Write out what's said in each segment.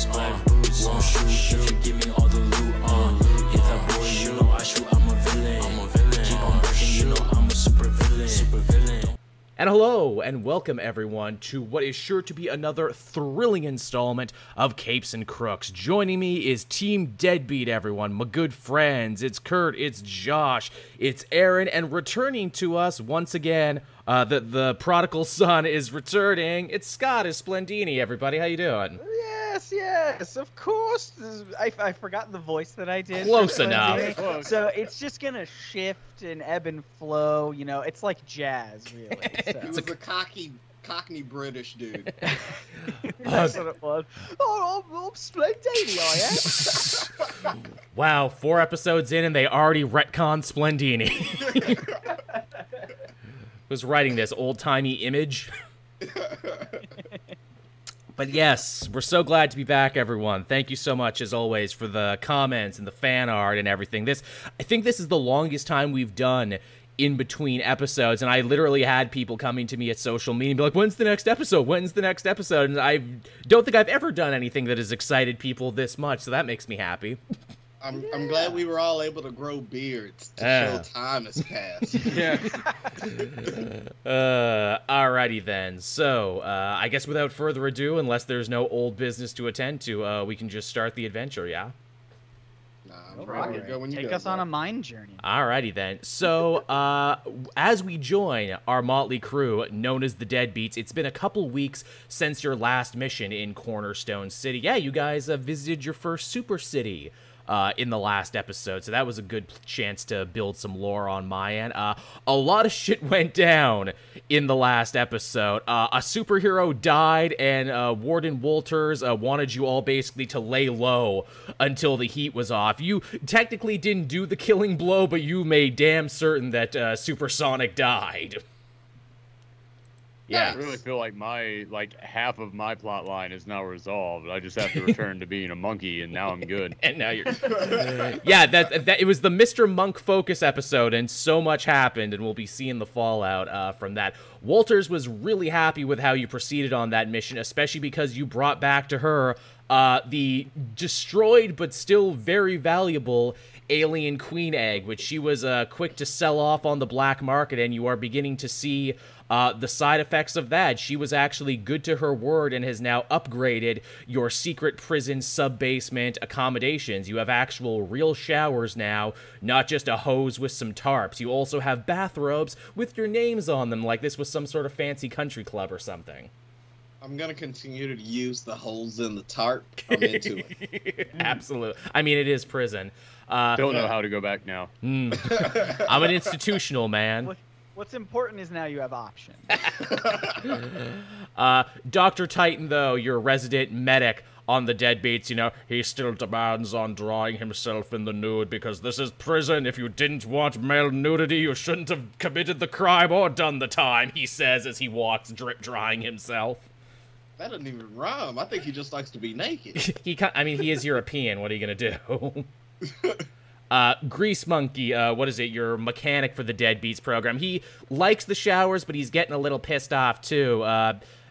boots, won't shoot if you give me all the loot, hit that boy, you know I shoot, I'm a villain, keep on working, you know I'm a supervillain. And hello, and welcome everyone to what is sure to be another thrilling installment of Capes and Crooks. Joining me is Team Deadbeat, everyone, my good friends. It's Kurt, it's Josh, it's Aaron, and returning to us once again, the prodigal son is returning. It's Scott, is Splendini, everybody. How you doing? Yes, of course. I've forgotten the voice that I did. Close enough. So it's just gonna shift and ebb and flow. You know, it's like jazz, really. So. He was a cockney British dude. That's what it was. Oh, I'm Splendini, I am. Wow, 4 episodes in and they already retconned Splendini. Was writing this old-timey image. But yes, we're so glad to be back, everyone. Thank you so much, as always, for the comments and the fan art and everything. I think this is the longest time we've done in between episodes, and I literally had people coming to me at social media and be like, when's the next episode? When's the next episode? And I don't think I've ever done anything that has excited people this much, so that makes me happy. I'm glad we were all able to grow beards to show time has passed. Yeah. Alrighty then. So, I guess without further ado, unless there's no old business to attend to, we can just start the adventure, yeah? Take us on a mind journey. Alrighty then. So, as we join our motley crew, known as the Deadbeats, it's been a couple weeks since your last mission in Cornerstone City. Yeah, you guys visited your first super city in the last episode, so that was a good chance to build some lore on my end. A lot of shit went down in the last episode. A superhero died, and Warden Walters wanted you all basically to lay low until the heat was off. You technically didn't do the killing blow, but you made damn certain that Supersonic died. Yeah. I really feel like half of my plot line is now resolved. I just have to return to being a monkey, and now I'm good. And now you're... Yeah, it was the Mr. Monk focus episode, and so much happened, and we'll be seeing the fallout from that. Walters was really happy with how you proceeded on that mission, especially because you brought back to her the destroyed but still very valuable alien queen egg, which she was quick to sell off on the black market, and you are beginning to see the side effects of that. She was actually good to her word and has now upgraded your secret prison sub-basement accommodations. You have actual real showers now, not just a hose with some tarps. You also have bathrobes with your names on them, like this was some sort of fancy country club or something. I'm gonna continue to use the holes in the tarp. I'm into it. Absolutely. I mean, it is prison. Don't know how to go back now. I'm an institutional man. What's important is now you have options. Dr. Titan, though, your resident medic on the Deadbeats, you know, he still demands on drawing himself in the nude because this is prison. If you didn't want male nudity, you shouldn't have committed the crime or done the time, he says as he walks drip-drying himself. That doesn't even rhyme. I think he just likes to be naked. I mean, he is European. What are you gonna do? Grease Monkey, what is it, your mechanic for the Deadbeats program. He likes the showers, but he's getting a little pissed off, too,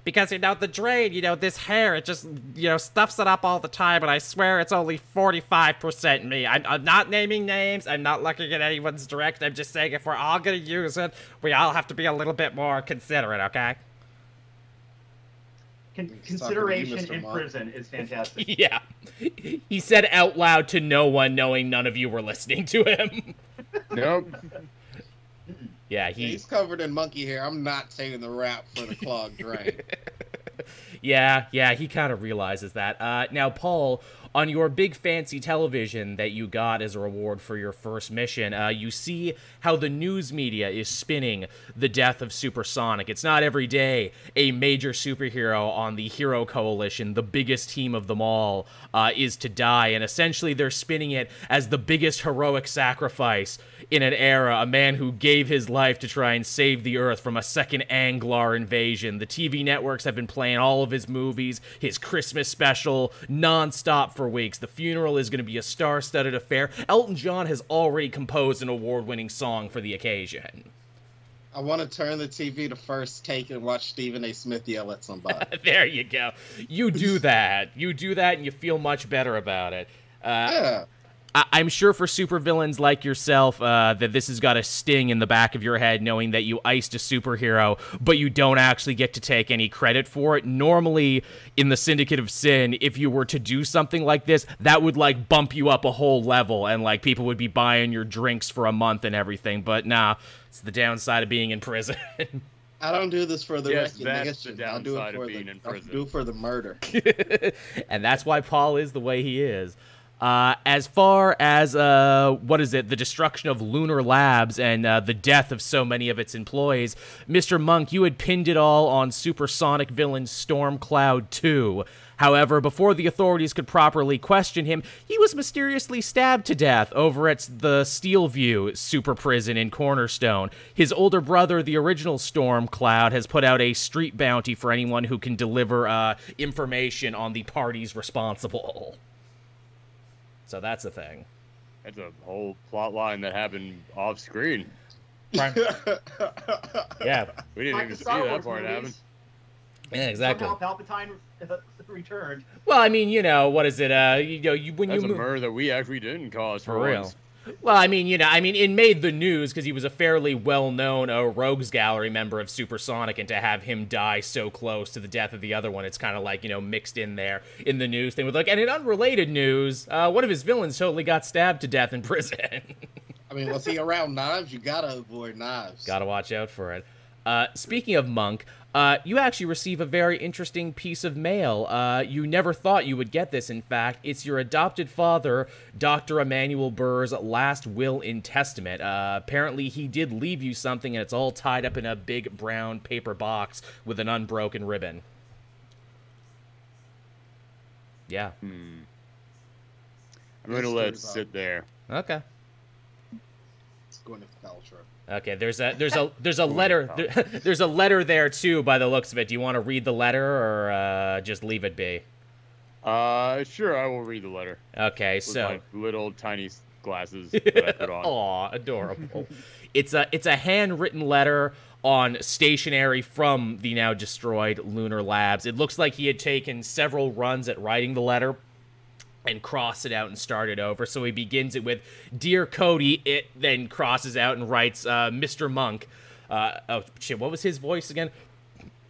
because, you know, the drain, you know, this hair, it just, you know, stuffs it up all the time, and I swear it's only 45% me. I'm not naming names, I'm not looking at anyone's direction, I'm just saying if we're all gonna use it, we all have to be a little bit more considerate, okay? Consideration in prison is fantastic. Yeah. He said out loud to no one, knowing none of you were listening to him. Nope. Yeah, he's covered in monkey hair. I'm not taking the rap for the clogged drain. Yeah, he kind of realizes that. Now, Paul, on your big fancy television that you got as a reward for your first mission, you see how the news media is spinning the death of Supersonic. It's not every day a major superhero on the Hero Coalition, the biggest team of them all, is to die, and essentially they're spinning it as the biggest heroic sacrifice in an era, a man who gave his life to try and save the Earth from a second Anglar invasion. The TV networks have been playing all of his movies, his Christmas special, non-stop for weeks. The funeral is going to be a star-studded affair. Elton John has already composed an award-winning song for the occasion. I want to turn the TV to First Take and watch Stephen A. Smith yell at somebody. There you go. You do that. You do that, and you feel much better about it. Yeah. I'm sure for supervillains like yourself that this has got a sting in the back of your head knowing that you iced a superhero, but you don't actually get to take any credit for it. Normally, in the Syndicate of Sin, if you were to do something like this, that would, like, bump you up a whole level, and, like, people would be buying your drinks for a month and everything, but nah, it's the downside of being in prison. I don't do this for the that's the recognition. I'll do it downside of being in prison. I'll do it for the murder. And that's why Paul is the way he is. As far as, what is it, the destruction of Lunar Labs and the death of so many of its employees, Mr. Monk, you had pinned it all on supersonic villain Stormcloud 2. However, before the authorities could properly question him, he was mysteriously stabbed to death over at the Steelview super prison in Cornerstone. His older brother, the original Stormcloud, has put out a street bounty for anyone who can deliver information on the parties responsible. So that's a thing. That's a whole plot line that happened off screen. Yeah. We didn't Like even the see Star that Wars part movies. happen. Yeah, exactly. Somehow Palpatine returned. Well, I mean, you know, what is it? When That's you a murder that we actually didn't cause for real. once. Well, I mean, it made the news because he was a fairly well-known Rogues Gallery member of Supersonic, and to have him die so close to the death of the other one, it's kind of like, mixed in there in the news thing with like, and in unrelated news, one of his villains totally got stabbed to death in prison. I mean, was he around knives? You gotta avoid knives. Gotta watch out for it. Speaking of Monk, you actually receive a very interesting piece of mail. You never thought you would get this, in fact. It's your adopted father, Dr. Emmanuel Burr's last will and testament. Apparently, he did leave you something, and it's all tied up in a big brown paper box with an unbroken ribbon. Yeah. I'm going to let it sit there. Okay. It's going to Paltrow. Okay, there's a letter there's a letter there too by the looks of it. Do you want to read the letter or just leave it be? Sure, I will read the letter. Okay, With so my little tiny glasses that I put on. Aw, adorable. It's a handwritten letter on stationery from the now destroyed Lunar Labs. It looks like he had taken several runs at writing the letter and cross it out and start it over. So he begins it with, "Dear Cody," it then crosses out and writes, "Mr. Monk." Oh shit, what was his voice again?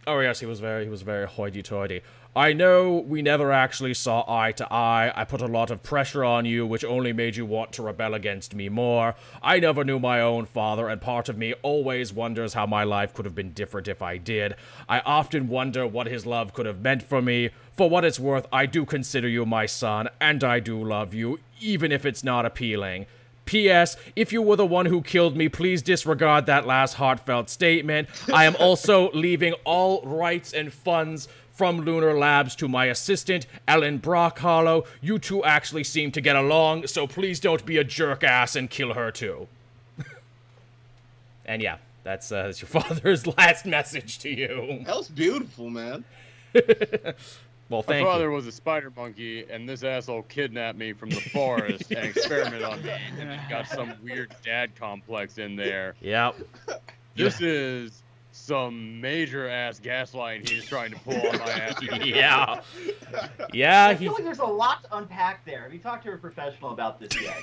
Oh yes, he was very hoity-toity. "I know we never actually saw eye to eye. I put a lot of pressure on you, which only made you want to rebel against me more. I never knew my own father, and part of me always wonders how my life could have been different if I did. I often wonder what his love could have meant for me. For what it's worth, I do consider you my son, and I do love you, even if it's not appealing. P.S. If you were the one who killed me, please disregard that last heartfelt statement. I am also leaving all rights and funds from Lunar Labs to my assistant, Ellen Brockhollow. You two actually seem to get along, so please don't be a jerk-ass and kill her too." And yeah, that's your father's last message to you. That was beautiful, man. Well, My thank father you. was a spider monkey, and this asshole kidnapped me from the forest and experimented on me, and then got some weird dad complex in there. Yep. This is some major-ass gaslighting he's trying to pull on my ass. Yeah. Yeah, I feel like there's a lot to unpack there. Have you talked to a professional about this yet?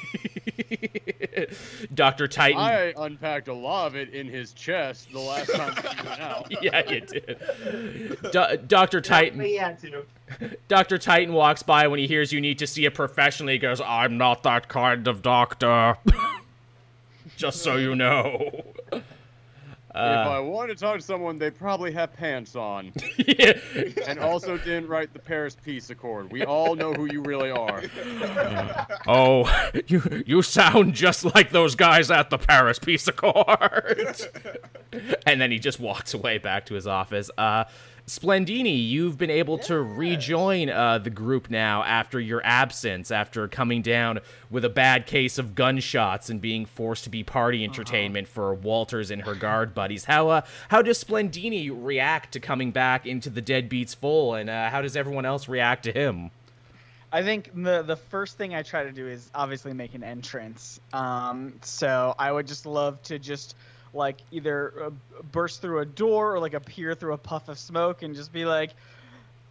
Dr. Titan. I unpacked a lot of it in his chest the last time he went out. Yeah, you did. Dr. Titan. We had to. Dr. Titan walks by when he hears you need to see a professional. He goes, "I'm not that kind of doctor." Just so you know. If I wanted to talk to someone, they probably have pants on. Yeah. And also didn't write the Paris Peace Accord. We all know who you really are. Oh, you sound just like those guys at the Paris Peace Accord. And then he just walks away back to his office. Splendini, you've been able to rejoin the group now after your absence, after coming down with a bad case of gunshots and being forced to be party entertainment for Walters and her guard buddies. How does Splendini react to coming back into the Deadbeats full, and how does everyone else react to him? I think the first thing I try to do is obviously make an entrance. So I would just love to just like either burst through a door or like appear through a puff of smoke and just be like,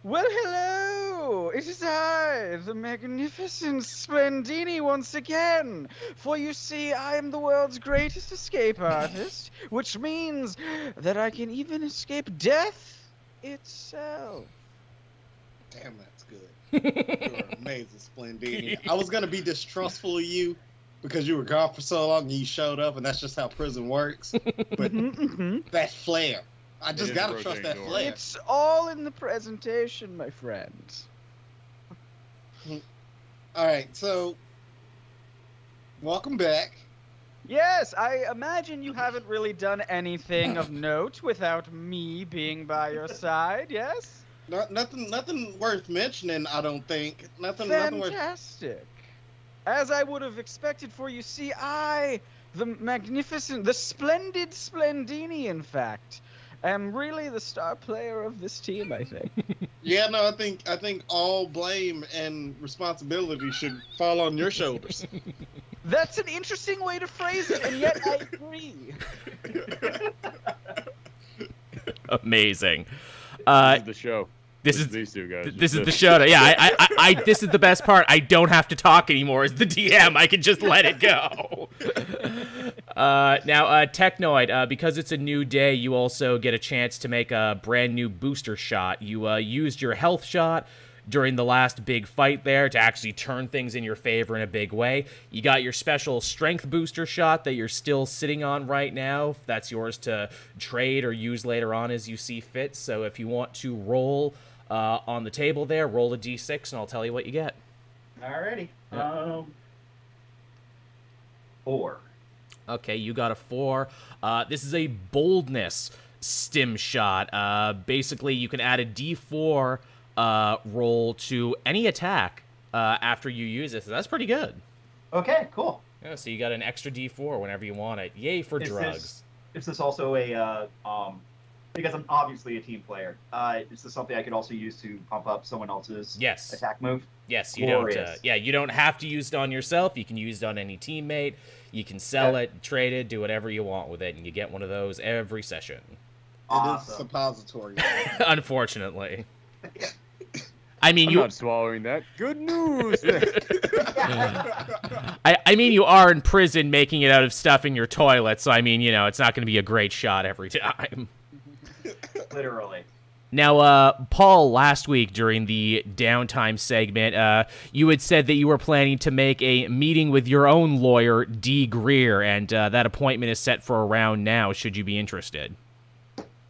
"Well, hello! It is I, the magnificent Splendini once again. For you see, I am the world's greatest escape artist, which means that I can even escape death itself." Damn, that's good. You're amazing, Splendini. I was gonna be distrustful of you because you were gone for so long and you showed up, and that's just how prison works. But that flair, I just gotta trust that flair. It's all in the presentation, my friend. All right, so welcome back. Yes, I imagine you haven't really done anything of note without me being by your side, yes? Nothing worth mentioning, I don't think. Nothing worth. Fantastic. As I would have expected, for you see, I, the magnificent, the splendid Splendini, in fact, am really the star player of this team, I think. Yeah, no, I think all blame and responsibility should fall on your shoulders. That's an interesting way to phrase it, and yet I agree. Amazing. This is the show. This is these two guys. This is the show. Yeah, I this is the best part. I don't have to talk anymore as the DM. I can just let it go. Now, Technoid, because it's a new day, you also get a chance to make a brand new booster shot. You used your health shot during the last big fight there to actually turn things in your favor in a big way. You got your special strength booster shot that you're still sitting on right now. That's yours to trade or use later on as you see fit. So if you want to roll on the table there, roll a d6 and I'll tell you what you get. Alrighty. Yeah. 4. Okay, you got a 4. This is a boldness stim shot. Basically, you can add a d4 roll to any attack after you use this. So that's pretty good. Okay, cool. Yeah, so you got an extra d4 whenever you want it. Yay for drugs. Is this also a because I'm obviously a team player? Is this something I could also use to pump up someone else's attack move? Yes, you Glorious. don't. Yeah, you don't have to use it on yourself. You can use it on any teammate. You can sell it, trade it, do whatever you want with it, and you get one of those every session. Awesome. It is suppository. Unfortunately. I mean, I'm not swallowing that. Good news. I mean, you are in prison making it out of stuff in your toilet, so I mean, you know, it's not going to be a great shot every time. Literally. Now, Paul, last week during the downtime segment, you had said that you were planning to make a meeting with your own lawyer, D. Greer, and that appointment is set for around now, should you be interested.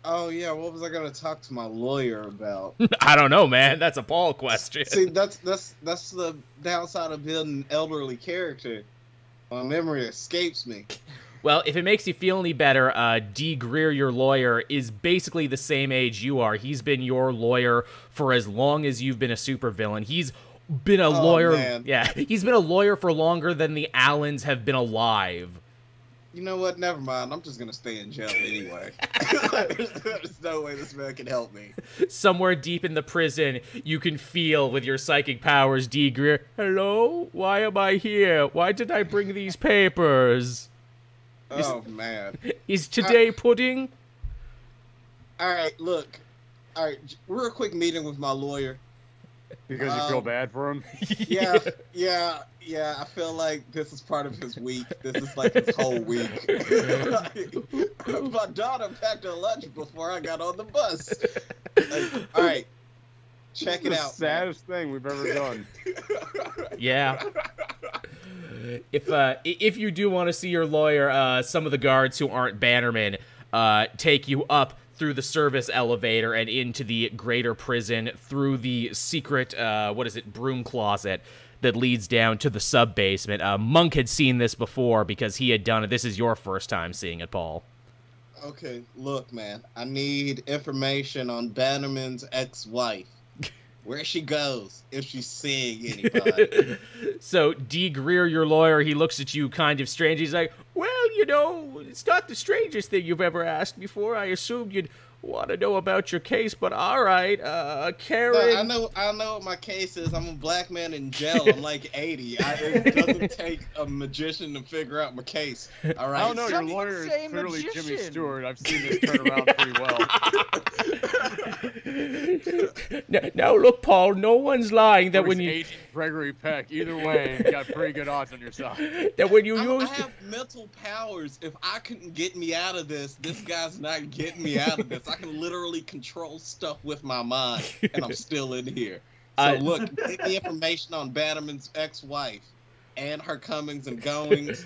Oh, yeah, what was I going to talk to my lawyer about? I don't know, man. That's a Paul question. See, that's the downside of being an elderly character. My memory escapes me. Well, if it makes you feel any better, D. Greer, your lawyer, is basically the same age you are. He's been your lawyer for as long as you've been a supervillain. He's been a lawyer. Man. Yeah, he's been a lawyer for longer than the Allens have been alive. You know what? Never mind. I'm just going to stay in jail anyway. There's no way this man can help me. Somewhere deep in the prison, you can feel with your psychic powers, D. Greer, hello? Why am I here? Why did I bring these papers? Oh, man. Is today pudding? All right, look. All right, real quick meeting with my lawyer. Because you feel bad for him? Yeah. I feel like this is part of his week. This is like his whole week. My daughter packed her lunch before I got on the bus. Like, all right, check it out. Saddest thing we've ever done. Yeah. If you do want to see your lawyer, some of the guards who aren't Bannermen take you up through the service elevator and into the greater prison through the secret, broom closet that leads down to the sub-basement. Monk had seen this before because he had done it. This is your first time seeing it, Paul. Okay, look, man. I need information on Bannerman's ex-wife. Where she goes, if she's seeing anybody. So, D. Greer, your lawyer, he looks at you kind of strange. He's like, well, you know, it's not the strangest thing you've ever asked before. I assumed you'd want to know about your case, but all right, Karen. No, I know what my case is. I'm a black man in jail. I'm like 80. It doesn't take a magician to figure out my case. All right. I don't know. Your Some lawyer is say clearly Jimmy magician. Stewart. I've seen this turn around pretty well. Now look, Paul. No one's lying that when you Agent Gregory Peck. Either way, you got pretty good odds on your side. that when you I use have mental powers. If I couldn't get me out of this guy's not getting me out of this. I can literally control stuff with my mind, and I'm still in here. So look, get the information on Bannerman's ex-wife and her comings and goings.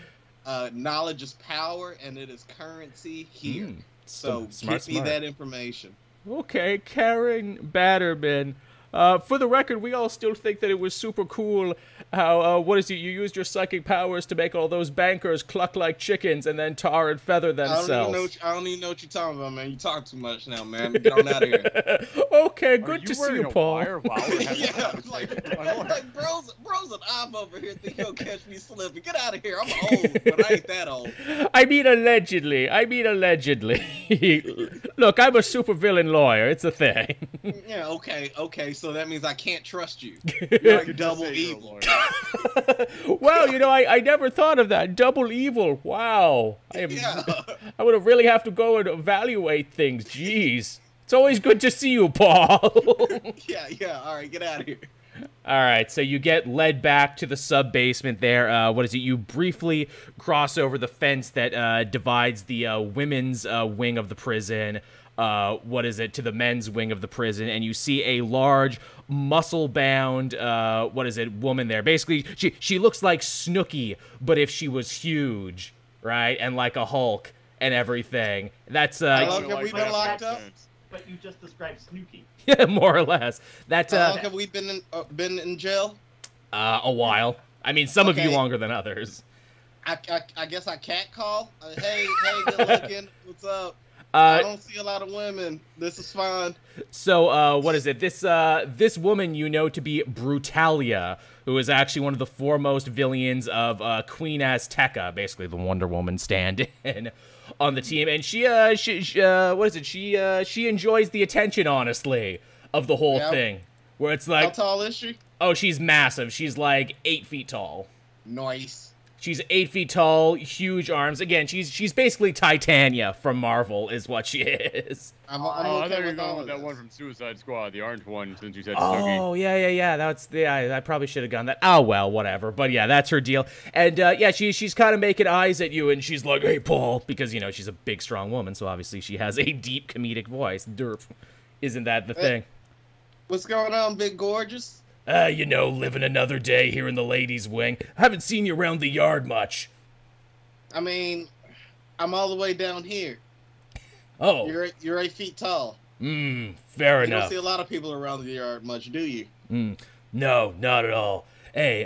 Knowledge is power, and it is currency here. So smart. give me that information. Okay, Karen Batterman. For the record, we all still think that it was super cool how, you used your psychic powers to make all those bankers cluck like chickens and then tar and feather themselves. I don't even know what you're talking about, man. You talk too much now, man. Get on out of here. Okay, good to see you, Paul. Yeah, like bro's an op over here think he'll catch me slipping. Get out of here. I'm old, but I ain't that old. I mean allegedly. Look, I'm a supervillain lawyer. It's a thing. Yeah, okay. So that means I can't trust you. You're like double evil. Wow, I never thought of that. Double evil. Wow. I would have really have to go and evaluate things. Jeez. It's always good to see you, Paul. Yeah. All right, get out of here. All right, so you get led back to the sub-basement there. You briefly cross over the fence that divides the women's wing of the prison, to the men's wing of the prison, and you see a large, muscle-bound, woman there. Basically, she looks like Snooki, but if she was huge, right? And like a Hulk and everything. That's, How long have we been locked up? But you just described Snooki. Yeah, more or less. That's, How long have we been in jail? A while. I mean, some of you longer than others. I guess I can't call. Hey, good looking. What's up? I don't see a lot of women. This is fine. So, This woman you know to be Brutalia, who is actually one of the foremost villains of Queen Azteca, basically the Wonder Woman stand-in on the team, and she enjoys the attention, honestly, of the whole thing. Where it's like, how tall is she? Oh, she's massive. She's like 8 feet tall. Nice. She's 8 feet tall, huge arms. Again, she's basically Titania from Marvel, is what she is. I thought you were going with that one from Suicide Squad, the orange one, since you said Snooki. Oh, yeah. I probably should have gone that. Oh, well, whatever. But yeah, that's her deal. And she's kind of making eyes at you, and she's like, "Hey, Paul," because she's a big, strong woman, so obviously she has a deep comedic voice. Derp, isn't that the thing? What's going on, big gorgeous? Living another day here in the ladies' wing. Haven't seen you around the yard much. I mean, I'm all the way down here. Oh. You're 8 feet tall. Fair enough. You don't see a lot of people around the yard much, do you? No, not at all. Hey,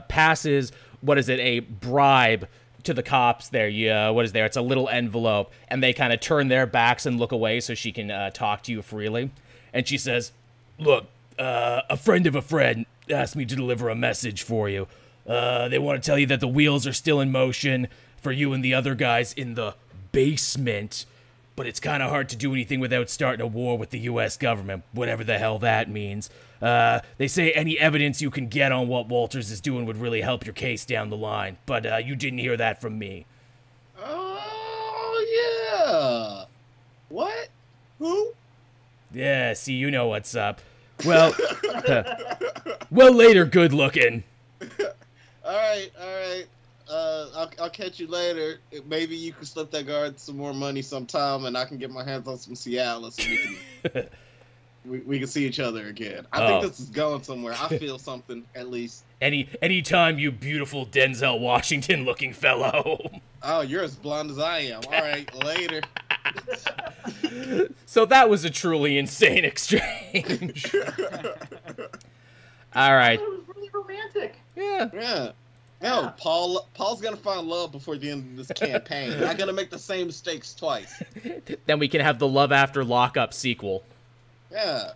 passes, a bribe to the cops there. It's a little envelope, and they kind of turn their backs and look away so she can talk to you freely. And she says, "Look, a friend of a friend asked me to deliver a message for you. They want to tell you that the wheels are still in motion for you and the other guys in the basement, but it's kind of hard to do anything without starting a war with the U.S. government, whatever the hell that means. They say any evidence you can get on what Walters is doing would really help your case down the line, but you didn't hear that from me." Oh, yeah. What? Who? Yeah, see, you know what's up. Well, later, good looking. All right. I'll catch you later. Maybe you can slip that guard some more money sometime, and I can get my hands on some Cialis, and we can see each other again. I think this is going somewhere. I feel something, at least. Anytime, you beautiful Denzel Washington-looking fellow. Oh, you're as blonde as I am. All right, later. So that was a truly insane exchange. All right. It was really romantic. Yeah. No, Paul's gonna find love before the end of this campaign. Not gonna make the same mistakes twice. Then we can have the Love After Lockup sequel. Yeah.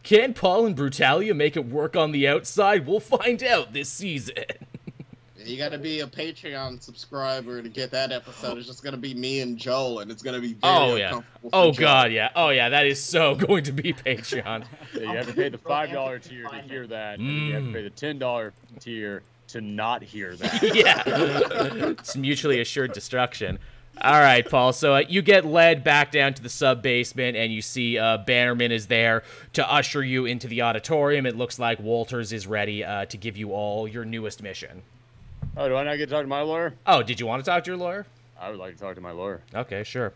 Can Paul and Brutalia make it work on the outside? We'll find out this season. You got to be a Patreon subscriber to get that episode. It's just gonna be me and Joel, and it's gonna be very uncomfortable. Oh for Joel. God, yeah. Oh yeah, that is so going to be Patreon. Yeah, you have to pay the $5 tier to hear that, and you have to pay the $10 tier to not hear that. Yeah, it's mutually assured destruction. All right, Paul. So you get led back down to the sub-basement, and you see Bannerman is there to usher you into the auditorium. It looks like Walters is ready to give you all your newest mission. Oh, do I not get to talk to my lawyer? Oh, did you want to talk to your lawyer? I would like to talk to my lawyer. Okay, sure.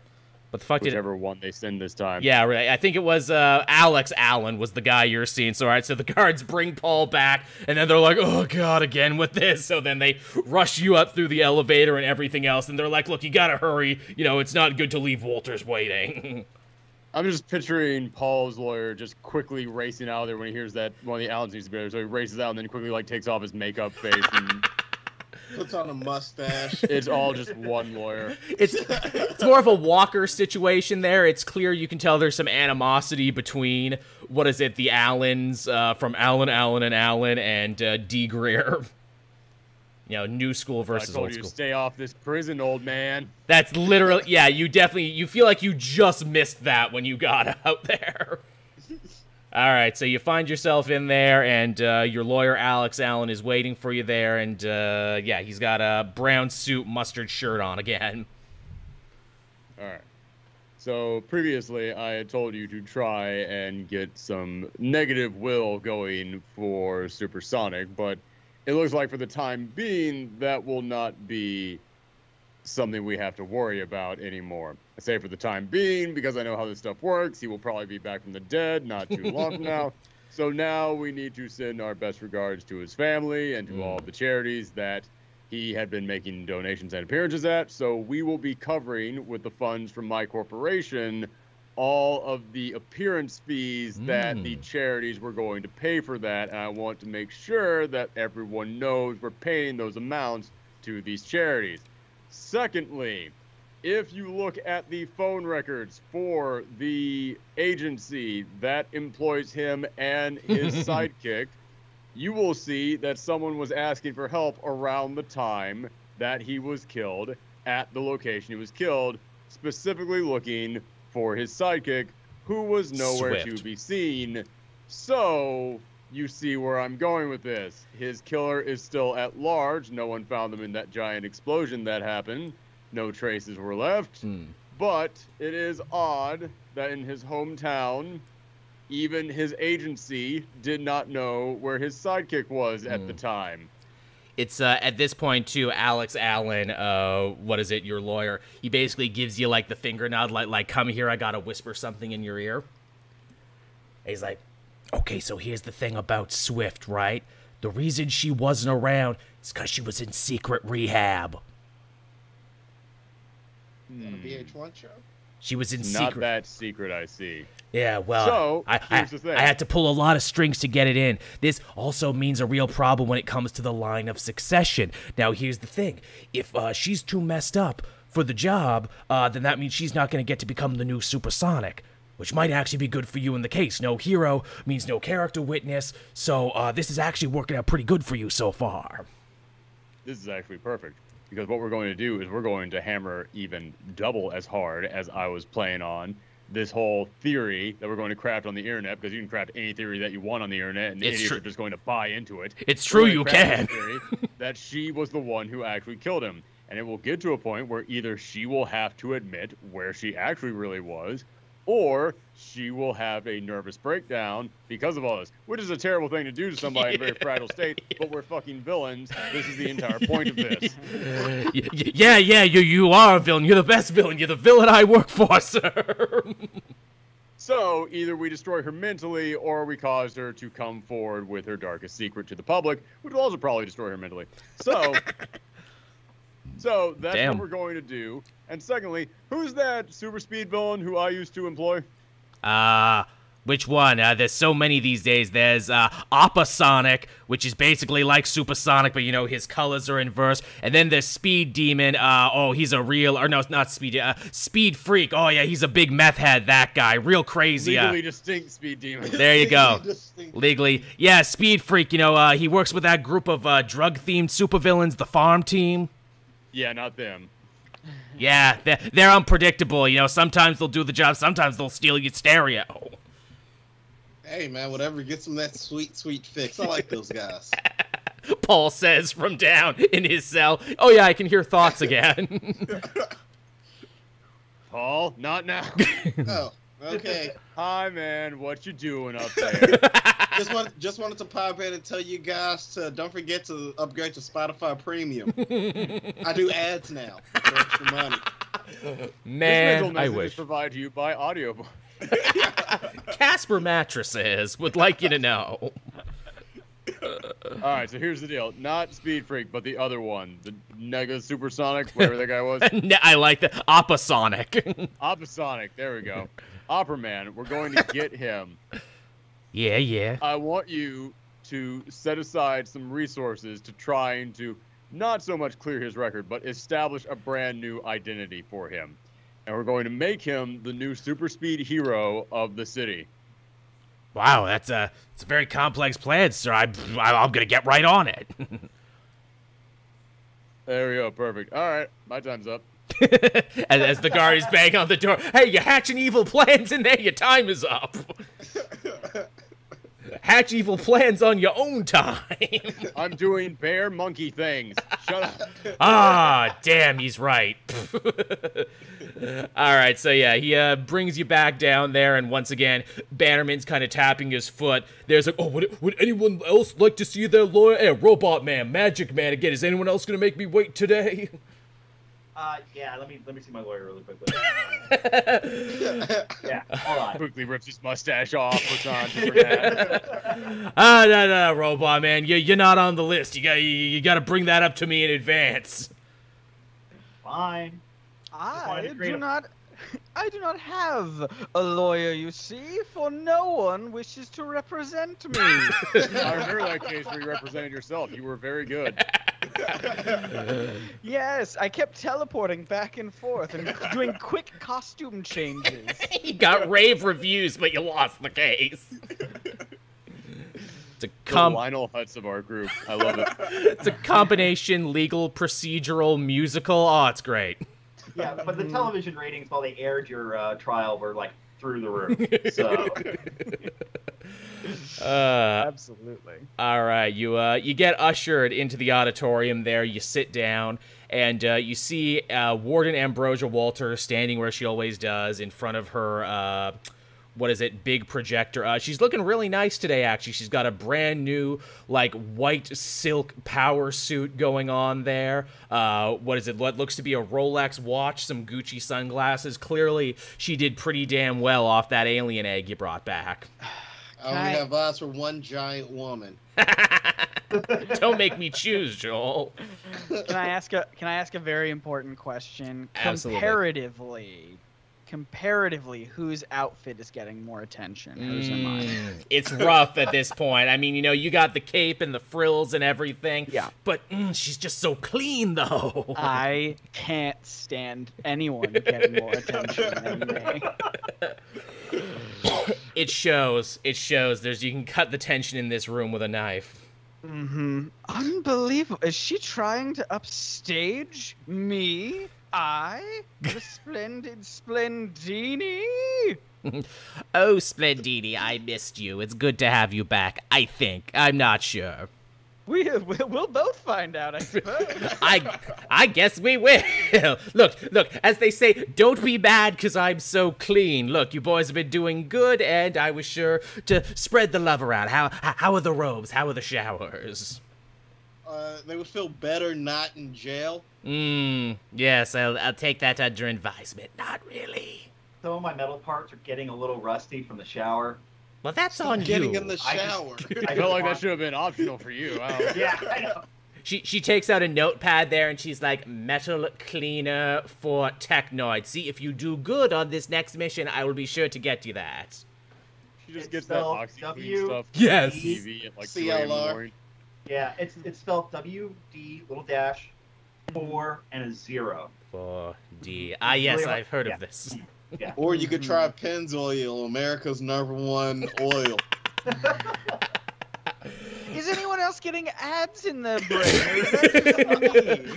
But the fuck Whichever one they send this time. Yeah, right. I think it was Alex Allen was the guy you're seeing. So, all right, so the guards bring Paul back, and then they're like, oh, God, again with this. So then they rush you up through the elevator and everything else, and they're like, look, you gotta hurry. You know, it's not good to leave Walters waiting. I'm just picturing Paul's lawyer just quickly racing out of there when he hears that one of the Allens needs to be there. So he races out and then quickly, like, takes off his makeup face and... Puts on a mustache. It's all just one lawyer. It's more of a Walker situation there. It's clear you can tell there's some animosity between, what is it, the Allens, from Allen, and Allen, and D. Greer. You know, new school versus I told old you school. to stay off this prison, old man. That's literally, yeah, you feel like you just missed that when you got out there. All right, so you find yourself in there, and your lawyer, Alex Allen, is waiting for you there, and, yeah, he's got a brown suit, mustard shirt on again. All right. So previously, I had told you to try and get some negative will going for Supersonic, but it looks like for the time being, that will not be something we have to worry about anymore. I say for the time being because I know how this stuff works. He will probably be back from the dead not too long from now. So now we need to send our best regards to his family and to all the charities that he had been making donations and appearances at. So we will be covering with the funds from my corporation all of the appearance fees that the charities were going to pay for that. And I want to make sure that everyone knows we're paying those amounts to these charities. Secondly, if you look at the phone records for the agency that employs him and his sidekick, you will see that someone was asking for help around the time that he was killed at the location he was killed, specifically looking for his sidekick, who was nowhere to be seen. So you see where I'm going with this. His killer is still at large. No one found him in that giant explosion that happened. No traces were left. But it is odd that in his hometown, even his agency did not know where his sidekick was at the time. It's at this point, too, Alex Allen, what is it, your lawyer, he basically gives you, like, the finger nod, like come here, I gotta whisper something in your ear. And he's like, okay, so here's the thing about Swift, right? The reason she wasn't around is because she was in secret rehab. On a VH1 show? She was in Not secret. that secret, I see. Yeah, well, So, here's the thing. I had to pull a lot of strings to get it in. This also means a real problem when it comes to the line of succession. Now, here's the thing. If she's too messed up for the job, then that means she's not going to get to become the new Supersonic, which might actually be good for you in the case. No hero means no character witness, so this is actually working out pretty good for you so far. This is actually perfect. Because what we're going to do is we're going to hammer even double as hard as I was playing on this whole theory that we're going to craft on the internet, because you can craft any theory that you want on the internet, and idiots are just going to buy into it. It's true, you can. Theory that she was the one who actually killed him. And it will get to a point where either she will have to admit where she actually really was, or she will have a nervous breakdown because of all this, which is a terrible thing to do to somebody in a very fragile state, but we're fucking villains. This is the entire point of this. Yeah, you are a villain. You're the best villain. You're the villain I work for, sir. So either we destroy her mentally, or we cause her to come forward with her darkest secret to the public, which will also probably destroy her mentally. So that's what we're going to do. And secondly, who's that super speed villain who I used to employ? Which one? There's so many these days. There's Sonic, which is basically like Supersonic, but, you know, his colors are inverse. And then there's Speed Demon. Oh, he's a real... Or no, not Speed... Speed Freak. Oh, yeah, he's a big meth head, that guy. Real crazy. Legally distinct Speed Demon. There you go. Legally. Yeah, Speed Freak, you know, he works with that group of drug-themed supervillains, the Farm Team. Yeah, not them. Yeah, they're unpredictable. You know, sometimes they'll do the job, sometimes they'll steal your stereo. Hey, man, whatever gets them that sweet, sweet fix. I like those guys. Paul says from down in his cell. Oh, yeah, I can hear thoughts again. Paul, not now. Oh, okay. Hi, man. What you doing up there? Just wanted to pop in and tell you guys to don't forget to upgrade to Spotify Premium. I do ads now for extra money. Man, I This wish. is provided to you by Audiobook. Casper Mattresses would like you to know. All right, so here's the deal. Not Speed Freak, but the other one. The Nega Supersonic, whatever that guy was. I like the Sonic. Sonic, there we go. Opera Man, we're going to get him. Yeah. I want you to set aside some resources to trying to not so much clear his record, but establish a brand new identity for him. And we're going to make him the new super speed hero of the city. Wow, it's a very complex plan, sir. I'm gonna get right on it. There we go, perfect. All right, my time's up. as the guard is banging on the door. Hey, you're hatching evil plans in there. Your time is up. Hatch evil plans on your own time. I'm doing bear monkey things. Shut up. Ah, damn, he's right. All right, so yeah, he brings you back down there, and once again, Bannerman's kind of tapping his foot. There's like, oh, would anyone else like to see their lawyer? Hey, Robot Man, Magic Man again. Is anyone else gonna make me wait today? Yeah, let me see my lawyer really quickly. Yeah, hold on. Quickly rips his mustache off, puts on a different hat. No, Robot Man, you're not on the list. You gotta bring that up to me in advance. Fine. I do not have a lawyer, you see, for no one wishes to represent me. I remember that case where you represented yourself. You were very good. Yes, I kept teleporting back and forth and doing quick costume changes. You got rave reviews, but you lost the case. It's a The Lionel Hutz of our group. I love it. It's a combination legal, procedural, musical. Oh, it's great. Yeah, but the television ratings while they aired your trial were like through the roof. So. Absolutely. All right, you get ushered into the auditorium there. You sit down, and you see Warden Ambrosia Walter standing where she always does in front of her, big projector. She's looking really nice today, actually. She's got a brand new, like, white silk power suit going on there. What looks to be a Rolex watch, some Gucci sunglasses. Clearly, she did pretty damn well off that alien egg you brought back. I only have eyes for one giant woman. Don't make me choose, Joel. Can I ask a very important question? Absolutely. Comparatively, whose outfit is getting more attention? Hers or mine? It's rough at this point. I mean, you got the cape and the frills and everything. Yeah. But she's just so clean, though. I can't stand anyone getting more attention than me. It shows. You can cut the tension in this room with a knife. Mm-hmm. Unbelievable. Is she trying to upstage me? The splendid Splendini? Oh, Splendini, I missed you. It's good to have you back, I think. I'm not sure. We'll both find out, I suppose. I guess we will. Look, as they say, don't be mad because I'm so clean. Look, you boys have been doing good, and I was sure to spread the love around. How are the robes? How are the showers? They would feel better not in jail. Yes, I'll take that under advisement. Not really. Some of my metal parts are getting a little rusty from the shower. Well, that's on Getting you. in the shower. I feel like that should have been optional for you. Yeah, I know. She takes out a notepad there and she's like, metal cleaner for technoid. See, if you do good on this next mission, I will be sure to get you that. She just It's gets that spelled OxyClean W- stuff. Yes. On TV at like 2 CLR. a.m. in the morning. Yeah, it's spelled WD little dash 4 and a 0. 4D. Ah, yes, Really? I've heard Yeah. of this. Yeah. Or you could try Pennzoil, America's #1 oil. Is anyone else getting ads in their brain? Or is that just me?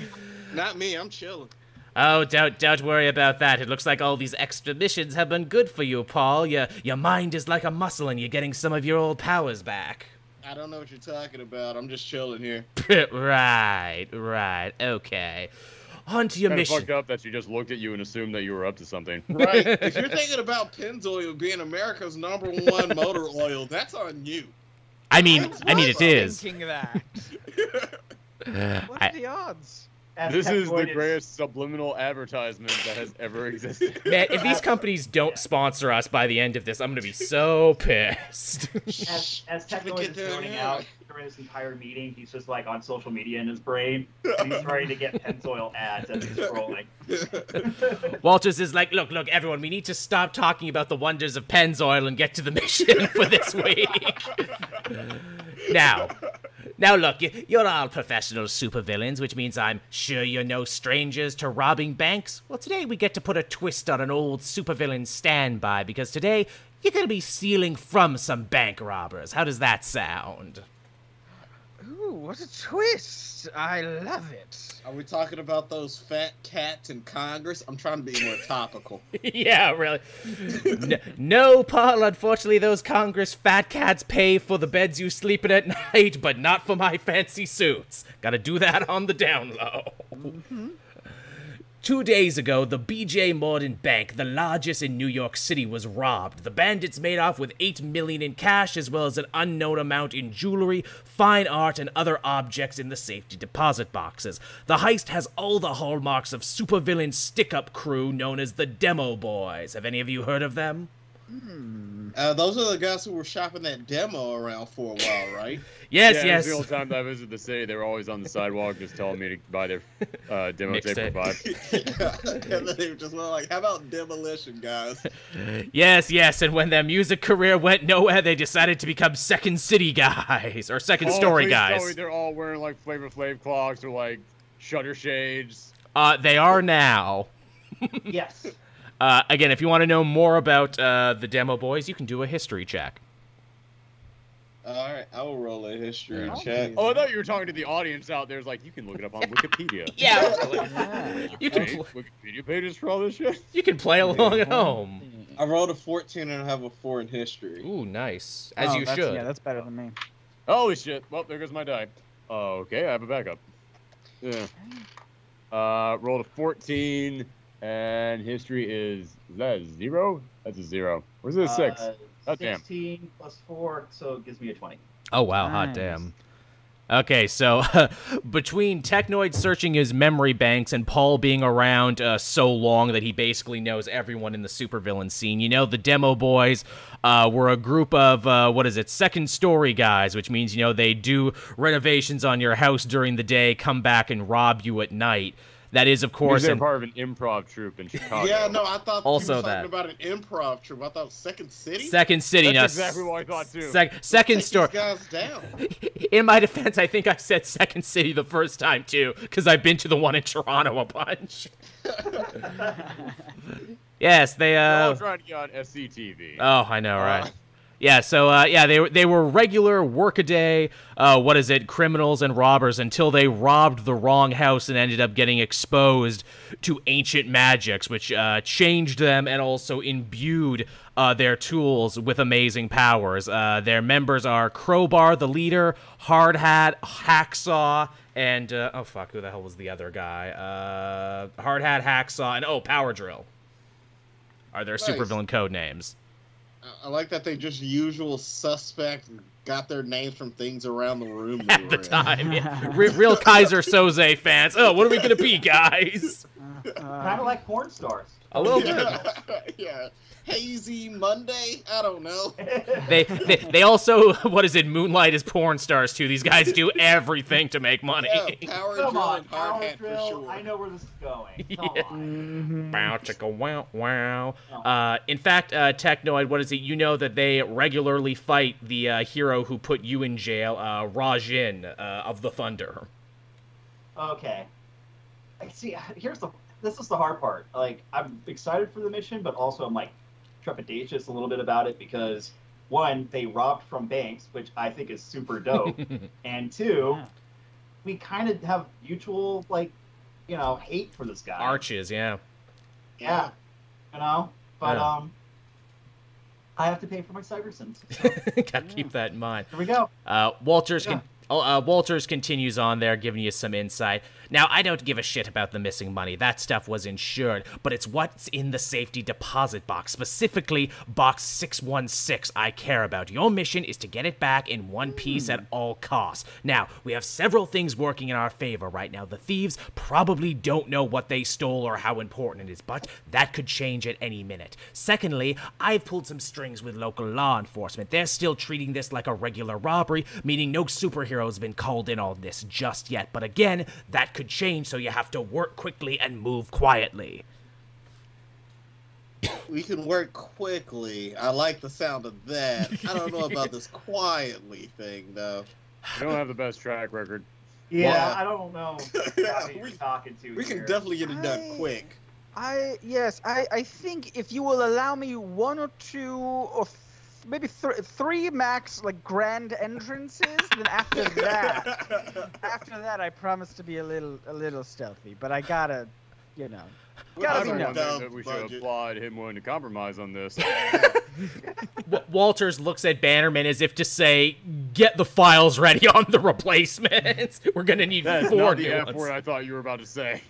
Not me, I'm chilling. Oh, don't worry about that. It looks like all these extra missions have been good for you, Paul. Your mind is like a muscle and you're getting some of your old powers back. I don't know what you're talking about. I'm just chilling here. Right. Okay. On to your Kind of mission. fucked up that she just looked at you and assumed that you were up to something. Right. If you're thinking about Pennzoil being America's #1 motor oil, that's on you. I mean, I it is. thinking that. What are the odds? As This is the Technoid greatest subliminal advertisement that has ever existed. Man, if these companies don't sponsor us by the end of this, I'm gonna be so pissed. As Technoid is zoning out during this entire meeting, he's just like on social media in his brain. And he's trying to get Pennzoil ads as he's scrolling. Walters is like, look, everyone, we need to stop talking about the wonders of Pennzoil and get to the mission for this week. Now look, you're all professional supervillains, which means I'm sure you're no strangers to robbing banks. Well, today we get to put a twist on an old supervillain standby, because today you're gonna be stealing from some bank robbers. How does that sound? Ooh, what a twist! I love it. Are we talking about those fat cats in Congress? I'm trying to be more topical. Yeah, really. No, Paul, unfortunately those Congress fat cats pay for the beds you sleep in at night, but not for my fancy suits. Gotta do that on the down low. 2 days ago, the B.J. Morton Bank, the largest in New York City, was robbed. The bandits made off with $8 million in cash, as well as an unknown amount in jewelry, fine art, and other objects in the safety deposit boxes. The heist has all the hallmarks of supervillain stick-up crew known as the Demo Boys. Have any of you heard of them? Those are the guys who were shopping that demo around for a while, right? Yes. Yeah, the old time I visited the city, they were always on the sidewalk just telling me to buy their demo tape for Mixtape. $5. And then they were just like, how about demolition, guys? Yes, and when their music career went nowhere, they decided to become Second City guys, or Second Story please guys. tell me they're all wearing like Flavor Flav clocks or like shutter shades. They are now. Yes. Again, if you want to know more about the Demo Boys, you can do a history check. All right, I will roll a history Yeah. check. Oh, I thought you were talking to the audience out there. It's like, you can look it up on Wikipedia. Yeah, you Wikipedia pages for all this shit? you can play along at home. I rolled a 14 and I have a 4 in history. Ooh, nice. As you should. Yeah, that's better than me. Holy shit. Well, there goes my die. Okay, I have a backup. Yeah. Rolled a 14, and history is that a 0? That's a 0. Where's it a 6? Oh, damn. 16 plus 4, so it gives me a 20. Oh, wow, hot Nice. damn. Okay, so between Technoid searching his memory banks and Paul being around so long that he basically knows everyone in the supervillain scene, you know, the Demo Boys were a group of, second story guys, which means, you know, they do renovations on your house during the day, come back and rob you at night. That is, of course, They're part of an improv troupe in Chicago. Yeah, no, I thought Also you were that. talking about an improv troupe. I thought Second City. Second City. That's no, exactly what I thought, too. Second Take story. these guys down. In my defense, I think I said Second City the first time, too, because I've been to the one in Toronto a bunch. Yes, they, They're all trying to get on SCTV. Oh, I know, right? Yeah, so, they were regular workaday, criminals and robbers until they robbed the wrong house and ended up getting exposed to ancient magics, which changed them and also imbued their tools with amazing powers. Their members are Crowbar, the leader, Hard Hat, Hacksaw, and, who the hell was the other guy? Hard Hat, Hacksaw, and, Power Drill are their Nice. supervillain code names. I like that they just usual suspect got their names from things around the room they At the were in. time. Yeah. Real Kaiser Soze fans. Oh, what are we going to be, guys? Kind of like porn stars. A little bit. Yeah. Hazy Monday? I don't know. They also, what is it, moonlight as porn stars too. These guys do everything to make money. Yeah, power Come drill on, and hard power hat for drill. sure. I know where this is going. Come on. Wow, chicka, wow, wow. In fact, Technoid, what is it? You know that they regularly fight the hero who put you in jail, Rajin of the Thunder. Okay. I see. This is the hard part. Like, I'm excited for the mission, but also I'm like trepidatious a little bit about it because one, they robbed from banks, which I think is super dope, and two, we kind of have mutual hate for this guy. Arches, yeah. Yeah. But I have to pay for my cyber sins. So. Gotta keep that in mind. Here we go. Walters continues on there, giving you some insight. Now, I don't give a shit about the missing money. That stuff was insured, but it's what's in the safety deposit box, specifically box 616 I care about. Your mission is to get it back in one piece at all costs. Now, we have several things working in our favor right now. The thieves probably don't know what they stole or how important it is, but that could change at any minute. Secondly, I've pulled some strings with local law enforcement. They're still treating this like a regular robbery, meaning no superhero's been called in on this just yet. But again, that could change, so you have to work quickly and move quietly. We can work quickly. I like the sound of that. I don't know about this quietly thing, though. You don't have the best track record. Yeah, Well, I don't know who you're talking to We can here. definitely get it done quick. I think if you will allow me one or two or maybe three max like grand entrances, then after that I promise to be a little stealthy. But I gotta be I don't known. think that we should applaud him willing to compromise on this. Walters looks at Bannerman as if to say, get the files ready on the replacements. We're gonna need That's 4 not the new F ones. word I thought you were about to say.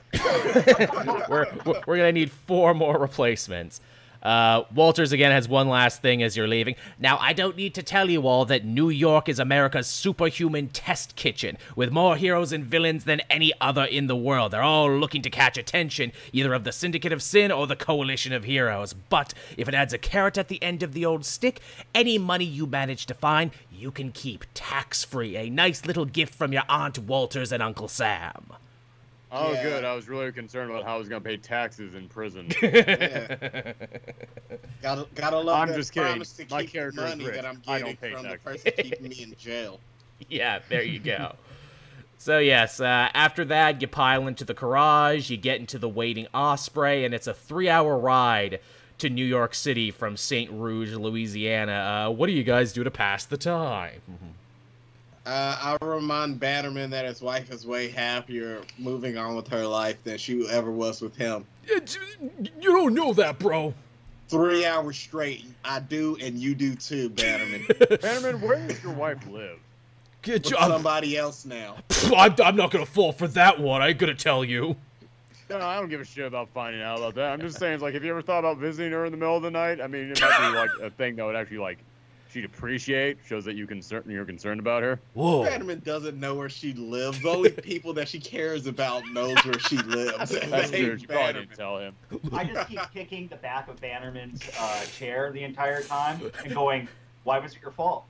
we're gonna need 4 more replacements. Walters again has one last thing as you're leaving. Now, I don't need to tell you all that New York is America's superhuman test kitchen, with more heroes and villains than any other in the world. They're all looking to catch attention, either of the Syndicate of Sin or the Coalition of Heroes. But if it adds a carrot at the end of the old stick, any money you manage to find, you can keep tax-free. A nice little gift from your Aunt Walters and Uncle Sam. Oh, Yeah. good. I was really concerned about how I was going to pay taxes in prison. Yeah. Gotta love I'm that just kidding. promise to My keep character is money rich. that I'm I getting don't pay from the taxes. person keeping me in jail. Yeah, there you go. So yes, after that, you pile into the garage, you get into the waiting Osprey, and it's a 3-hour ride to New York City from St. Rouge, Louisiana. What do you guys do to pass the time? I'll remind Bannerman that his wife is way happier moving on with her life than she ever was with him. You don't know that, bro. 3 hours straight. I do, and you do too, Bannerman. Bannerman, where does your wife live? Good With job. somebody else now. I'm not gonna fall for that one. I ain't gonna tell you. No, I don't give a shit about finding out about that. I'm just saying, like, have you ever thought about visiting her in the middle of the night? I mean, it might be, like, a thing that would actually, like, she'd appreciate, shows that you're concerned about her. Whoa. Bannerman doesn't know where she lives. The only people that she cares about knows where she lives. That's They true. ain't She probably Bannerman. didn't tell him. I just keep kicking the back of Bannerman's chair the entire time and going, why was it your fault?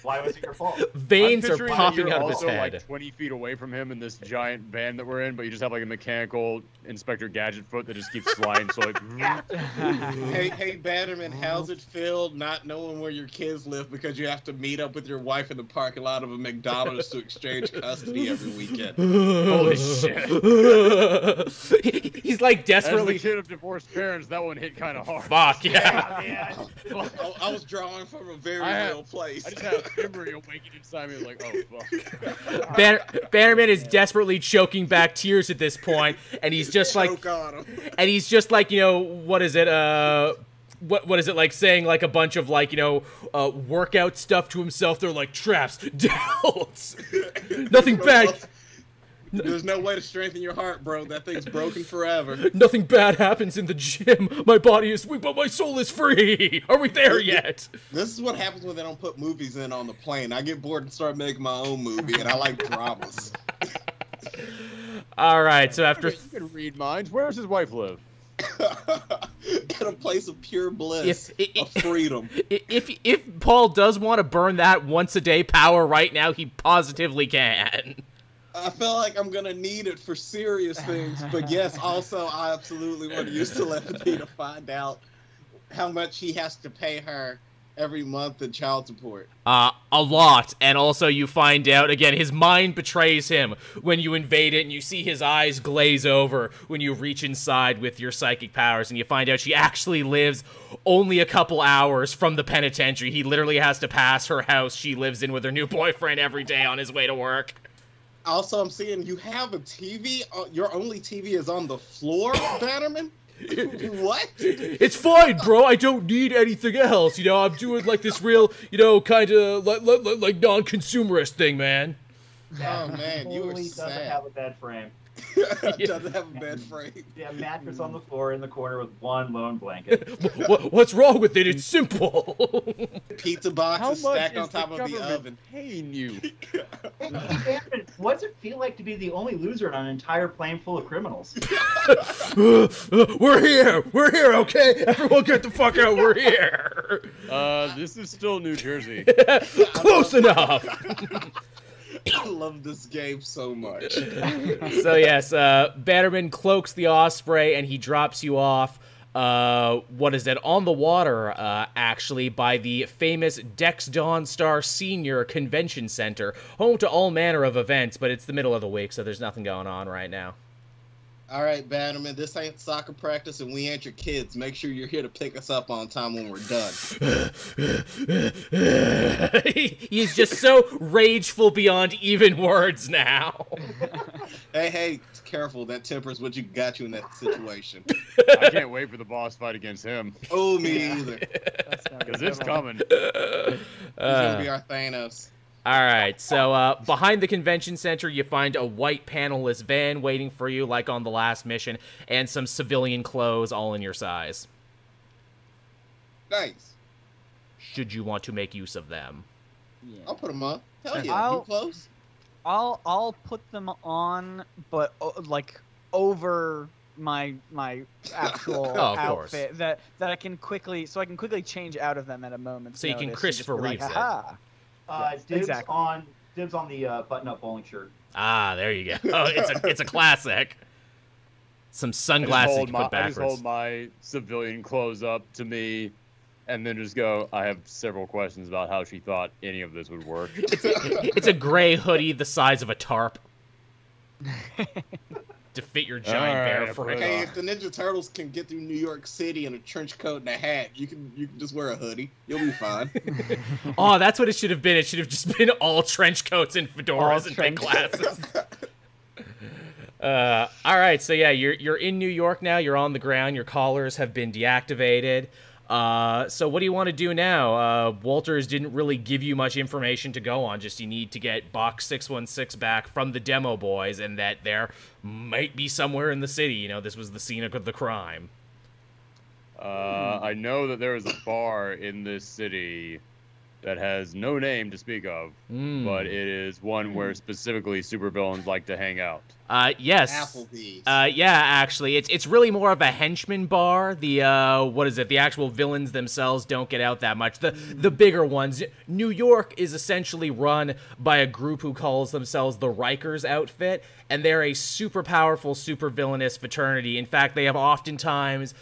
Why was it your fault? Veins I'm are picturing that popping you're out of his also, head. like 20 feet away from him in this giant van that we're in, but you just have like a mechanical Inspector Gadget foot that just keeps sliding. So like, Hey, Bannerman, how's it feel not knowing where your kids live because you have to meet up with your wife in the parking lot of a McDonald's to exchange custody every weekend? holy shit! He's like As desperately. the kid of divorced parents, that one hit kind of hard. Fuck yeah. I was drawing from a very I real place. I just had a memory awakening inside me. Like, oh fuck. Bannerman is desperately choking back tears at this point, and he's just like, Choke on him. and he's just like, what is it? What is it like saying like a bunch of like workout stuff to himself? They're like traps, doubts, nothing bad. There's no way to strengthen your heart, bro. That thing's broken forever. Nothing bad happens in the gym. My body is weak, but my soul is free. Are we there yet? This is what happens when they don't put movies in on the plane. I get bored and start making my own movie, and I like dramas. All right, so after You can read minds. Where does his wife live? In a place of pure bliss, of freedom. if Paul does want to burn that once a day power right now, he positively can. I feel like I'm gonna need it for serious things, but yes, also I absolutely want to use telepathy to find out how much he has to pay her every month in child support. A lot, and also you find out, again, his mind betrays him when you invade it, and you see his eyes glaze over when you reach inside with your psychic powers, and you find out she actually lives only a couple hours from the penitentiary. He literally has to pass her house she lives in with her new boyfriend every day on his way to work. Also, I'm seeing you have a TV. Your only TV is on the floor, Bannerman? What? It's fine, bro. I don't need anything else. You know, I'm doing like this real, you know, kind of like non-consumerist thing, man. Oh man, you were Totally sad. doesn't have a bed frame. Doesn't have a bed frame. Yeah, mattress on the floor in the corner with one lone blanket. What's wrong with it? It's simple. Pizza boxes How much stacked on is top the of the government oven. paying you? Hey, Aaron, what's it feel like to be the only loser on an entire plane full of criminals? We're here. We're here, okay? Everyone get the fuck out. We're here. This is still New Jersey. Close enough. I love this game so much. So yes, Bannerman cloaks the Osprey and he drops you off. What is it? On the water, actually, by the famous Dex Dawnstar Senior Convention Center, home to all manner of events. But it's the middle of the week, so there's nothing going on right now. All right, Bannerman, this ain't soccer practice and we ain't your kids. Make sure you're here to pick us up on time when we're done. He's just so rageful beyond even words now. Hey, careful. That tempers what you got you in that situation. I can't wait for the boss fight against him. Oh, me either. Because it's coming. He's gonna be our Thanos. All right, so behind the convention center, you find a white panelless van waiting for you, like on the last mission, and some civilian clothes all in your size. Nice. Should you want to make use of them? Yeah. I'll put them on. Hell yeah. I'll- You close? I'll put them on, but like over my actual Oh, of course. outfit that I can quickly change out of them at a moment's So you can notice and Christopher just be Reeves it. "Aha." Dibs exactly. on the button-up bowling shirt. Ah, there you go. Oh, it's a classic. Some sunglasses you can put I just backwards. hold my civilian clothes up to me, and then just go, I have several questions about how she thought any of this would work. It's a gray hoodie the size of a tarp. To fit your giant All right, bear I frame. put it Hey, on. if the Ninja Turtles can get through New York City in a trench coat and a hat, you can just wear a hoodie. You'll be fine. Oh, that's what it should have been. It should have just been all trench coats and fedoras and big trench glasses. All right, so yeah, you're in New York now. You're on the ground. Your collars have been deactivated. So what do you want to do now? Walters didn't really give you much information to go on. Just you need to get Box 616 back from the demo boys, and that there might be somewhere in the city. You know, this was the scene of the crime. I know that there is a bar in this city that has no name to speak of, but it is one where specifically supervillains like to hang out. Yes. Applebee's. Yeah, actually, it's really more of a henchman bar. The what is it? The actual villains themselves don't get out that much. The bigger ones. New York is essentially run by a group who calls themselves the Rikers Outfit, and they're a super powerful, super villainous fraternity. In fact, they have oftentimes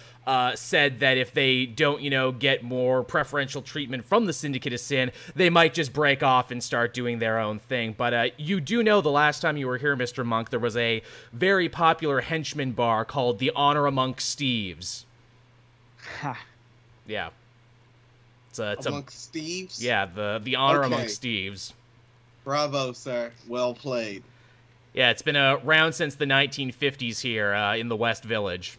said that if they don't, get more preferential treatment from the Syndicate of Sin, they might just break off and start doing their own thing. But you do know the last time you were here, Mr. Monk, there was a very popular henchman bar called the Honor Amongst Steves. Ha. Yeah. It's Amongst Steves? Yeah, the Honor Okay. Amongst Steves. Bravo, sir. Well played. Yeah, it's been around since the 1950s here in the West Village.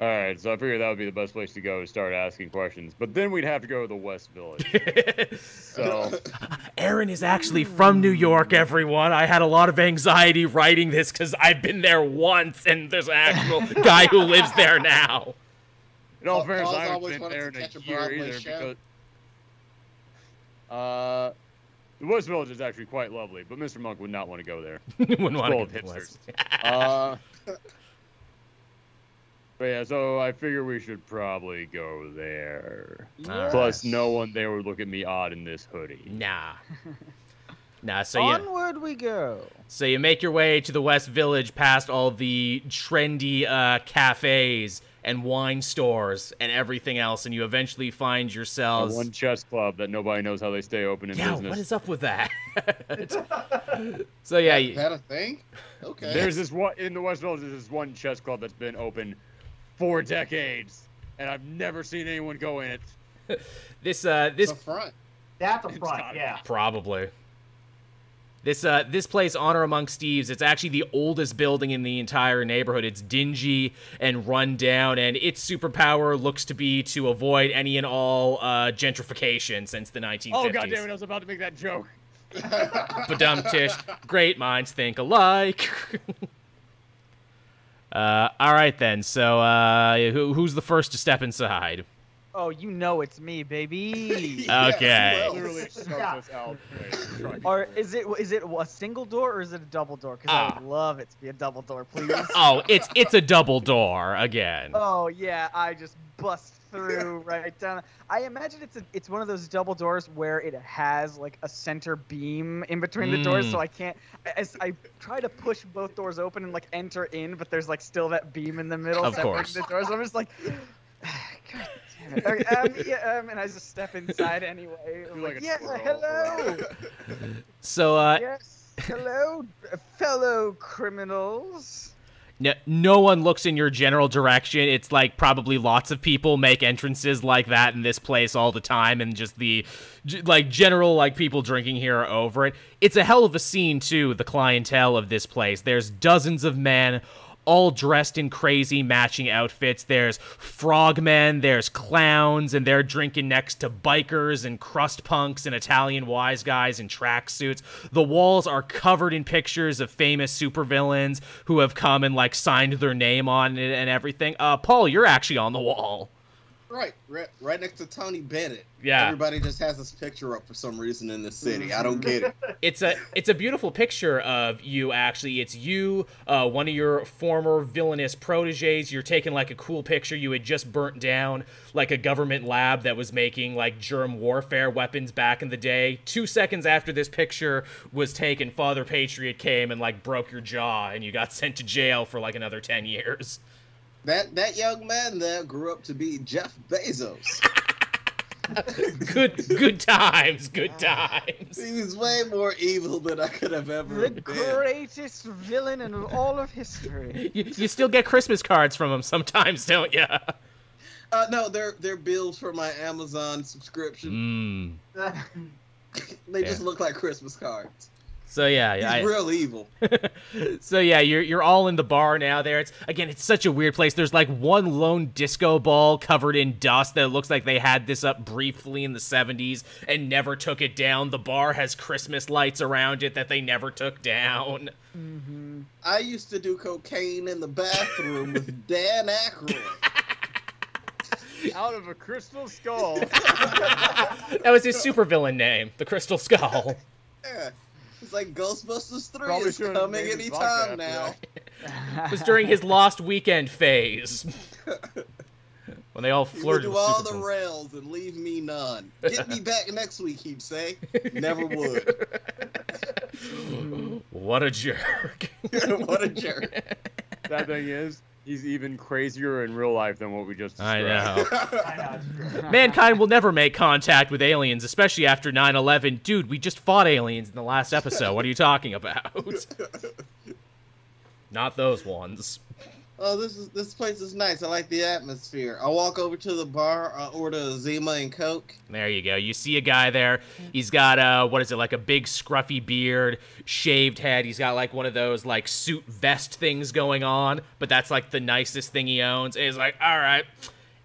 All right, so I figured that would be the best place to go to start asking questions. But then we'd have to go to the West Village. So, Aaron is actually from New York, everyone. I had a lot of anxiety writing this because I've been there once, and there's an actual guy who lives there now. in all Paul's fairness, I haven't always been wanted there to in catch a a year Broadway either show. because. The West Village is actually quite lovely, but Mr. Monk would not want to go there. Wouldn't want Full to of go to hipsters. But yeah, so I figure we should probably go there. Alright. Plus, no one there would look at me odd in this hoodie. Nah. Nah, so you, Onward we go. so you make your way to the West Village past all the trendy cafes and wine stores and everything else, and you eventually find The yourselves... one chess club that nobody knows how they stay open in Yeah, business. what is up with that? So yeah, Is that a thing? Okay. There's this one in the West Village. There's this one chess club that's been open for decades, and I've never seen anyone go in it. this It's a front. That's a It's front, gotta yeah. probably. This place, Honor Among Thieves, it's actually the oldest building in the entire neighborhood. It's dingy and run down, and its superpower looks to be to avoid any and all gentrification since the 1950s. Oh god damn it! I was about to make that joke. Badum tish. Great minds think alike. All right then. So who's the first to step inside? Oh, you know it's me, baby. Okay. who else? Literally starts us out. Wait, Or is it a single door or is it a double door? Because I would love it to be a double door, please. Oh, it's a double door again. Oh yeah, I just bust through right down. I imagine it's one of those double doors where it has like a center beam in between the doors, so I can't. As I try to push both doors open and like enter in, but there's like still that beam in the middle Of separating course. the doors. I'm just like, God damn it. Okay, and I just step inside anyway. I'm You're like like, a yeah, squirrel. hello. So Yes, hello, fellow criminals. no one looks in your general direction. It's like probably lots of people make entrances like that in this place all the time, and just the like general like people drinking here are over it. It's a hell of a scene too, the clientele of this place. There's dozens of men all dressed in crazy matching outfits. There's frogmen, there's clowns, and they're drinking next to bikers and crust punks and Italian wise guys in tracksuits. The walls are covered in pictures of famous supervillains who have come and like signed their name on it and everything. Paul, you're actually on the wall. Right next to Tony Bennett. Yeah. Everybody just has this picture up for some reason in the city. I don't get it. It's a beautiful picture of you, actually. It's you, one of your former villainous proteges. You're taking like a cool picture. You had just burnt down like a government lab that was making like germ warfare weapons back in the day. 2 seconds after this picture was taken, Father Patriot came and like broke your jaw, and you got sent to jail for like another 10 years. That young man there grew up to be Jeff Bezos. Good times, good times. He was way more evil than I could have ever The been. greatest villain in all of history. You still get Christmas cards from him sometimes, don't you? No, they're bills for my Amazon subscription. They just look like Christmas cards. So yeah, He's real evil. So yeah, you're all in the bar now. There, it's such a weird place. There's like one lone disco ball covered in dust that looks like they had this up briefly in the 70s and never took it down. The bar has Christmas lights around it that they never took down. Mm-hmm. I used to do cocaine in the bathroom with Dan Aykroyd. Out of a crystal skull. That was his supervillain name, the Crystal Skull. Yeah. It's like Ghostbusters 3 Probably is shouldn't have coming named his anytime podcast now. It was during his Lost Weekend phase. When they all He would flirted do with all the supervillains. rails and leave me none. Get me back next week, he'd say. Never would. What a jerk. What a jerk. That thing is, he's even crazier in real life than what we just I described. know. I know, it's true. Mankind will never make contact with aliens, especially after 9/11. Dude, we just fought aliens in the last episode. What are you talking about? Not those ones. Oh, this place is nice. I like the atmosphere. I walk over to the bar. I order a Zima and Coke. There you go. You see a guy there. He's got, what is it, like a big scruffy beard, shaved head. He's got like one of those like suit vest things going on, but that's like the nicest thing he owns. And he's like, all right.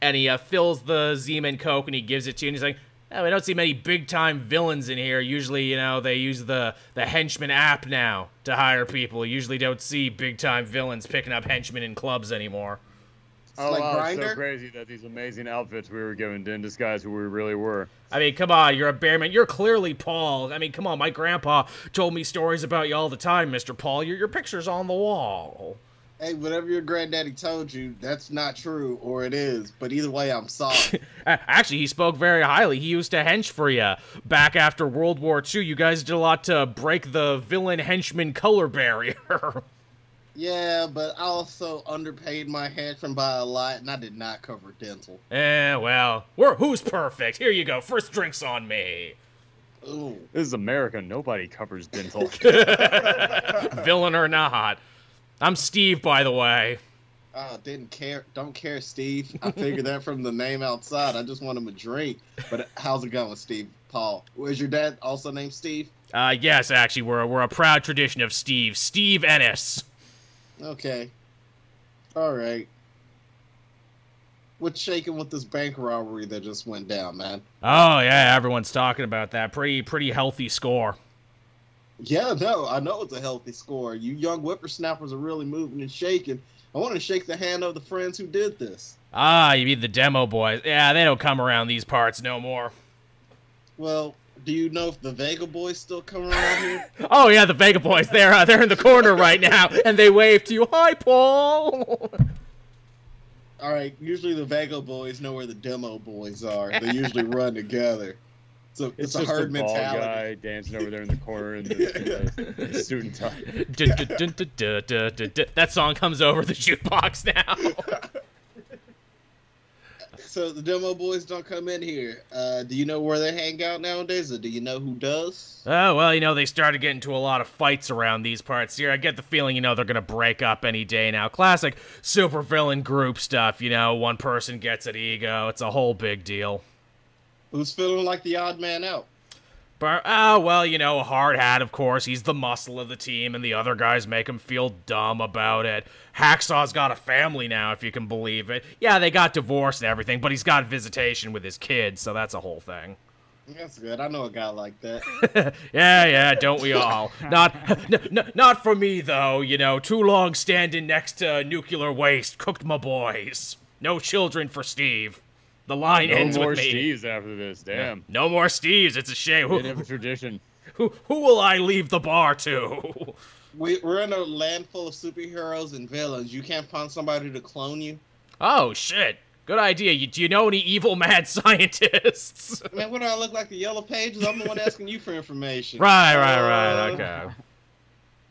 And he fills the Zima and Coke and he gives it to you. And he's like, oh, we don't see many big-time villains in here. Usually, you know, they use the henchman app now to hire people. You usually don't see big-time villains picking up henchmen in clubs anymore. Oh, like wow, it's Grindr? so crazy that these amazing outfits we were given didn't disguise who we really were. I mean, come on, you're a bearman. You're clearly Paul. I mean, come on, my grandpa told me stories about you all the time, Mr. Paul. Your picture's on the wall. Hey, whatever your granddaddy told you, that's not true, or it is. But either way, I'm sorry. Actually, he spoke very highly. He used to hench for you. Back after World War II, you guys did a lot to break the villain henchman color barrier. Yeah, but I also underpaid my henchman by a lot, and I did not cover dental. Well, who's perfect? Here you go. First drinks on me. Ooh. This is America. Nobody covers dental. Villain or not. I'm Steve, by the way. Didn't care. Don't care, Steve. I figured that from the name outside. I just want him a drink. But how's it going, Steve? Paul. Was your dad also named Steve? Yes, actually, we're a proud tradition of Steve. Steve Ennis. Okay. All right. What's shaking with this bank robbery that just went down, man? Oh, yeah, everyone's talking about that. Pretty healthy score. Yeah, no, I know it's a healthy score. You young whippersnappers are really moving and shaking. I want to shake the hand of the friends who did this. Ah, you mean the demo boys. Yeah, they don't come around these parts no more. Well, do you know if the Vega boys still come around here? Oh, yeah, the Vega boys. They're in the corner right now, and they wave to you. Hi, Paul! All right, usually the Vega boys know where the demo boys are. They usually run together. So it's a just herd a bald mentality. guy dancing over there in the corner in the suit and tie. That song comes over the jukebox now. So the demo boys don't come in here. Do you know where they hang out nowadays, or do you know who does? Oh, well, they started getting into a lot of fights around these parts here. I get the feeling, they're going to break up any day now. Classic supervillain group stuff, one person gets an ego. It's a whole big deal. Who's feeling like the odd man out? But, Hard Hat, of course. He's the muscle of the team, and the other guys make him feel dumb about it. Hacksaw's got a family now, if you can believe it. Yeah, they got divorced and everything, but he's got visitation with his kids, so that's a whole thing. That's good. I know a guy like that. yeah, don't we all? Not for me, though, Too long standing next to nuclear waste. Cooked my boys. No children for Steve. The line ends with me. No more Steves after this, damn. No more Steves, it's a shame. They have a tradition. Who will I leave the bar to? We're in a land full of superheroes and villains. You can't find somebody to clone you? Oh, shit. Good idea. Do you know any evil mad scientists? Man, what do I look like, the Yellow Pages? I'm the one asking you for information. Right, okay.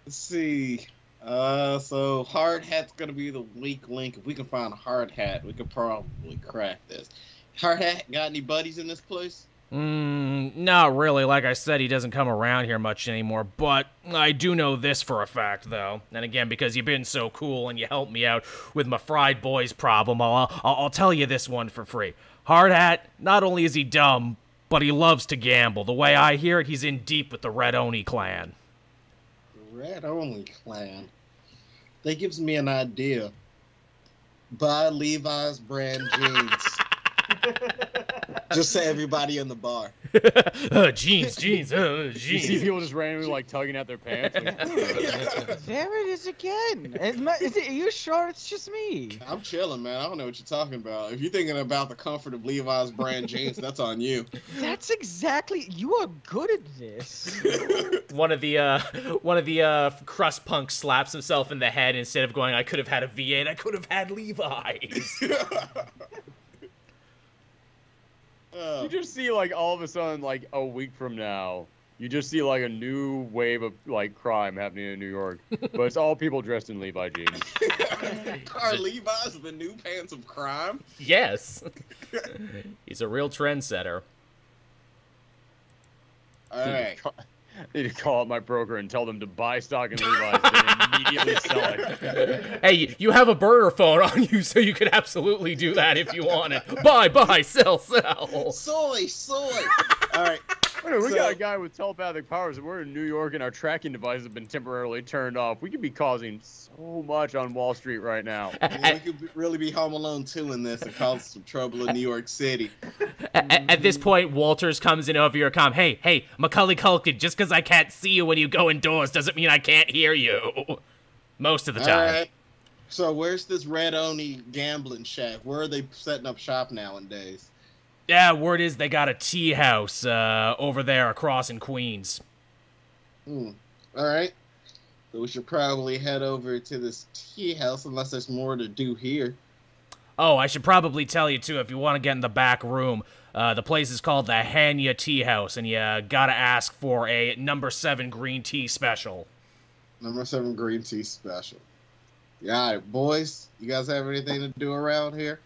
Let's see. So Hard Hat's gonna be the weak link. If we can find Hard Hat, we could probably crack this. Hard Hat got any buddies in this place? Not really. Like I said, he doesn't come around here much anymore, but I do know this for a fact, though. And again, because you've been so cool and you helped me out with my fried boys problem, I'll tell you this one for free. Hard Hat, not only is he dumb, but he loves to gamble. The way I hear it, he's in deep with the Red Oni clan. The Red Oni clan? That gives me an idea. Buy Levi's brand jeans. Just to everybody in the bar. Jeans. You see people just randomly tugging at their pants. There it is again. Are you sure it's just me? I'm chilling, man. I don't know what you're talking about. If you're thinking about the comfort of Levi's brand jeans, that's on you. That's exactly. You are good at this. One of the crust punks slaps himself in the head instead of going, I could have had a V8, I could have had Levi's. You just see all of a sudden a week from now, you just see a new wave of crime happening in New York, but it's all people dressed in Levi jeans. Are Levi's the new pants of crime? Yes. He's a real trendsetter. All right. I need to call up my broker and tell them to buy stock in Levi's and immediately sell it. Hey, you have a burner phone on you, so you could absolutely do that if you wanted. Buy, sell. Soy. All right. We got a guy with telepathic powers, and we're in New York, and our tracking devices have been temporarily turned off. We could be causing so much on Wall Street right now. We could really be Home Alone 2 in this and cause some trouble in New York City. At this point, Walters comes in over your comm. Hey, Macaulay Culkin, just because I can't see you when you go indoors doesn't mean I can't hear you. Most of the time. All right. So where's this Red Oni gambling shack? Where are they setting up shop nowadays? Yeah, word is they got a tea house over there across in Queens. All right. So we should probably head over to this tea house unless there's more to do here. Oh, I should probably tell you, too, if you want to get in the back room. The place is called the Hanya Tea House, and you gotta ask for a number 7 green tea special. Number 7 green tea special. Got it. Boys, you guys have anything to do around here?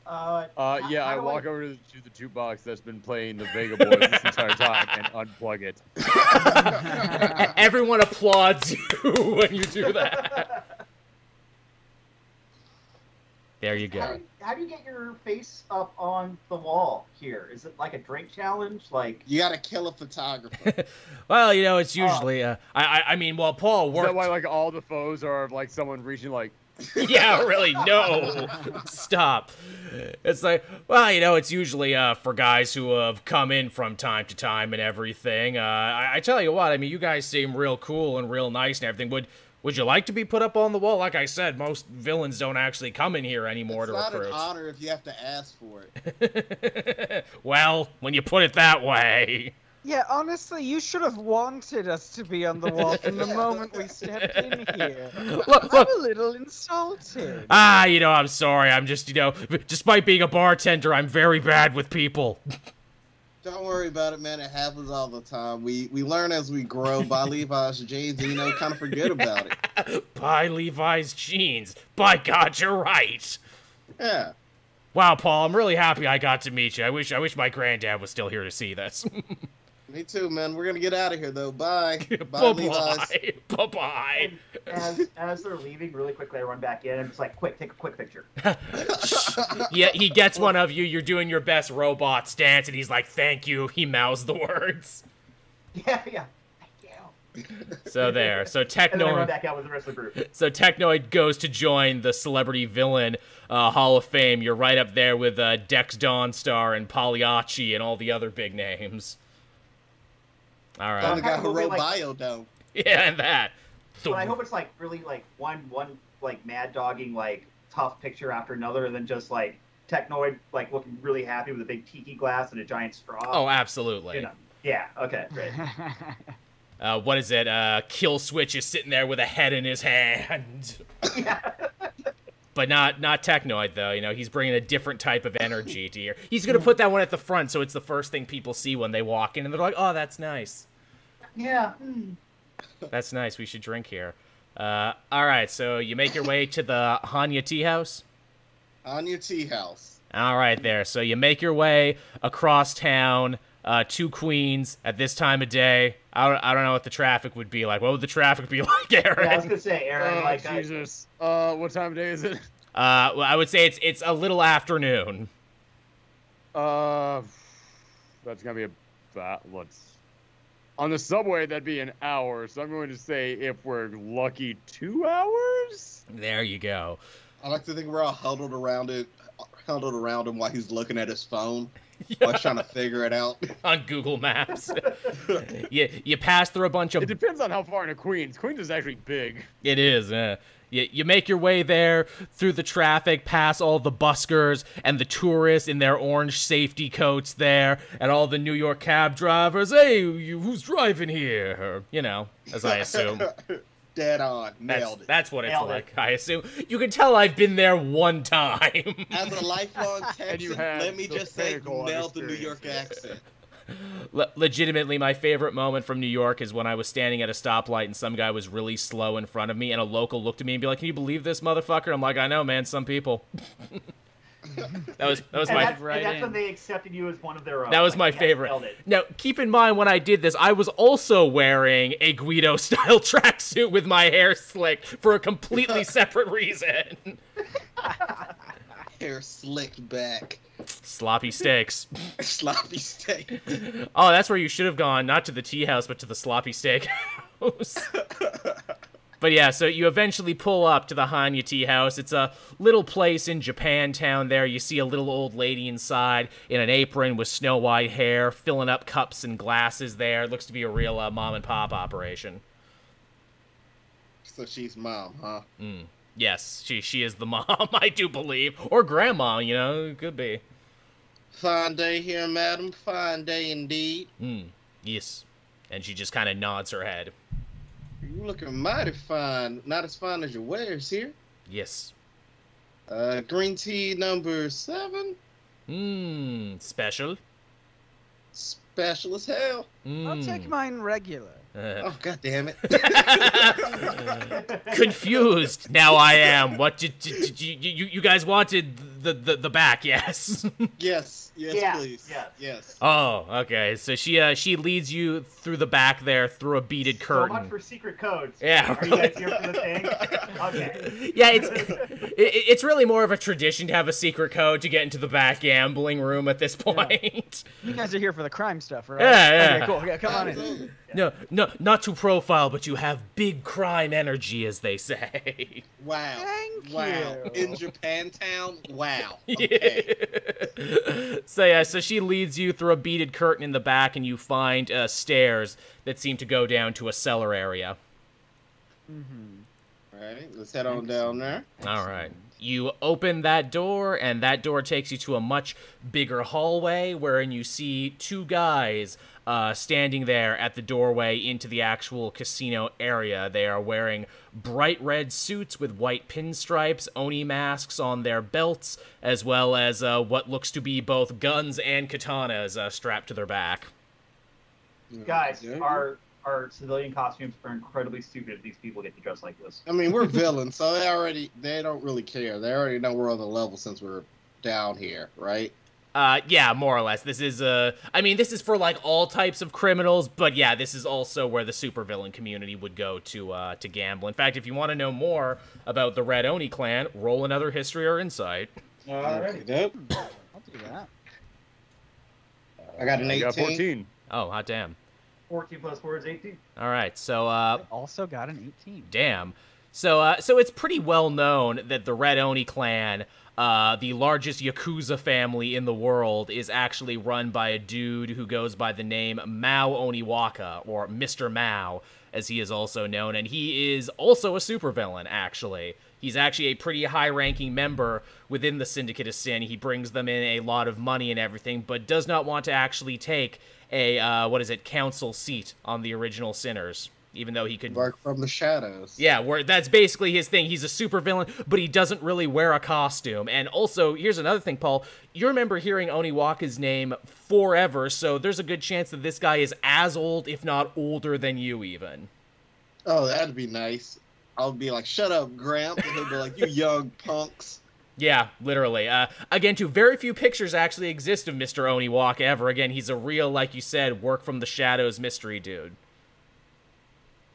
Yeah, I walk over to the jukebox that's been playing the Vega Boys this entire time and unplug it. Everyone applauds you when you do that. There you go. How do you get your face up on the wall here? Is it like a drink challenge? Like You gotta kill a photographer. Well, you know, it's usually, I mean, well, Paul Is worked... that why like all the foes are like someone reaching like? Yeah, really, no. Stop. It's like, well, you know, it's usually for guys who have come in from time to time and everything. I tell you what, I mean, you guys seem real cool and real nice and everything. Would you like to be put up on the wall? Like I said, most villains don't actually come in here anymore to recruit. It's not an honor if you have to ask for it. Well, when you put it that way. Yeah, honestly, you should have wanted us to be on the wall from the moment we stepped in here. Look. I'm a little insulted. You know, I'm sorry. I'm just, you know, despite being a bartender, I'm very bad with people. Don't worry about it, man. It happens all the time. We learn as we grow. Buy Levi's jeans and, you know, kind of forget about it. Buy Levi's jeans. By God, you're right. Yeah. Wow, Paul, I'm really happy I got to meet you. I wish my granddad was still here to see this. Me too, man. We're gonna get out of here, though. Bye. Bye, Levi's. Bye-bye. As they're leaving, really quickly, I run back in and just like, quick, take a quick picture. Yeah, he gets one of you. You're doing your best robot stance, and he's like, "Thank you." He mouths the words. Yeah. Thank you. So there. So And then I run Technoid. back out with the rest of the group. So Technoid goes to join the Celebrity Villain Hall of Fame. You're right up there with Dex Dawnstar and Pagliacci and all the other big names. All I'm right. the guy who hoping, wrote like- Biodome. Yeah, and that. But I hope it's like really like one like mad dogging like tough picture after another, and then just like Technoid like looking really happy with a big tiki glass and a giant straw. Oh, absolutely. You know. Yeah. Okay. Great. What is it? Kill Switch is sitting there with a head in his hand. Yeah. But not Technoid, though. You know, he's bringing a different type of energy to here. He's going to put that one at the front, so it's the first thing people see when they walk in, and they're like, oh, that's nice. Yeah. That's nice. We should drink here. All right, so you make your way to the Hanya Tea House? On your tea house. All right, there. So you make your way across town to Queens at this time of day. I don't know what the traffic would be like. What would the traffic be like, Aaron? Yeah, I was gonna say, Aaron. Oh, like, Jesus. What time of day is it? Well, I would say it's a little afternoon. That's gonna be on the subway, that'd be an hour. So I'm going to say, if we're lucky, 2 hours. There you go. I like to think we're all huddled around him while he's looking at his phone. While he's trying to figure it out. On Google Maps. You pass through a bunch of... It depends on how far into Queens. Queens is actually big. It is, You make your way there through the traffic, past all the buskers and the tourists in their orange safety coats there, and all the New York cab drivers. Hey, who's driving here? You know, as I assume. Dead on. Nailed it. That's what it's Nailed like, I assume. You can tell I've been there one time. As a lifelong And you Texan, had let me the just say, pinnacle you of nailed the New York experience. accent. Legitimately, my favorite moment from New York is when I was standing at a stoplight and some guy was really slow in front of me, and a local looked at me and be like, "Can you believe this, motherfucker?" I'm like, "I know, man. Some people." that was and my that's when they accepted you as one of their own. that was Like, my yes, favorite. nailed it. Now, keep in mind when I did this, I was also wearing a Guido-style tracksuit with my hair slicked for a completely separate reason. Hair slicked back. Sloppy steaks. Sloppy steak. Oh, that's where you should have gone, not to the tea house, but to the sloppy steak house. But yeah, so you eventually pull up to the Hanya Tea House. It's a little place in Japantown there. You see a little old lady inside in an apron with snow white hair, filling up cups and glasses there. It looks to be a real mom and pop operation. So she's mom, huh? Yes, she is the mom, I do believe. Or grandma, you know, it could be. Fine day here, madam. Fine day indeed. Yes. And she just kind of nods her head. You looking mighty fine. Not as fine as your wares here. Yes. Green tea number 7. Special. Special as hell. I'll take mine regular. Oh, god damn it. Confused now I am. What did you guys wanted the back, yes? Yes, Yeah, please. yeah. Yes. Oh, okay. So she leads you through the back there, through a beaded curtain. So much for secret codes. Yeah, Are you guys here for the thing? Okay. Yeah, it's really more of a tradition to have a secret code to get into the back gambling room at this point. You guys are here for the crime stuff, right? Yeah. Okay, cool. Yeah, come on in. Absolutely. No, not to profile, but you have big crime energy, as they say. Wow. Thank Wow. you. In Japantown? Wow. Okay. So she leads you through a beaded curtain in the back, and you find stairs that seem to go down to a cellar area. Alright, let's head on down there. All right. You open that door, and that door takes you to a much bigger hallway, wherein you see two guys standing there at the doorway into the actual casino area. They are wearing bright red suits with white pinstripes, oni masks on their belts, as well as what looks to be both guns and katanas strapped to their back. Guys, Yeah. our civilian costumes are incredibly stupid if these people get to dress like this. I mean, we're villains, so they don't really care. They already know we're on the level since we're down here, right? Yeah, more or less. This is I mean, this is for like all types of criminals, but yeah, this is also where the supervillain community would go to gamble. In fact, if you want to know more about the Red Oni clan, roll another history or insight. Alright. I'll do that. I got an I 18. got 14. Oh, hot damn. 14 plus 4 is 18. All right, so I also got an 18. damn. So it's pretty well known that the Red Oni clan, the largest Yakuza family in the world, is actually run by a dude who goes by the name Mao Oniwaka, or Mr. Mao, as he is also known, and he is also a supervillain, actually. He's actually a pretty high-ranking member within the Syndicate of Sin. He brings them in a lot of money and everything, but does not want to actually take a, council seat on the original Sinners, even though he could... Work from the shadows. Yeah, where that's basically his thing. He's a supervillain, but he doesn't really wear a costume. And also, here's another thing, Paul. You remember hearing Oniwaka's name forever, so there's a good chance that this guy is as old, if not older than you even. Oh, that'd be nice. I'll be like, shut up, Gramp. And he'll be like, you young punks. Yeah, literally. Again, too, very few pictures actually exist of Mr. Oniwaka ever. Again, he's a real, like you said, work from the shadows mystery dude.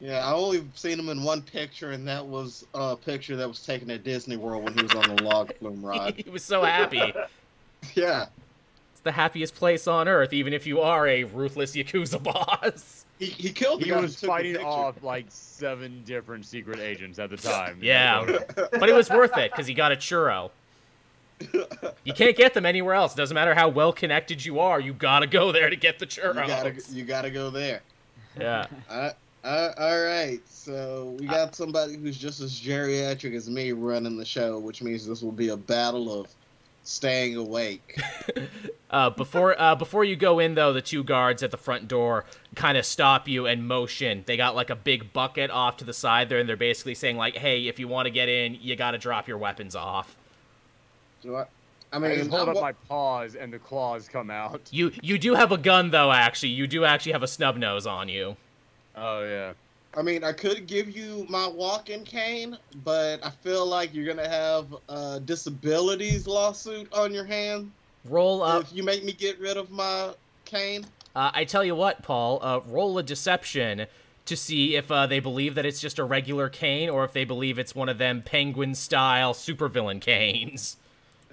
Yeah, I only seen him in one picture, and that was a picture that was taken at Disney World when he was on the log flume ride. He was so happy. Yeah. It's the happiest place on Earth, even if you are a ruthless Yakuza boss. He killed the He guy who was took the fighting picture. off like 7 different secret agents at the time. Yeah, but it was worth it, because he got a churro. You can't get them anywhere else. Doesn't matter how well connected you are, you gotta go there to get the churros. You gotta go there. Yeah. All right, so we got somebody who's just as geriatric as me running the show, which means this will be a battle of staying awake. Before you go in, though, the two guards at the front door kind of stop you and motion. They got like a big bucket off to the side there, and they're basically saying like, "Hey, if you want to get in, you got to drop your weapons off." So I I mean, just hold up my paws and the claws come out. You do have a gun, though. Actually, you do actually have a snub nose on you. Oh yeah. I mean, I could give you my walking cane, but I feel like you're gonna have a disabilities lawsuit on your hand Roll up. if you make me get rid of my cane. I tell you what, Paul. Roll a deception to see if they believe that it's just a regular cane or if they believe it's one of them penguin-style supervillain canes.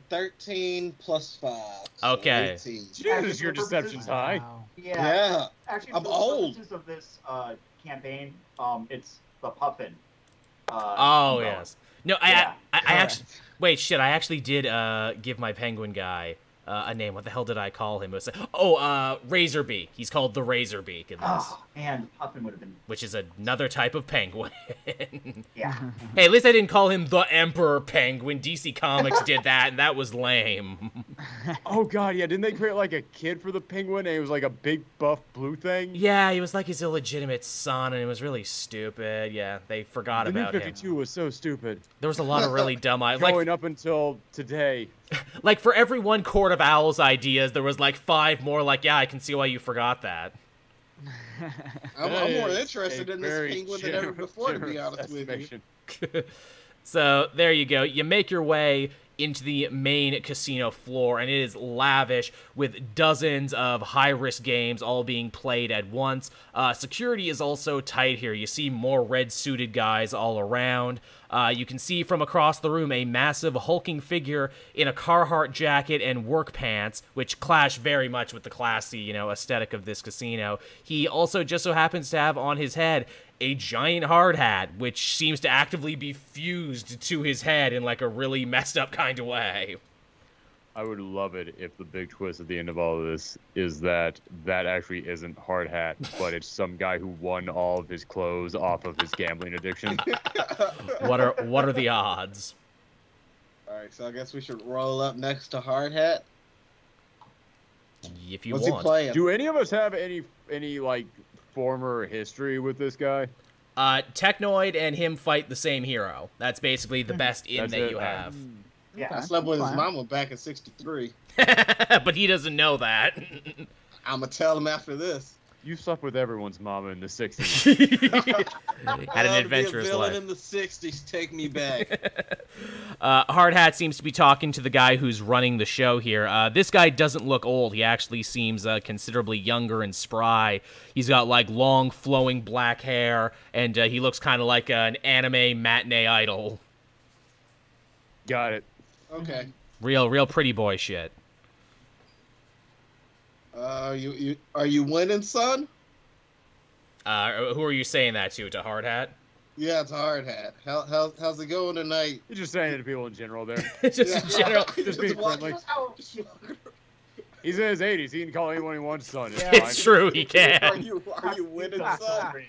13 plus 5. So Okay. 18. Jesus, your deception's high. Wow. Yeah. Actually, I'm for old. the purposes of this campaign, it's the puffin. Oh, yes. No, Yeah, I actually... Wait, shit, I actually did give my penguin guy a name. What the hell did I call him? It was, Razorbeak. He's called the Razorbeak in this. Oh, man, Puffin would have been. Which is another type of penguin. Yeah. Hey, at least I didn't call him the Emperor Penguin. DC Comics did that, and that was lame. Oh god, yeah, didn't they create like a kid for the penguin and it was like a big buff blue thing? Yeah, he was like his illegitimate son, and it was really stupid. Yeah, they forgot The New about him. 52 was so stupid. There was a lot of really dumb ideas. Going up until today. Like, for every one Court of Owls ideas, there was like 5 more like, yeah, I can see why you forgot that. I'm more interested in this penguin than ever before, to be honest with you. So, there you go. You make your way into the main casino floor, and it is lavish with dozens of high-risk games all being played at once. Security is also tight here. You see more red-suited guys all around. You can see from across the room a massive hulking figure in a Carhartt jacket and work pants, which clash very much with the classy, aesthetic of this casino. He also just so happens to have on his head a giant hard hat, which seems to actively be fused to his head in like a really messed up kind of way. I would love it if the big twist at the end of all of this is that actually isn't Hard Hat, but it's some guy who won all of his clothes off of his gambling addiction. What are the odds? All right, so I guess we should roll up next to Hard Hat. If you What's want. he playing? Do any of us have any like former history with this guy? Technoid and him fight the same hero. That's basically the best in that you have. Yeah. I slept with his mama back in '63. But he doesn't know that. I'm gonna tell him after this. You slept with everyone's mama in the 60s. Had an adventurous life. In the '60s, take me back. Hard Hat seems to be talking to the guy who's running the show here. This guy doesn't look old. He actually seems considerably younger and spry. He's got like long flowing black hair, and he looks kind of like an anime matinee idol. Got it. Okay. Real pretty boy shit. Are you winning, son? Who are you saying that to? To Hard Hat? Yeah, it's Hard Hat. How's it going tonight? You're just saying it to people in general there. Just in general. Just being friendly. He's in his 80s. He can call anyone he wants son. It's true, he can. Are you winning, son?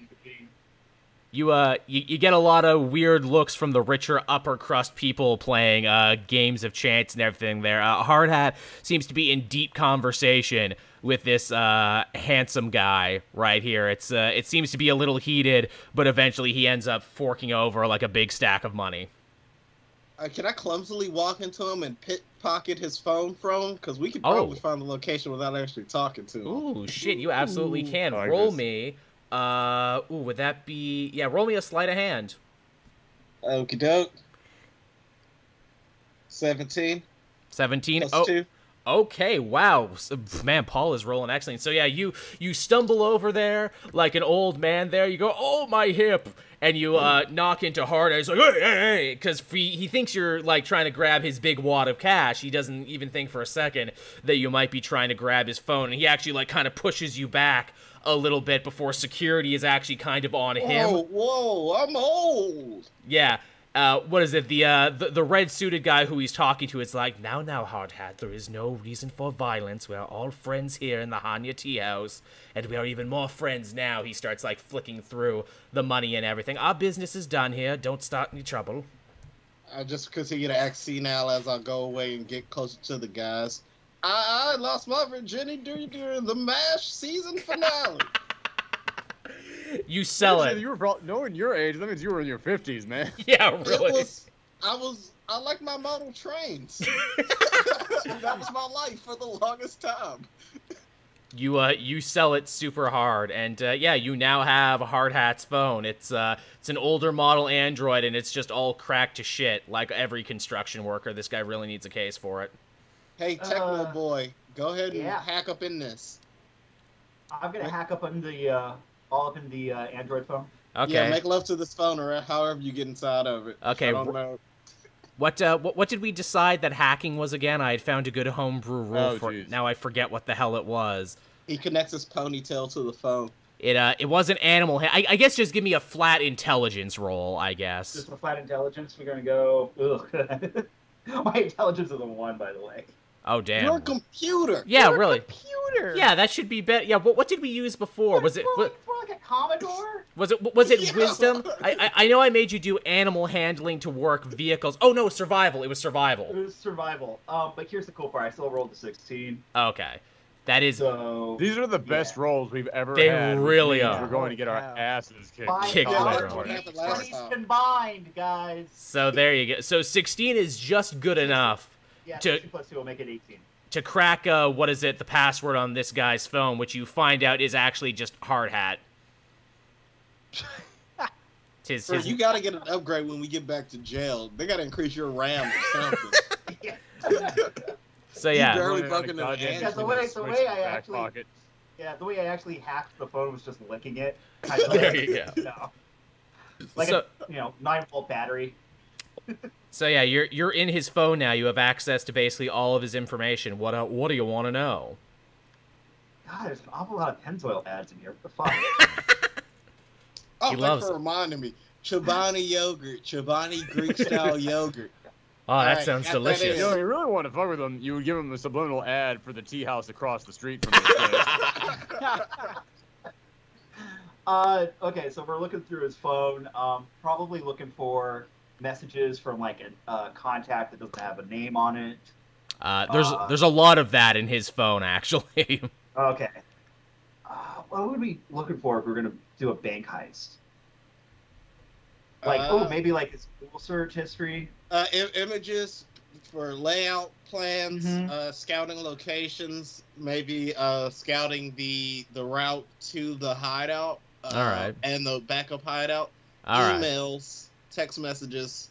You get a lot of weird looks from the richer upper crust people playing games of chance and everything there. Hard Hat seems to be in deep conversation with this handsome guy right here. It seems to be a little heated, but eventually he ends up forking over like a big stack of money. Can I clumsily walk into him and pickpocket his phone from him? Because we could probably find the location without actually talking to him. Ooh, shit, you absolutely can. I Roll guess. me. Would that be... Yeah, roll me a sleight of hand. Okie doke. 17. 17? Plus 2. Okay, wow. Man, Paul is rolling excellent. So yeah, you stumble over there like an old man there. You go, oh, my hip. And you knock into Hard Hat. He's like, hey, because he thinks you're like trying to grab his big wad of cash. He doesn't even think for a second that you might be trying to grab his phone. And he actually like kind of pushes you back a little bit before security is actually kind of on him. Whoa, I'm old. Yeah. What is it? The red-suited guy who he's talking to is like, now, Hard Hat, there is no reason for violence. We are all friends here in the Hanya Tea House, and we are even more friends now. He starts, like, flicking through the money and everything. Our business is done here. Don't start any trouble. I just continue to act senile as I go away and get closer to the guys. I lost my virginity during the MASH season finale. You sell it. You were knowing your age, that means you were in your 50s, man. Yeah, really. I like my model trains. That was my life for the longest time. You sell it super hard, and yeah, you now have Hard Hat's phone. It's an older model Android, and it's just all cracked to shit. Like every construction worker, this guy really needs a case for it. Hey, Techno Boy, go ahead and hack up in this. I'm gonna hack up in the all up in the Android phone. Okay. Yeah, make love to this phone or however you get inside of it. Okay. I don't know. What did we decide that hacking was again? I had found a good homebrew rule for it. Now I forget what the hell it was. He connects his ponytail to the phone. It wasn't animal. I guess just give me a flat intelligence roll. I guess. Just a flat intelligence. We're gonna go. Ugh. My intelligence is a 1, by the way. Oh, damn. You're a computer. Yeah, You're a really. computer. Yeah, that should be better. Yeah, what did we use before? Was it More like a Commodore? was it Yeah. wisdom? I know I made you do animal handling to work vehicles. Oh no, survival. It was It survival. was survival. But here's the cool part. I still rolled a 16. Okay, that is So These are the best Yeah. rolls we've ever They had. which really means are. We're going to get our Wow. asses kicked. Five Kicked Yeah, later that's on. what happened last twenties time. combined, guys. so. There you go. So 16 is just good enough Yeah, to- 2 plus 2 will make it 18. to crack what is it, the password on this guy's phone, which you find out is actually just hard hat. It's Bro, his, you gotta get an upgrade when we get back to jail. They gotta increase your RAM or something. so You yeah. barely Running on broke a into goddamn the Yeah, the way- the way switch in I the back actually- pocket. Yeah, the way I actually hacked the phone was just licking it. There you go. No. Like So- a 9-volt battery. So yeah, you're in his phone now. You have access to basically all of his information. What do you want to know? God, there's an awful lot of Pennzoil ads in here. What the fuck? Oh, He thanks loves for it. reminding me. Chobani yogurt, Chobani Greek style yogurt. Oh, that Alright, sounds got that delicious. You know, you really want to fuck with them, you would give them a subliminal ad for the tea house across the street from this place. Okay, so we're looking through his phone. Probably looking for messages from like a contact that doesn't have a name on it. There's a lot of that in his phone, actually. Okay. What would we be looking for if we were gonna do a bank heist? Like, maybe like his Google search history. Images for layout plans, Mhm. scouting locations, maybe scouting the route to the hideout. Alright. And the backup hideout. All right. Emails, text messages.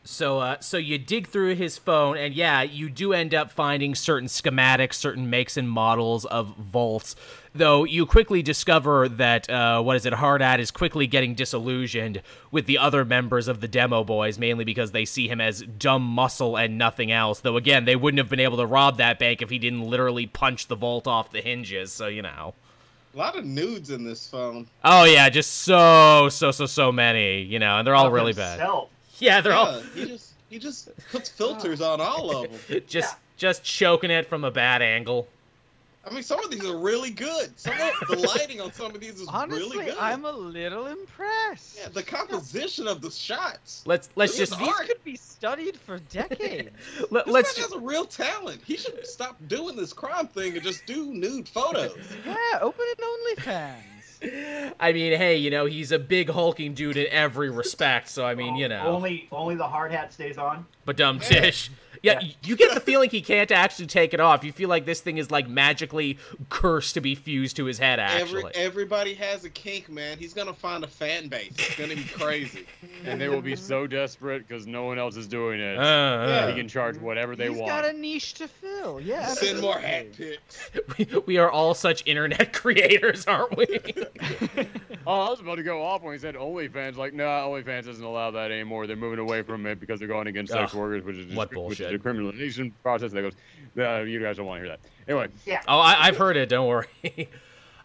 So you dig through his phone, and yeah, you do end up finding certain schematics, certain makes and models of vaults. Though you quickly discover that Hardad is quickly getting disillusioned with the other members of the Demo Boys, mainly because they see him as dumb muscle and nothing else. Though again, they wouldn't have been able to rob that bank if he didn't literally punch the vault off the hinges. So you know. A lot of nudes in this phone. Oh yeah, just so many, you know, and they're all Of really bad. himself. Yeah, they're all He just puts filters on all of them. just choking it from a bad angle. I mean, some of these are really good. Some of the lighting on some of these is Honestly, really good. I'm a little impressed. Yeah, the composition of the shots. Let's These just are These art. could be studied for decades. let, This let's man has a real talent. He should stop doing this crime thing and just do nude photos. Yeah, open an OnlyFans. I mean, hey, you know, he's a big hulking dude in every respect, so I mean, you know. Only the hard hat stays on. But dumb Yeah. Tish. Yeah, you get the feeling he can't actually take it off. You feel like this thing is like magically cursed to be fused to his head, actually. Everybody has a kink, man. He's gonna find a fan base. It's gonna be crazy. And they will be so desperate because no one else is doing it. Yeah. He can charge whatever they He's want. got a niche to fill. Yeah. Send more absolutely. hat pics. We are all such internet creators, aren't we? Oh, I was about to go off when he said OnlyFans. Like, nah, OnlyFans doesn't allow that anymore. They're moving away from it because they're going against sex Ugh, workers, which is what which is bullshit. a criminalization process. That goes, you guys don't want to hear that. Anyway, Oh, I've heard it, don't worry.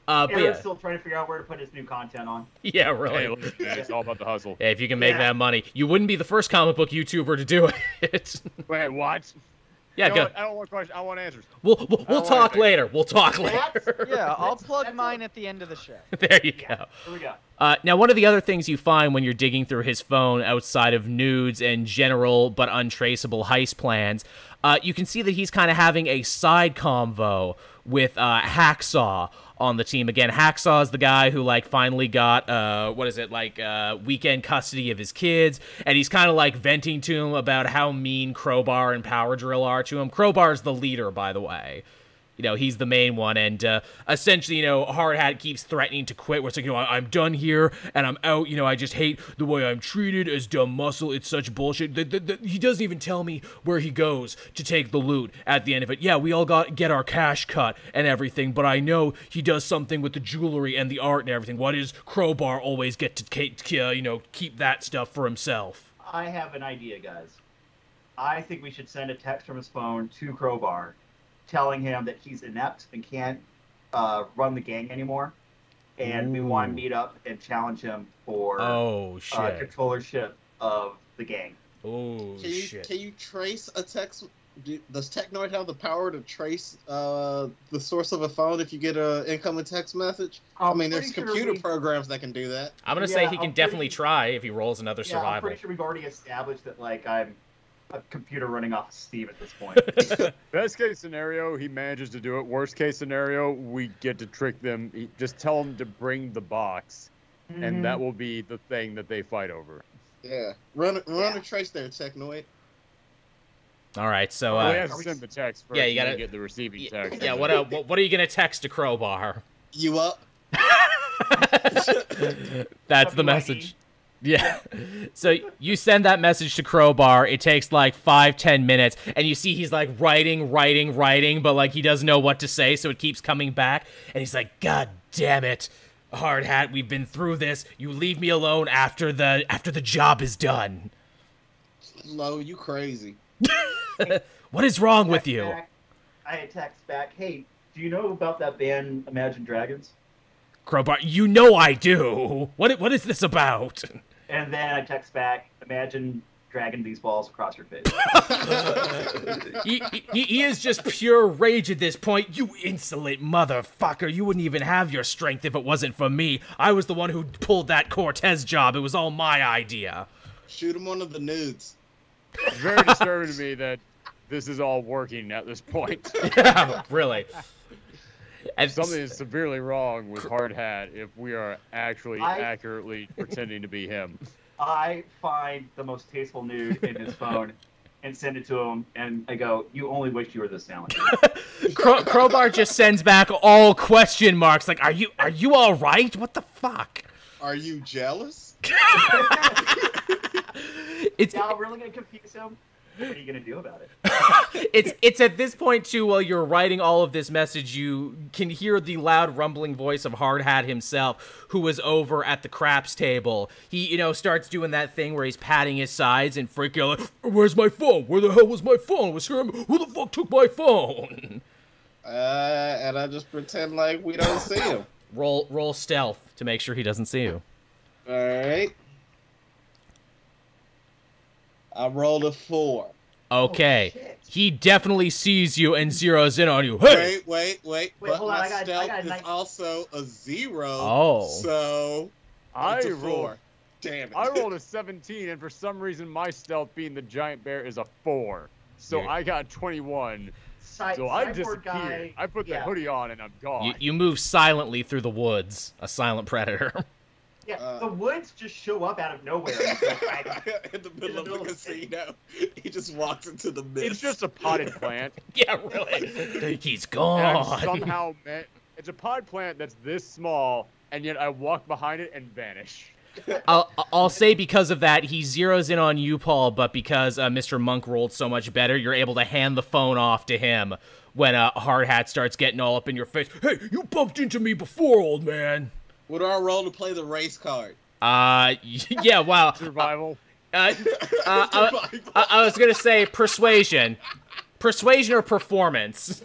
But Aaron's yeah. still trying to figure out where to put his new content on. Yeah, hey, really. listen, man, it's all about the hustle. Yeah, if you can make Yeah. that money. You wouldn't be the first comic book YouTuber to do it. Wait, what? Yeah, You know go. what? I don't want questions. I want answers. We'll want talk anything. later. We'll talk That's- later. Yeah, I'll plug That's mine at the end of the show. There you Yeah, go. here we go. Now, one of the other things you find when you're digging through his phone outside of nudes and general but untraceable heist plans, you can see that he's kind of having a side convo with Hacksaw on the team. Again, Hacksaw is the guy who, like, finally got, weekend custody of his kids, and he's kind of, like, venting to him about how mean Crowbar and Power Drill are to him. Crowbar's the leader, by the way. You know, he's the main one, and essentially, you know, Hard Hat keeps threatening to quit, where it's like, you know, I'm done here, and I'm out, you know, I just hate the way I'm treated as dumb muscle, it's such bullshit. He doesn't even tell me where he goes to take the loot at the end of it. Yeah, we all get our cash cut and everything, but I know he does something with the jewelry and the art and everything. Why does Crowbar always get to, you know, keep that stuff for himself? I have an idea, guys. I think we should send a text from his phone to Crowbar telling him that he's inept and can't run the gang anymore. And we want to meet up and challenge him for Oh, shit. controllership of the gang. Oh, Can shit. you trace a text Does Technoid have the power to trace the source of a phone if you get an incoming text message? I mean, there's computer programs that can do that. I'm gonna say he can definitely try if he rolls another Yeah, survival. I'm pretty sure we've already established that, like, I'm a computer running off of Steam at this point. Best case scenario, he manages to do it. Worst case scenario, we get to trick them. Just tell them to bring the box, and that will be the thing that they fight over. Yeah. Run a trace there, Technoid. All right, so we have to send the text first. Yeah, you gotta get the receiving text. Yeah, what are you gonna text to Crowbar? You up? That's the message. Yeah. So you send that message to Crowbar. It takes like 5-10 minutes, and you see he's like writing, but like he doesn't know what to say, so it keeps coming back, and he's like, "God damn it, Hard Hat, we've been through this. You leave me alone after the job is done." Slow, you crazy. What is wrong with you? I text back, "Hey, do you know about that band Imagine Dragons?" Crowbar, you know I do. What is this about? And then I text back, "Imagine dragging these balls across your face." he is just pure rage at this point. You insolent motherfucker. You wouldn't even have your strength if it wasn't for me. I was the one who pulled that Cortez job. It was all my idea. Shoot him one of the nudes. It's very disturbing to me that this is all working at this point. Yeah, really. And something is severely wrong with Hard Hat if we are actually accurately pretending to be him. I find the most tasteful nude in his phone and send it to him, and I go, "You only wish you were this talented." Crowbar just sends back all question marks, like, "Are you all right? What the fuck? Are you jealous?" It's now really gonna confuse him. What are you gonna do about it? It's at this point too, while you're writing all of this message, you can hear the loud rumbling voice of Hard Hat himself, who was over at the craps table. He, starts doing that thing where he's patting his sides and freaking out, like, "Where's my phone? Where the hell was my phone? Was him? Who the fuck took my phone?" And I just pretend like we don't see him. Roll stealth to make sure he doesn't see you. All right. I rolled a 4. Okay. He definitely sees you and zeroes in on you. Hey! Wait. But hold on, my I got stealth is 9. also a 0. Oh. So I it's a rolled. 4. Damn it. I rolled a 17, and for some reason, my stealth being the giant bear is a 4. So I got 21. So I disappeared. I put the hoodie on, and I'm gone. You move silently through the woods, a silent predator. Yeah, the woods just show up out of nowhere. In the middle of the casino. He just walks into the mist. It's just a potted plant. Yeah, really. He's gone. Somehow, it's a potted plant that's this small, and yet I walk behind it and vanish. I'll say because of that, he zeroes in on you, Paul, but because Mr. Monk rolled so much better, you're able to hand the phone off to him when Hard Hat starts getting all up in your face. "Hey, you bumped into me before, old man." What do I roll to play the race card? Yeah, wow. Survival. I was gonna say persuasion. Persuasion or performance?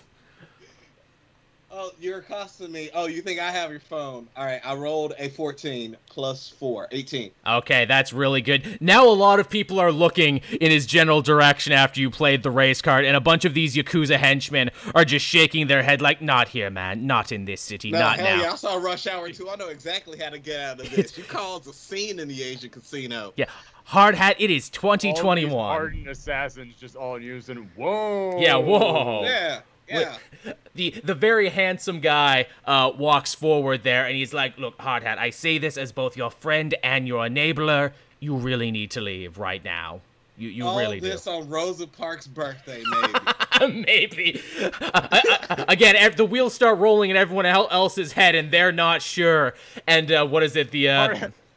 Oh, you're accosting me. Oh, you think I have your phone. All right, I rolled a 14 plus 4, 18. Okay, that's really good. Now a lot of people are looking in his general direction after you played the race card, and a bunch of these Yakuza henchmen are just shaking their head like, "Not here, man. Not in this city. No, not hell now." Yeah, I saw Rush Hour 2. I know exactly how to get out of this. You caused a scene in the Asian casino. Yeah. Hard Hat, it is All 2021. these hardened assassins just all using, whoa. Yeah, whoa. Yeah. Yeah. The very handsome guy walks forward there, and he's like, "Look, Hard Hat, I say this as both your friend and your enabler. You really need to leave right now. You all really do." this on Rosa Parks' birthday, maybe. Maybe. Again, the wheels start rolling in everyone else's head, and they're not sure. And what is it?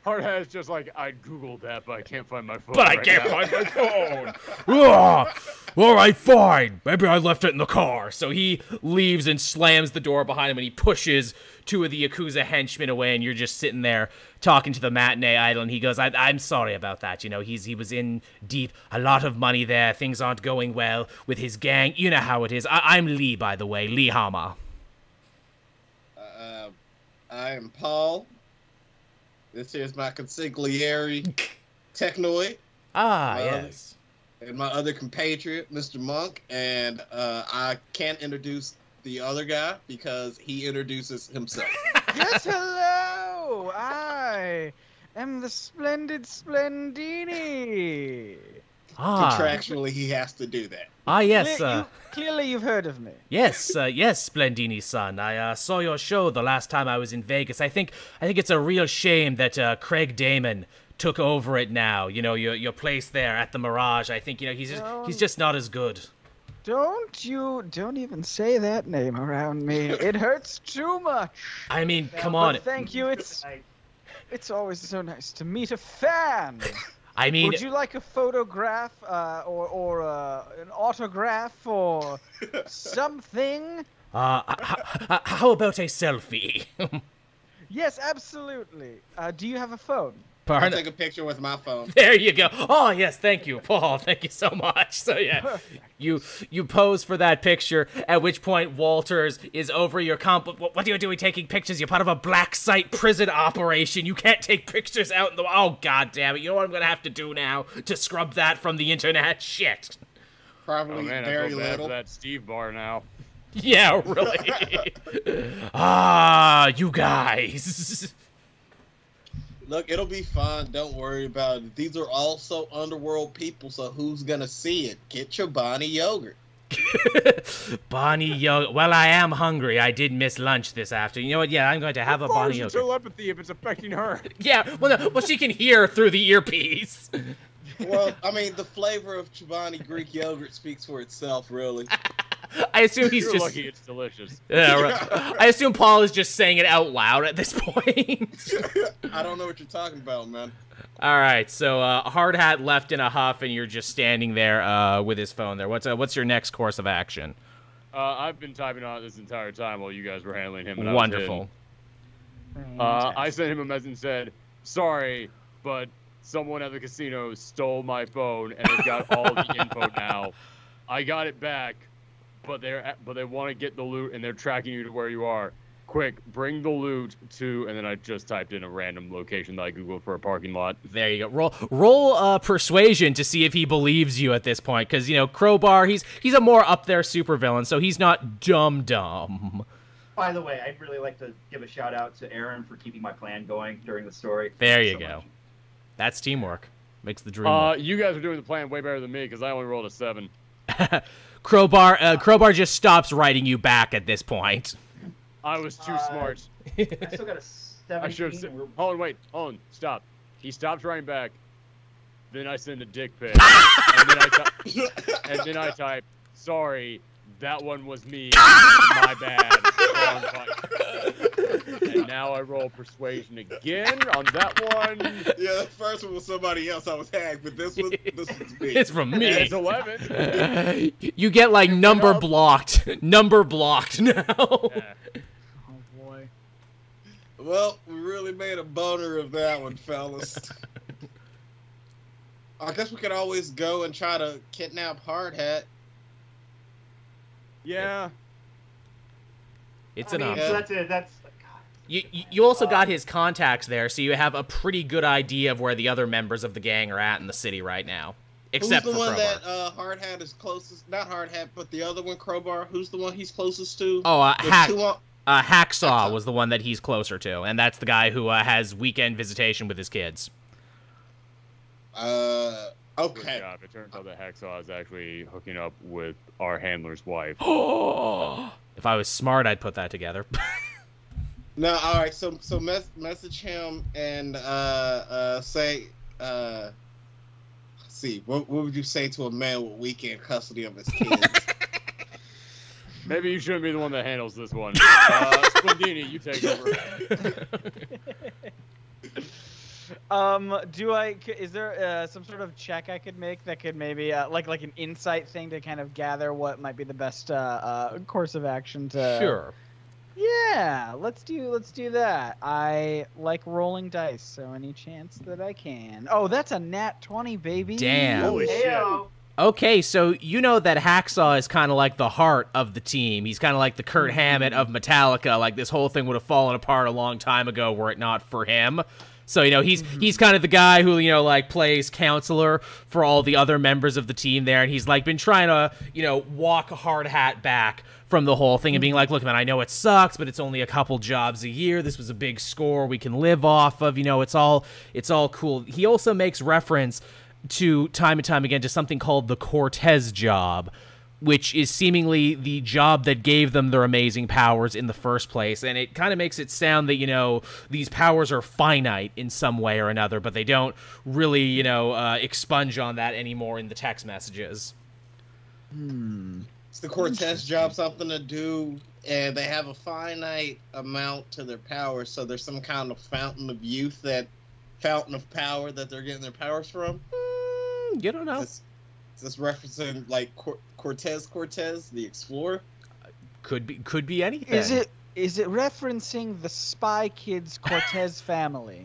Hard Hat's just like, "I googled that, but I can't find my phone. But I can't find my phone. All right, fine. Maybe I left it in the car." So he leaves and slams the door behind him, and he pushes 2 of the Yakuza henchmen away, and you're just sitting there talking to the matinee idol, and he goes, I'm sorry about that. He was in deep, a lot of money there. Things aren't going well with his gang. You know how it is. I'm Lee, by the way, Lee Hama. I am Paul. This here's my consigliere, Technoid. Yes. and my other compatriot, Mr. Monk, and I can't introduce the other guy because he introduces himself. Yes, hello! I am the splendid Splendini. Contractually, he has to do that. Yes. Clearly, you've heard of me. Yes, Splendini son. I saw your show the last time I was in Vegas. I think it's a real shame that Craig Damon took over it now. You know, your place there at the Mirage. I think he's just not as good. Don't even say that name around me. It hurts too much. I mean, come on. But thank you. It's always so nice to meet a fan. I mean, would you like a photograph or an autograph or something? How about a selfie? Yes, absolutely. Do you have a phone? I'll take a picture with my phone. There you go. Oh, yes, thank you, Paul. Thank you so much. So, yeah, you pose for that picture, at which point Walters is over your comp. What are you doing taking pictures? You're part of a black site prison operation. You can't take pictures out in the... Oh, God damn it. You know what I'm going to have to do now to scrub that from the internet? Shit. Probably very I feel bad little. for that Steve bar now. Yeah, really. You guys. Look, it'll be fun. Don't worry about it. These are also underworld people, so who's gonna see it? Get your Bonnie yogurt. Bonnie yogurt. Well, I am hungry. I did miss lunch this afternoon. You know what? Yeah, I'm going to have a Bonnie yogurt. Telepathy if it's affecting her. Yeah, well, she can hear through the earpiece. Well, I mean, the flavor of Chobani Greek yogurt speaks for itself, really. I assume he's You're just lucky it's delicious. Yeah, right. I assume Paul is just saying it out loud at this point. I don't know what you're talking about, man. All right, so Hard Hat left in a huff, and you're just standing there with his phone there. What's your next course of action? I've been typing on it this entire time while you guys were handling him. And Wonderful. I sent him a message and said, "Sorry, but someone at the casino stole my phone and it's got all the info now. I got it back, but they want to get the loot and they're tracking you to where you are. Quick, bring the loot to," and then I just typed in a random location that I googled for a parking lot. There you go. Roll persuasion to see if he believes you at this point, because Crowbar, he's a more up there supervillain, so he's not dumb. By the way, I'd really like to give a shout out to Aaron for keeping my plan going during the story. There you so go. much. That's teamwork. Makes the dream work. You guys are doing the plan way better than me because I only rolled a 7. Crowbar just stops writing you back at this point. I was too smart. I still got a 17. I should have. Hold on, stop. He stops writing back. Then I send a dick pic, and then I type, "Sorry, that one was me. My bad." Wrong button. And now I roll persuasion again on that one. Yeah, the first one was somebody else I was hacked, but this was me. It's from me. And it's 11. You get like number blocked now. Yeah. Oh boy. Well, we really made a boner of that one, fellas. I guess we could always go and try to kidnap Hard Hat. Yeah. It's I an mean, option. so that's it. That's You also got his contacts there, so you have a pretty good idea of where the other members of the gang are at in the city right now. Except who's the for one Crowbar. that Hard Hat is closest? Not Hard Hat, but the other one, Crowbar. Who's the one he's closest to? Oh, There's Hacksaw was the one that he's closer to, and that's the guy who has weekend visitation with his kids. Okay. Good job. It turns out that Hacksaw is actually hooking up with our handler's wife. If I was smart, I'd put that together. No, all right. So message him and say, let's see, what would you say to a man with weekend custody of his kids? Maybe you shouldn't be the one that handles this one. Splendini, you take over. Is there some sort of check I could make that could maybe like an insight thing to kind of gather what might be the best course of action to? Sure. Yeah, let's do that. I like rolling dice, so any chance that I can. Oh, that's a nat 20, baby. Damn. Holy shit. Heyo. Okay, so you know that Hacksaw is kind of like the heart of the team. He's kind of like the Kurt Hammett of Metallica. Like, this whole thing would have fallen apart a long time ago were it not for him. So, he's kind of the guy who, like, plays counselor for all the other members of the team there, and he's, like, been trying to, walk Hard Hat back from the whole thing and being like, look, man, I know it sucks, but it's only a couple jobs a year. This was a big score we can live off of. It's all cool. He also makes reference to time and time again to something called the Cortez job, which is seemingly the job that gave them their amazing powers in the first place. And it kind of makes it sound that, these powers are finite in some way or another, but they don't really, expunge on that anymore in the text messages. Is the Cortez job something to do, and they have a finite amount to their powers, so there's some kind of fountain of power that they're getting their powers from? You don't know. Is this referencing, like, Cortez, the explorer? Could be anything. Is it referencing the Spy Kids Cortez family?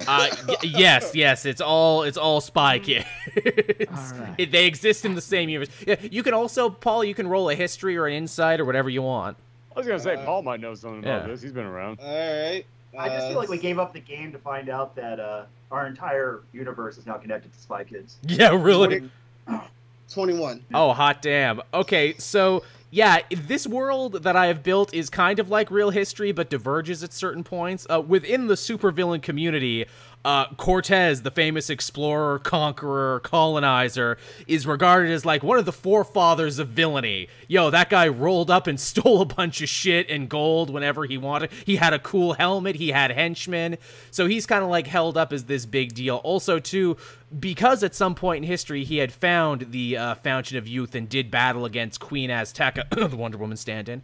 Yes, it's all Spy Kids. All right. They exist in the same universe. Yeah, you can also, Paul, you can roll a history or an insight or whatever you want. I was gonna say Paul might know something about this. He's been around. All right. I just feel like we gave up the game to find out that our entire universe is now connected to Spy Kids. Yeah, really. 21. Oh, hot damn. Okay, so yeah, this world that I have built is kind of like real history, but diverges at certain points. Within the supervillain community, Cortez, the famous explorer, conqueror, colonizer, is regarded as like one of the forefathers of villainy. Yo, that guy rolled up and stole a bunch of shit and gold whenever he wanted. He had a cool helmet. He had henchmen. So he's kind of like held up as this big deal. Also, too, because at some point in history he had found the Fountain of Youth and did battle against Queen Azteca, the Wonder Woman stand-in.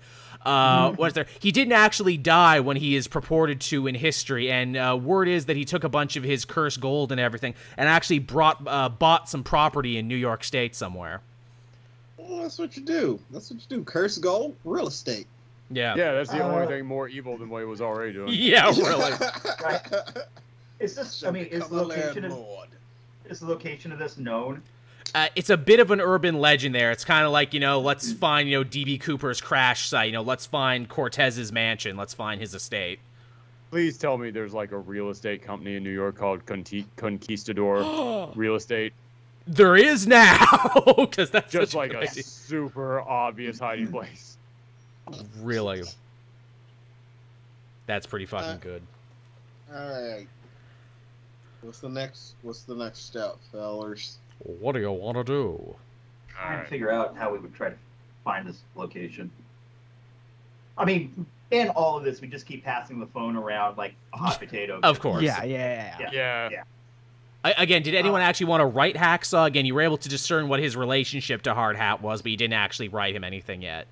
He didn't actually die when he is purported to in history, and word is that he took a bunch of his cursed gold and everything and actually bought some property in New York State somewhere. Well, that's what you do. Cursed gold, real estate. Yeah. Yeah, that's the only thing more evil than what he was already doing. Yeah, really. Right. Is this? I mean, is the location of this known? It's a bit of an urban legend there. It's kind of like, let's find, D.B. Cooper's crash site. Let's find Cortez's mansion. Let's find his estate. Please tell me there's like a real estate company in New York called Conquistador Real Estate. There is now, because that's just like a idea. super obvious hiding place. Really? That's pretty fucking good. All right. What's the next step, fellas? What do you want to do? Trying to figure out how we would try to find this location. I mean, in all of this, we just keep passing the phone around like a hot potato. Of course. Yeah. Again, did anyone actually want to write Hacksaw? Again, you were able to discern what his relationship to Hard Hat was, but you didn't actually write him anything yet.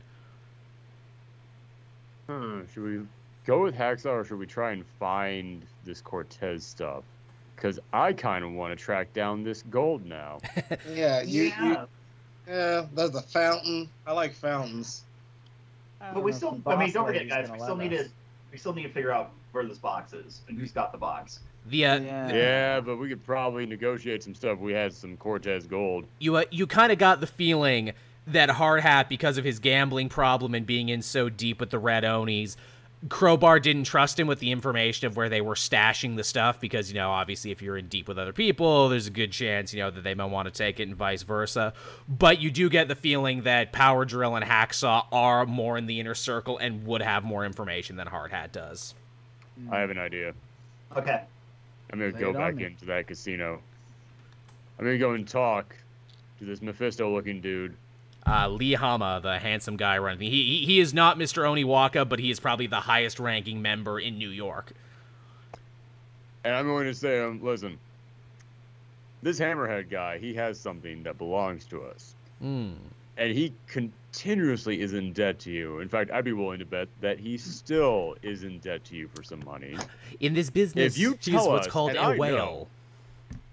Should we go with Hacksaw, or should we try and find this Cortez stuff? Because I kind of want to track down this gold now. Yeah, there's a fountain. I like fountains. But we still, I mean, don't forget, guys, we still need to figure out where this box is and who's got the box. Yeah, but we could probably negotiate some stuff. We had some Cortez gold. You kind of got the feeling that Hard Hat, because of his gambling problem and being in so deep with the Red Onis, Crowbar didn't trust him with the information of where they were stashing the stuff because, obviously if you're in deep with other people, there's a good chance, that they might want to take it and vice versa. But you do get the feeling that Power Drill and Hacksaw are more in the inner circle and would have more information than Hard Hat does. I have an idea. Okay. I'm going to go back into that casino. I'm going to go and talk to this Mephisto-looking dude. Lee Hama, the handsome guy running. He is not Mr. Oniwaka, but he is probably the highest ranking member in New York. And I'm going to say, listen, this Hammerhead guy, he has something that belongs to us. And he continuously is in debt to you. In fact, I'd be willing to bet that he still is in debt to you for some money. In this business, if you he's what's called a whale.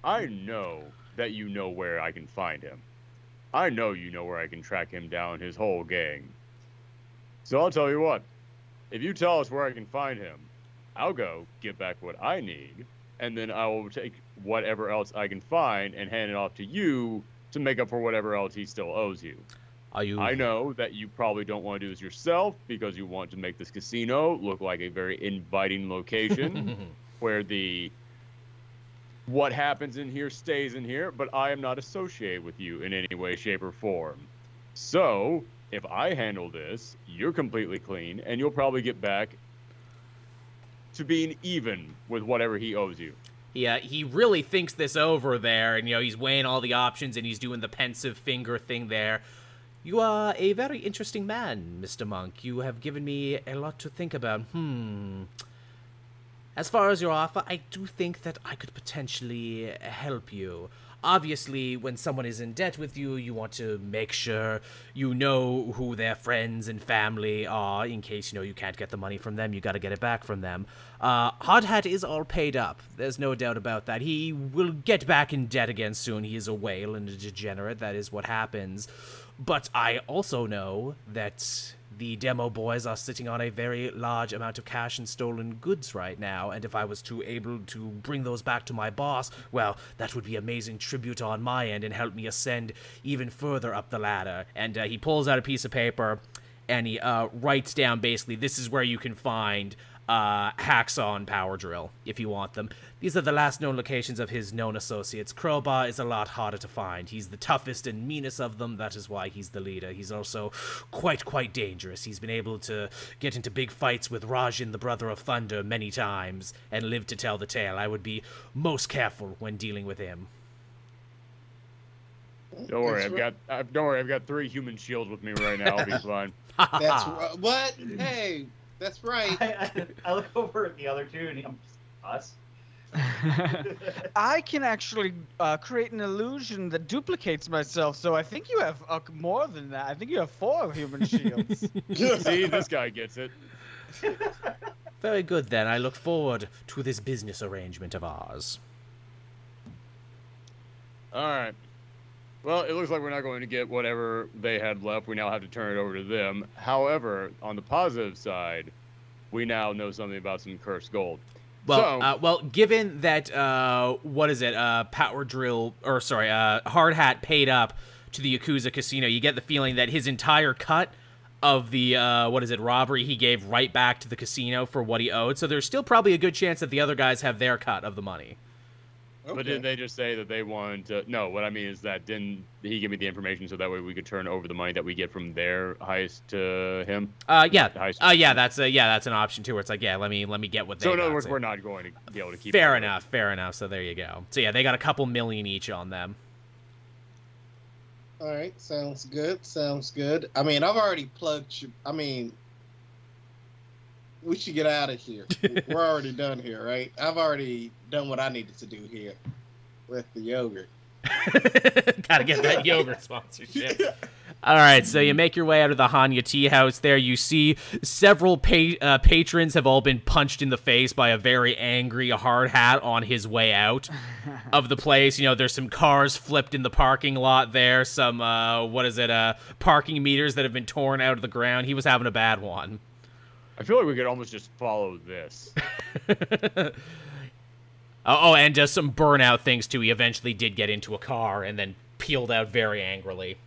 I know that you know where I can find him. I know you know where I can track him down, his whole gang. So I'll tell you what. If you tell us where I can find him, I'll go get back what I need, and then I will take whatever else I can find and hand it off to you to make up for whatever else he still owes you. I know that you probably don't want to do this yourself because you want to make this casino look like a very inviting location where the What happens in here stays in here, but I am not associated with you in any way, shape, or form. So, if I handle this, you're completely clean, and you'll probably get back to being even with whatever he owes you. Yeah, he really thinks this over there, and, he's weighing all the options, and he's doing the pensive finger thing there. You are a very interesting man, Mr. Monk. You have given me a lot to think about. As far as your offer, I do think that I could potentially help you. Obviously, when someone is in debt with you, you want to make sure you know who their friends and family are, in case, you can't get the money from them. You got to get it back from them. Hard Hat is all paid up. There's no doubt about that. He will get back in debt again soon. He is a whale and a degenerate. That is what happens. But I also know that the demo boys are sitting on a very large amount of cash and stolen goods right now, and if I was able to bring those back to my boss, well, that would be amazing tribute on my end and help me ascend even further up the ladder. And he pulls out a piece of paper, and he writes down, basically, this is where you can find Hacksaw and Power Drill, if you want them. These are the last known locations of his known associates. Crowbar is a lot harder to find. He's the toughest and meanest of them. That is why he's the leader. He's also quite dangerous. He's been able to get into big fights with Rajin, the brother of Thunder, many times, and live to tell the tale. I would be most careful when dealing with him. Don't worry, I've got 3 human shields with me right now. I'll be fine. That's what? Hey, that's right. I look over at the other two, and I'm us. I can actually create an illusion that duplicates myself, so I think you have more than that. I think you have 4 human shields. See, this guy gets it. Very good, then. I look forward to this business arrangement of ours. All right. Well, it looks like we're not going to get whatever they had left. We now have to turn it over to them. However, on the positive side, we now know something about some cursed gold. Well, well, given that, Power Drill, or sorry, Hard Hat paid up to the Yakuza casino, you get the feeling that his entire cut of the, robbery he gave right back to the casino for what he owed. So there's still probably a good chance that the other guys have their cut of the money. Okay. But didn't they just say that they wanted to... No, what I mean is that didn't he give me the information so that way we could turn over the money that we get from their heist to him? Yeah. That's an option too. Where it's like, yeah, let me get what they. So in got, other words, we're not going to be able to keep. Fair enough. So there you go. So yeah, they got a couple million each on them. All right, sounds good. I mean, I've already plugged. We should get out of here. We're already done here, right? I've already done what I needed to do here with the yogurt. Gotta get that yogurt sponsorship. All right, so you make your way out of the Hanya Tea House there. You see several patrons have all been punched in the face by a very angry Hard Hat on his way out of the place. There's some cars flipped in the parking lot there. Some, parking meters that have been torn out of the ground. He was having a bad one. I feel like we could almost just follow this. And just some burnout things, too. He eventually did get into a car and then peeled out very angrily.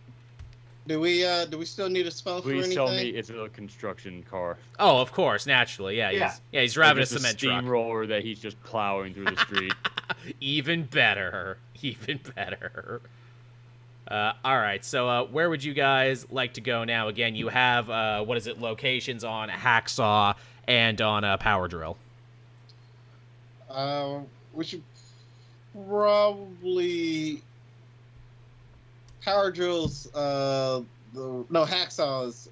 Do we still need a spell for anything? Please tell me it's a construction car. Oh, of course, naturally, yeah. He's driving a cement truck. Steamroller that he's just plowing through the street. Even better. All right, so where would you guys like to go now? Again, you have, locations on Hacksaw and on Power Drill. We should probably... Power Drill's, Hacksaw's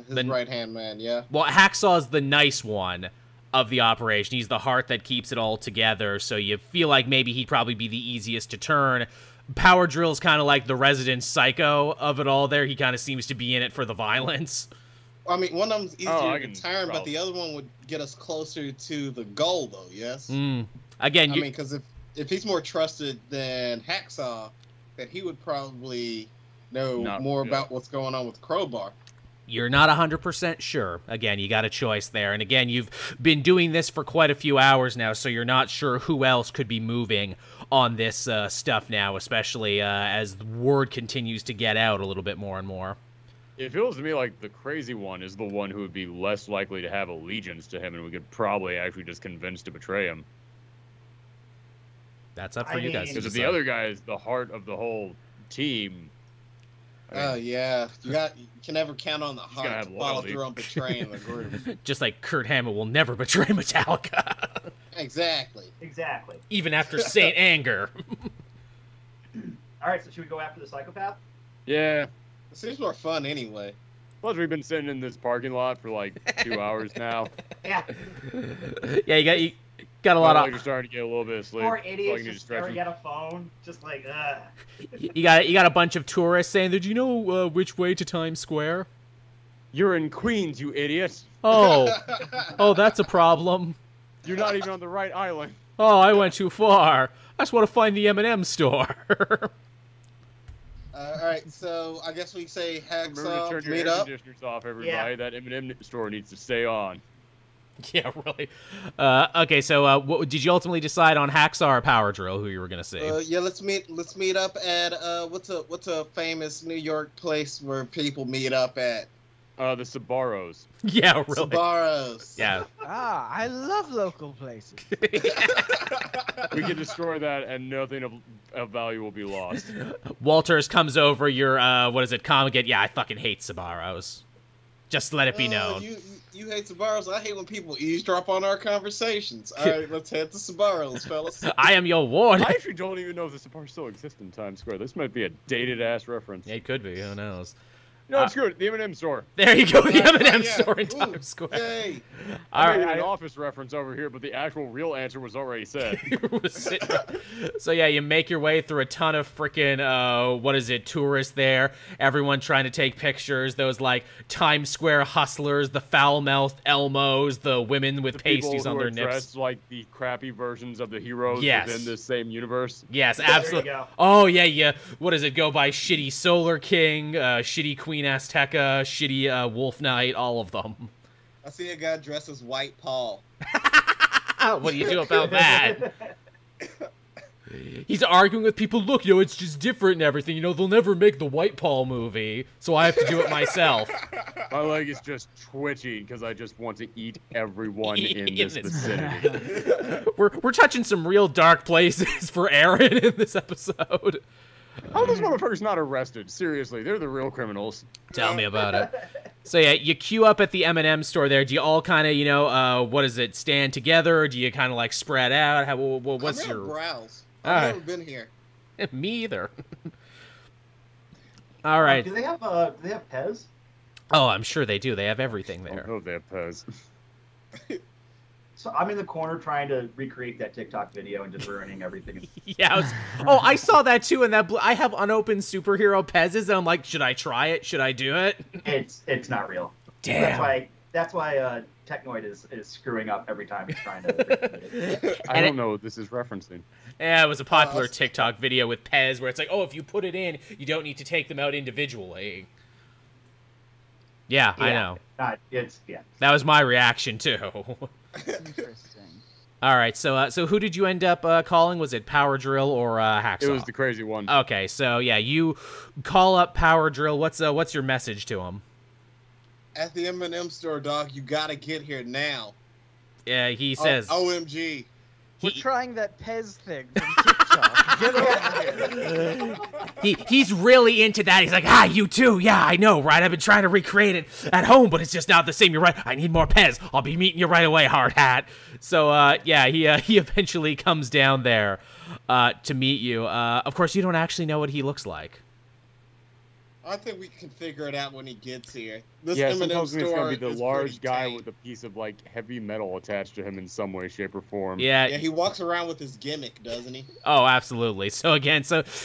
his right-hand man, yeah? Well, Hacksaw's the nice one of the operation. He's the heart that keeps it all together, so you feel like maybe he'd probably be the easiest to turn. Power Drill's kind of like the resident psycho of it all there. He kind of seems to be in it for the violence. I mean, one of them's easier to turn, but the other one would get us closer to the goal, though, yes? Again, because if he's more trusted than Hacksaw, then he would probably know more about what's going on with Crowbar. You're not 100% sure. Again, you got a choice there. And again, you've been doing this for quite a few hours now, so you're not sure who else could be moving on this stuff now, especially as the word continues to get out a little bit more and more. It feels to me like the crazy one is the one who would be less likely to have allegiance to him, and we could probably actually just convince to betray him. That's up for I you guys. mean- to Because if the decide. other guy is the heart of the whole team, I mean, Oh yeah, you can never count on the gotta heart have to follow loyalty. through on betraying the group. Just like Kurt Hammett will never betray Metallica, Exactly. Exactly. even after Saint Anger. All right, so should we go after the psychopath? yeah. It seems more fun anyway. Plus, we've been sitting in this parking lot for like 2 hours now. Yeah. Yeah, you got a lot My of legs are starting to get a little bit of sleep. Poor So I idiots need to just stretch staring them. at a phone, just like, ugh. you got a bunch of tourists saying, "Did you know which way to Times Square?" You're in Queens, you idiot. Oh, that's a problem. You're not even on the right island. Oh, I went too far. I just want to find the M&M store. All right, so I guess we say Remember to Hacksaw, turn your meet air up. conditioners off, everybody. Yeah. That M&M store needs to stay on. Yeah, really. Okay, so did you ultimately decide on Hacksaw or Power Drill, who you were gonna see? Yeah, let's meet up at what's a famous New York place where people meet up at? The Sabaros. Yeah, really. Sabaros. Yeah. Ah, I love local places. We can destroy that, and nothing of value will be lost. Walters comes over. Your Comic. Yeah, I fucking hate Sabaros. Just let it be known. You hate Sabaros. I hate when people eavesdrop on our conversations. All right, let's head to Sabaros, fellas. I am your ward. I actually don't even know if the Sabaros still exist in Times Square. This might be a dated-ass reference. It could be. Who knows? No, screw it. The M&M store. There you go. The M&M Yeah. store in Ooh, Times Square. Yay. All I made right. an office reference over here, but the actual real answer was already said. So yeah, you make your way through a ton of freaking tourists there. Everyone trying to take pictures. Those like Times Square hustlers, the foul-mouthed Elmos, the women with pasties People on who their are nips. dressed like the crappy versions of the heroes Yes. within this same universe. Yes, There you absolutely. go. Oh yeah, yeah. What does it go by? Shitty Solar King, shitty Queen Azteca, shitty Wolf Knight, all of them. I see a guy dressed as White Paul. What do you do about that? He's arguing with people, look, it's just different and everything. They'll never make the White Paul movie, so I have to do it myself. My leg is just twitching because I just want to eat everyone in In this this- vicinity. We're touching some real dark places for Aaron in this episode. How are those motherfuckers not arrested? Seriously, they're the real criminals. Tell me about it. So yeah, you queue up at the M&M store there. Do you all kind of, stand together? Or do you kind of like spread out? What's I'm your... gonna browse. All I've right. never been here. Me either. All right. Do they have Pez? Oh, I'm sure they do. They have everything I there. don't know if they have Pez. So I'm in the corner trying to recreate that TikTok video and just ruining everything. Yeah. I saw that too, and I have unopened superhero Pez's, and I'm like, should I try it? Should I do it? It's not real. Damn. That's why Technoid is screwing up every time he's trying to recreate it. I don't know what this is referencing. Yeah, it was a popular TikTok video with Pez where it's like, oh, if you put it in, you don't need to take them out individually. Yeah, I know. That was my reaction too. Interesting. All right, so who did you end up calling? Was it Power Drill or Hacksaw? It was the crazy one. Okay, so yeah, you call up Power Drill. What's your message to him? At the M&M store, dog, you gotta get here now. Yeah, he says. OMG. We're trying that Pez thing from TikTok. Get over here. He's really into that. He's like, you too. Yeah, I know, right? I've been trying to recreate it at home, but it's just not the same. You're right. I need more Pez. I'll be meeting you right away, hard hat. So, yeah, he eventually comes down there to meet you. Of course, you don't actually know what he looks like. I think we can figure it out when he gets here. This Yeah, M&M sometimes store it's gonna be the is large pretty guy tame. with a piece of like heavy metal attached to him in some way, shape, or form. Yeah. Yeah, he walks around with his gimmick, doesn't he? Oh, absolutely. So again,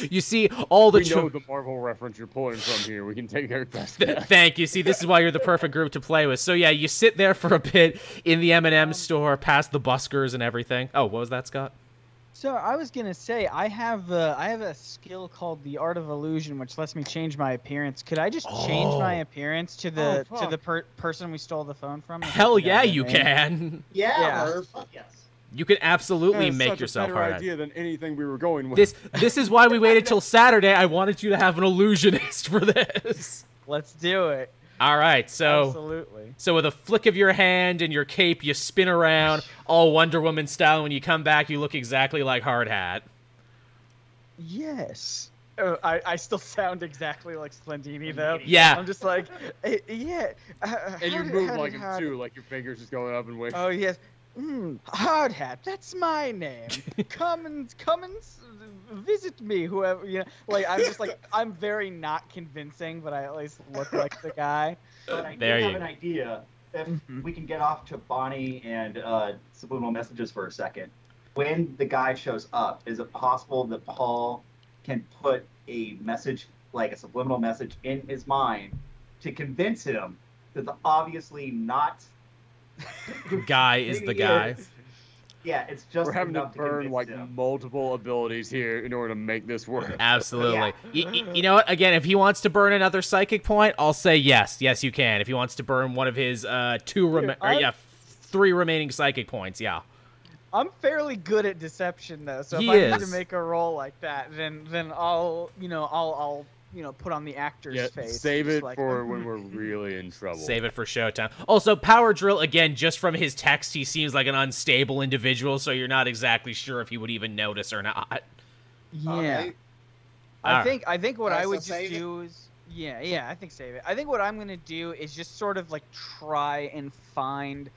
you see all the. We know the Marvel reference you're pulling from here. We can take care of that. Thank you. See, this is why you're the perfect group to play with. So yeah, you sit there for a bit in the M&M store, past the buskers and everything. Oh, what was that, Scott? So I was gonna say I have a skill called the Art of Illusion, which lets me change my appearance. Could I just change my appearance to the person we stole the phone from? Hell yeah, you can. Yeah. Murph. Fuck yes. You can absolutely That's make such yourself a hard better hat. idea than anything we were going with. This is why we waited till Saturday. I wanted you to have an illusionist for this. Let's do it. All right, so Absolutely. so with a flick of your hand and your cape, you spin around all Wonder Woman style. When you come back, you look exactly like Hard Hat. Yes. I still sound exactly like Splendini though. Yeah. I'm just like, yeah. And you move like him too, like your fingers just going up and way. Oh yes. Hard Hat, that's my name. Come and visit me, whoever. You know, like I'm just like I'm very not convincing, but I at least look like the guy. But I do There have you an idea. If we can get off to Bonnie and subliminal messages for a second. When the guy shows up, is it possible that Paul can put a message, like a subliminal message, in his mind to convince him that the obviously not Guy is the guy. Yeah, it's just We're having to enough burn convince like him. multiple abilities here in order to make this work. Absolutely. Yeah. You know what? Again, if he wants to burn another psychic point, I'll say yes. Yes, you can. If he wants to burn one of his 3 remaining psychic points, yeah. I'm fairly good at deception though, so if He I need to is. make a roll like that, then I'll put on the actor's Yeah, face. save just it like, for when we're really in trouble. Save it for showtime. Also, Power Drill, again, just from his text, he seems like an unstable individual, so you're not exactly sure if he would even notice or not. Yeah. Okay. I think what Alright, I would so just save it? do is I think save it. I think what I'm gonna do is just sort of like try and find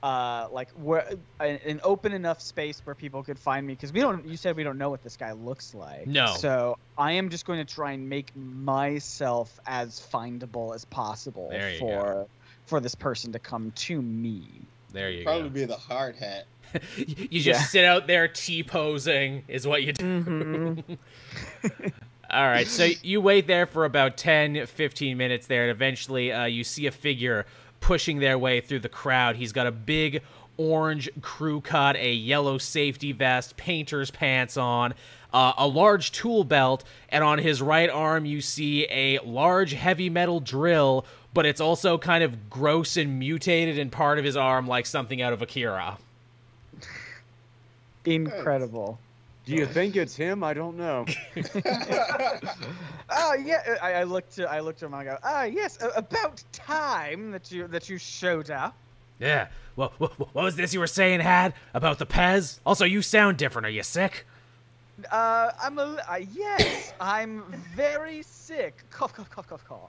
like where an open enough space where people could find me, because you said we don't know what this guy looks like. No. So I am just going to try and make myself as findable as possible There you go. for this person to come to me. There you Probably go. be the hard hat. You just sit out there T-posing is what you do. All right, so you wait there for about 10, 15 minutes there, and eventually you see a figure pushing their way through the crowd. He's got a big orange crew cut, a yellow safety vest, painter's pants on, a large tool belt, and on his right arm you see a large heavy metal drill, but it's also kind of gross and mutated in part of his arm like something out of Akira. Incredible. Do you think it's him? I don't know. Oh yeah, I looked at him and I go, yes, about time that you showed up. Yeah. What was this you were saying, Had, about the Pez? Also, you sound different. Are you sick? Yes, I'm very sick. Cough, cough, cough, cough, cough.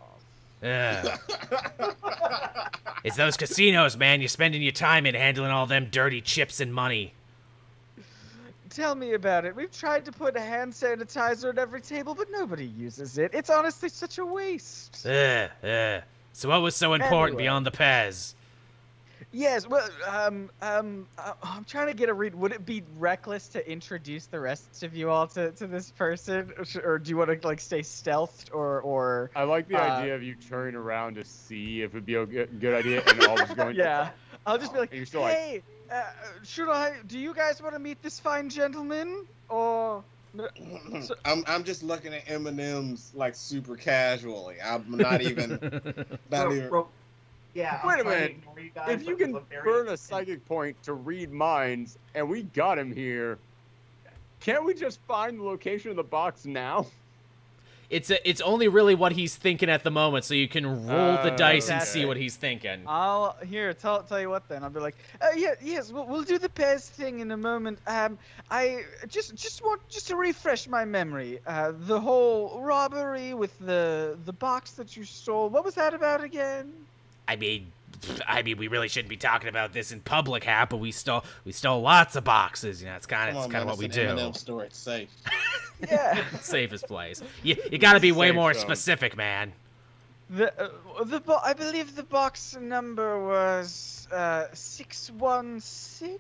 Yeah. It's those casinos, man. You're spending your time in handling all them dirty chips and money. Tell me about it. We've tried to put a hand sanitizer at every table, but nobody uses it. It's honestly such a waste. So what was so important Anyway. beyond the Pez? Yes, well, I'm trying to get a read. Would it be reckless to introduce the rest of you all to this person, or do you want to like stay stealthed, or? I like the idea of you turning around to see if it'd be a good idea, and all just going. Yeah, I'll just be like, And you're still like- hey, do you guys want to meet this fine gentleman, or? I'm just looking at M&M's like super casually. I'm not even. Yeah. Wait a I'm trying to minute. ignore you guys, If but you can look very burn a innocent. psychic point to read minds, and we got him here, can't we just find the location of the box now? It's only really what he's thinking at the moment, so you can roll the dice and that's see it. what he's thinking. I'll tell you what then. I'll be like, yes, we'll do the Pez thing in a moment. I just want to refresh my memory. The whole robbery with the box that you stole. What was that about again? I mean, we really shouldn't be talking about this in public, Hap, but we stole lots of boxes. You know, it's kind of what we do. M&M store, it's safe. Yeah. Safest place. You got to be way Safe more zone. specific, man. I believe the box number was 616.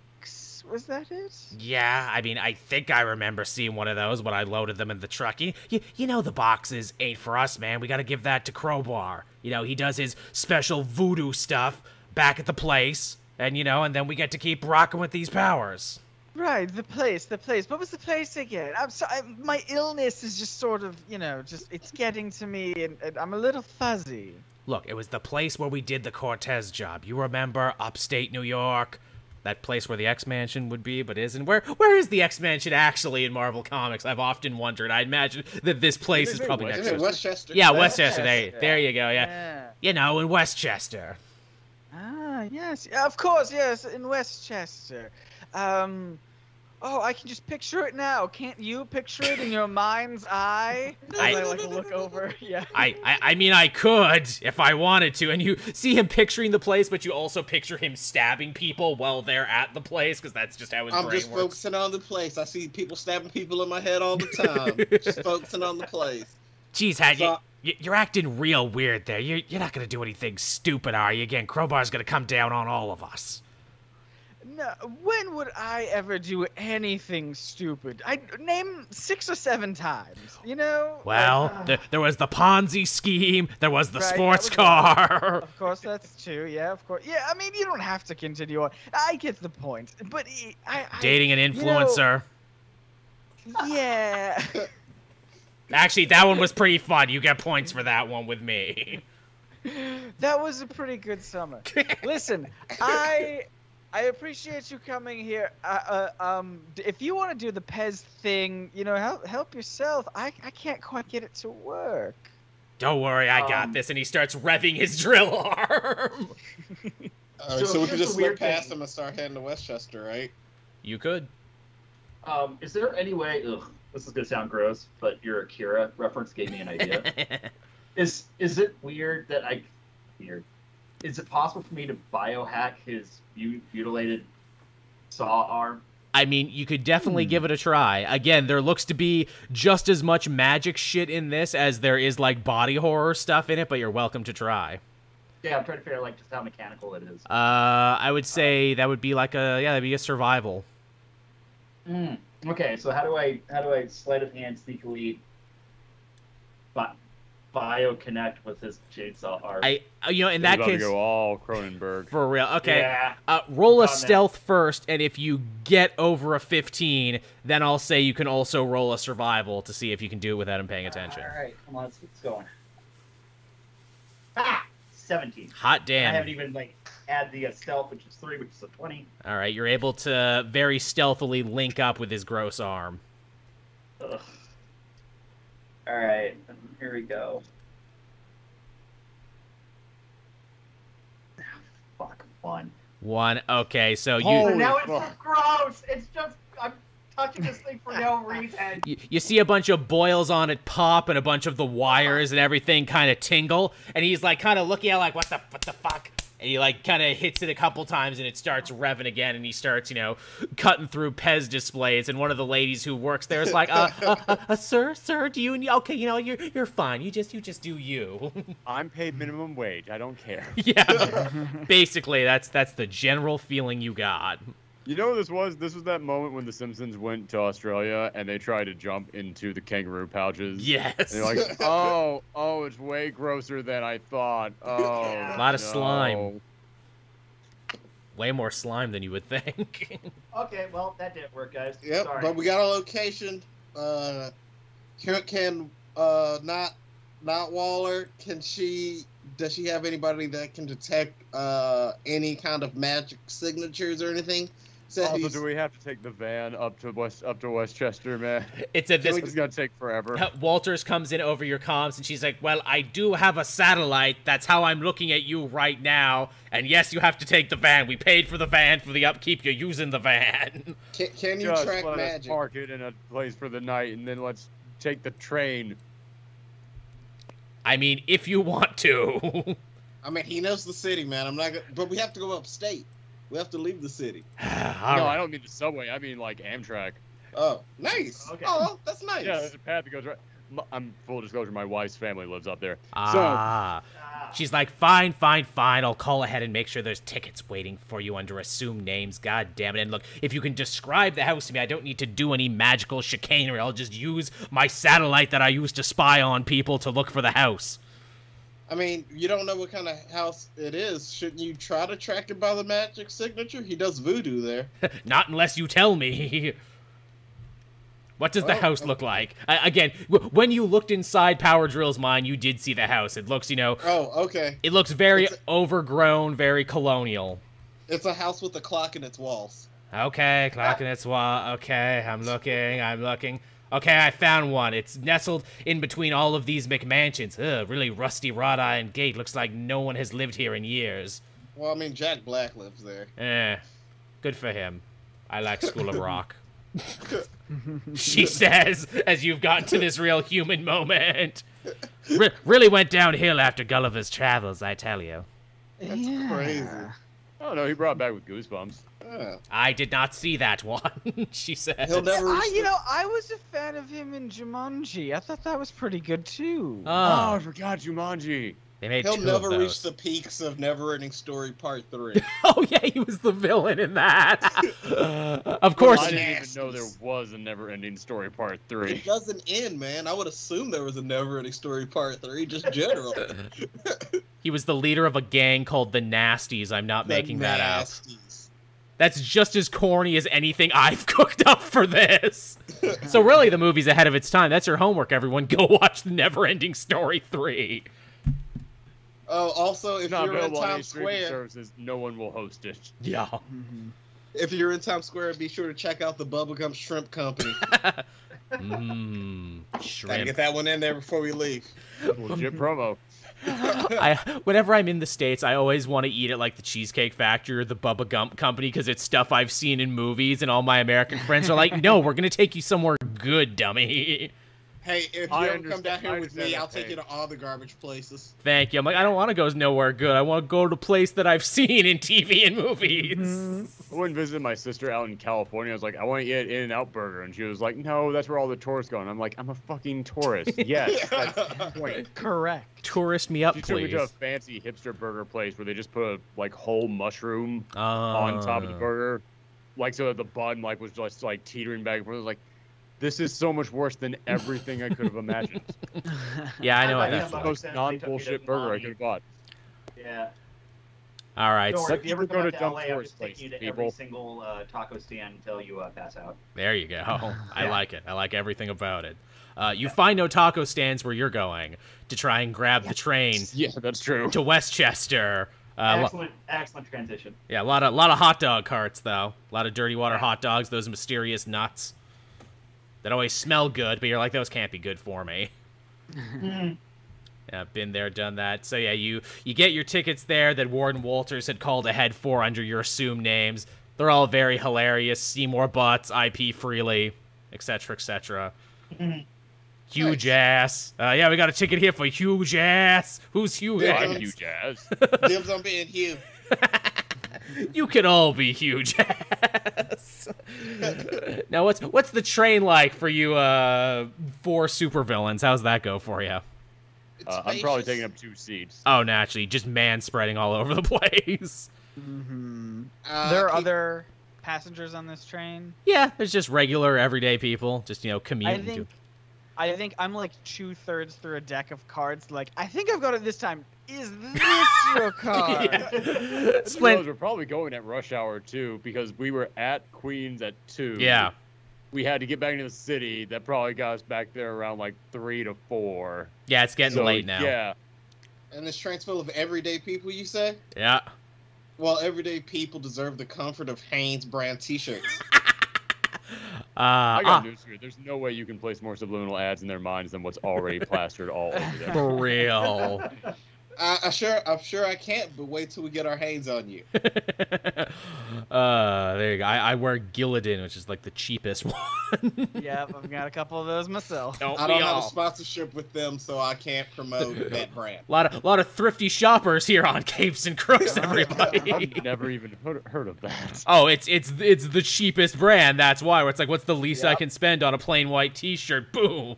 Was that it? Yeah, I mean, I think I remember seeing one of those when I loaded them in the truckie. You know the boxes ain't for us, man. We got to give that to Crowbar. You know, he does his special voodoo stuff back at the place, and and then we get to keep rocking with these powers. Right, the place. What was the place again? I'm sorry, my illness is just sort of, it's getting to me, and I'm a little fuzzy. Look, it was the place where we did the Cortez job. You remember, upstate New York? That place where the X-Mansion would be, but isn't. Where is the X-Mansion actually in Marvel Comics? I've often wondered. I imagine that this place is probably next to it. Westchester. Yeah, Westchester. There you go, yeah. Yeah. You know, in Westchester. Ah, yes. Yeah, of course, yes, in Westchester. Oh, I can just picture it now. Can't you picture it in your mind's eye? I like look over. Yeah. I mean, I could if I wanted to, and you see him picturing the place, but you also picture him stabbing people while they're at the place, because that's just how his brain I'm just works. focusing on the place. I see people stabbing people in my head all the time. Just focusing on the place. Jeez, Hat, you're acting real weird there. You're not gonna do anything stupid, are you? Again, Crowbar's gonna come down on all of us. No, when would I ever do anything stupid? I name 6 or 7 times, you know? Well, there was the Ponzi scheme, there was the Right, sports that was car. Of course, that's true. Yeah, of course. Yeah, I mean, you don't have to continue on. I get the point. But Dating an influencer. You know, yeah. Actually, that one was pretty fun. You get points for that one with me. That was a pretty good summer. Listen, I appreciate you coming here. If you want to do the Pez thing, you know, help yourself. I can't quite get it to work. Don't worry, I got this. And he starts revving his drill arm. So we can here's just the weird slip past thing. him and start heading to Westchester, right? You could. Is there any way? Ugh, this is gonna sound gross, but your Akira reference gave me an idea. Is it weird that Is it possible for me to biohack his mutilated saw arm? I mean, you could definitely give it a try. Again, there looks to be just as much magic shit in this as there is, like, body horror stuff in it, but you're welcome to try. Yeah, I'm trying to figure out, like, just how mechanical it is. I would say that would be like that'd be a survival. Okay, so how do I sleight of hand sneakily bio-connect with his chainsaw arm? In that About case, to go all Cronenberg. for real. Okay. Yeah. Roll a Calm down. stealth first, and if you get over a 15, then I'll say you can also roll a survival to see if you can do it without him paying attention. All right, come on, let's get this going. Ah, 17. Hot I damn. haven't even add the stealth, which is 3, which is a 20. All right, you're able to very stealthily link up with his gross arm. Ugh. All right, here we go. Fuck, 1. 1. Okay, so you Holy Now it's fuck. just gross. It's just I'm touching this thing for no reason. you see a bunch of boils on it pop and a bunch of the wires and everything kind of tingle, and he's like kind of looking at it like what the fuck, and he like kind of hits it a couple times and it starts revving again, and he starts cutting through Pez displays, and one of the ladies who works there is like sir, do you okay, you're fine, you just do you. I'm paid minimum wage. I don't care. Yeah, basically that's the general feeling you got. You know what this was? This was that moment when the Simpsons went to Australia and they tried to jump into the kangaroo pouches. Yes. And they're like, oh, it's way grosser than I thought. Oh, A lot of no. slime. Way more slime than you would think. Okay, well that didn't work, guys. Yep, Sorry. but we got a location. Can not Waller? Does she have anybody that can detect any kind of magic signatures or anything? Also, do we have to take the van up to Westchester, man? It's gonna take forever. Walters comes in over your comms, and she's like, well, I do have a satellite. That's how I'm looking at you right now. And yes, you have to take the van. We paid for the van for the upkeep. You're using the van. Can you Just track let us magic? park it in a place for the night, and then let's take the train. I mean, if you want to. I mean, he knows the city, man. I'm not. But we have to go upstate. We have to leave the city. All No, right. I don't mean the subway. I mean like Amtrak. Oh, nice. Okay. Oh, that's nice. Yeah, there's a path that goes right. I'm full disclosure. My wife's family lives up there. Ah. She's like, fine. I'll call ahead and make sure there's tickets waiting for you under assumed names. God damn it. And look, if you can describe the house to me, I don't need to do any magical chicanery. I'll just use my satellite that I use to spy on people to look for the house. I mean, you don't know what kind of house it is. Shouldn't you try to track it by the magic signature? He does voodoo there. Not unless you tell me. What does the house look like? Again, when you looked inside Power Drill's mind, you did see the house. It looks, Oh, okay. it looks very overgrown, very colonial. It's a house with a clock in its walls. Okay, clock in its wall. Okay, I'm looking. Okay, I found one. It's nestled in between all of these McMansions. Ugh, really rusty wrought iron gate. Looks like no one has lived here in years. Well, I mean, Jack Black lives there. Good for him. I like School of Rock. She says, as you've gotten to this real human moment. Really went downhill after Gulliver's Travels, I tell you. That's crazy. Oh no, he brought it back with goosebumps. Yeah. I did not see that one, she says. He'll never reach the- I was a fan of him in Jumanji. I thought that was pretty good too. Oh, I forgot Jumanji. They made He'll two never of reach those. the peaks of Neverending Story Part 3. Oh yeah, he was the villain in that. Of course. I didn't even know there was a Never-Ending Story Part 3. It doesn't end, man. I would assume there was a Neverending Story Part 3, just generally. He was the leader of a gang called the Nasties. I'm not making that up. Nasties. That's just as corny as anything I've cooked up for this. So really, the movie's ahead of its time. That's your homework, everyone. Go watch the Neverending Story 3. Oh, also, if Not you're in available on any Times streaming Square, services, no one will host it. Yeah. if you're in Times Square, be sure to check out the Bubblegum Shrimp Company. Gotta Shrimp. get that one in there before we leave. Legit promo. Whenever I'm in the States, I always want to eat at like the Cheesecake Factory or the Bubba Gump Company because it's stuff I've seen in movies, and all my American friends are like, "No, we're gonna take you somewhere good, dummy." Hey, if you ever come down here with me, I'll take you to all the garbage places. Thank you. I'm like, I don't want to go nowhere good. I want to go to a place that I've seen in TV and movies. I went and visited my sister out in California. I was like, I want to eat an In-N-Out burger. And she was like, no, that's where all the tourists go. And I'm like, I'm a fucking tourist. Yes, that's the point. Correct. Tourist me up, She took me to a please. fancy hipster burger place where they just put a like whole mushroom Oh. on top of the burger. Like, so that the bun like was just like teetering back and forth. I was like, this is so much worse than everything I could have imagined. Yeah, I know what I that's thought like. Most They took me to non-bullshit burger I could have bought. Yeah. All right, Don't so worry, if you ever go come to out to dumb LA, I'll tourist just take you to places, every people. single taco stand until you pass out. there you go. I Yeah. like it. I like everything about it. You find no taco stands where you're going to try and grab the train Yeah, that's true. to Westchester. Excellent transition. Yeah, a lot of hot dog carts though. A lot of dirty water hot dogs. Those mysterious nuts that always smell good, but you're like, those can't be good for me. Yeah, been there, done that. So yeah, you get your tickets there that Warden Walters had called ahead for under your assumed names. They're all very hilarious. Seymour Butts, IP Freely, etc., etc. Huge ass. Yeah, we got a ticket here for huge ass. Who's huge Yeah, ass? I'm huge ass. Dibs on being Hugh. You can all be huge ass. Now, what's the train like for you? 4 supervillains. How's that go for you? It's I'm probably spacious. taking up 2 seats. Oh, naturally, just man spreading all over the place. There are other passengers on this train. Yeah, there's just regular, everyday people, just commuting. I think I'm like 2/3 through a deck of cards. Like, I think I've got it this time. Is this your card? Splint. We're probably going at rush hour too because we were at Queens at 2. Yeah. We had to get back into the city. That probably got us back there around like 3 to 4. Yeah, it's getting So, late now. Yeah. And this train's full of everyday people, you say? Yeah. Well, everyday people deserve the comfort of Hanes brand t-shirts. I got news for you. There's no way you can place more subliminal ads in their minds than what's already plastered all over them. For real. I'm sure I can't, but wait till we get our Hanes on you. There you go. I wear Gillidan, which is like the cheapest one. Yep, I've got a couple of those myself. Don't I we don't have a all? sponsorship with them, so I can't promote that brand. Lot of thrifty shoppers here on Capes and Crooks, everybody. I've never even heard of that. Oh, it's the cheapest brand. That's why. Where it's like, what's the least I Yep. can spend on a plain white T-shirt? Boom.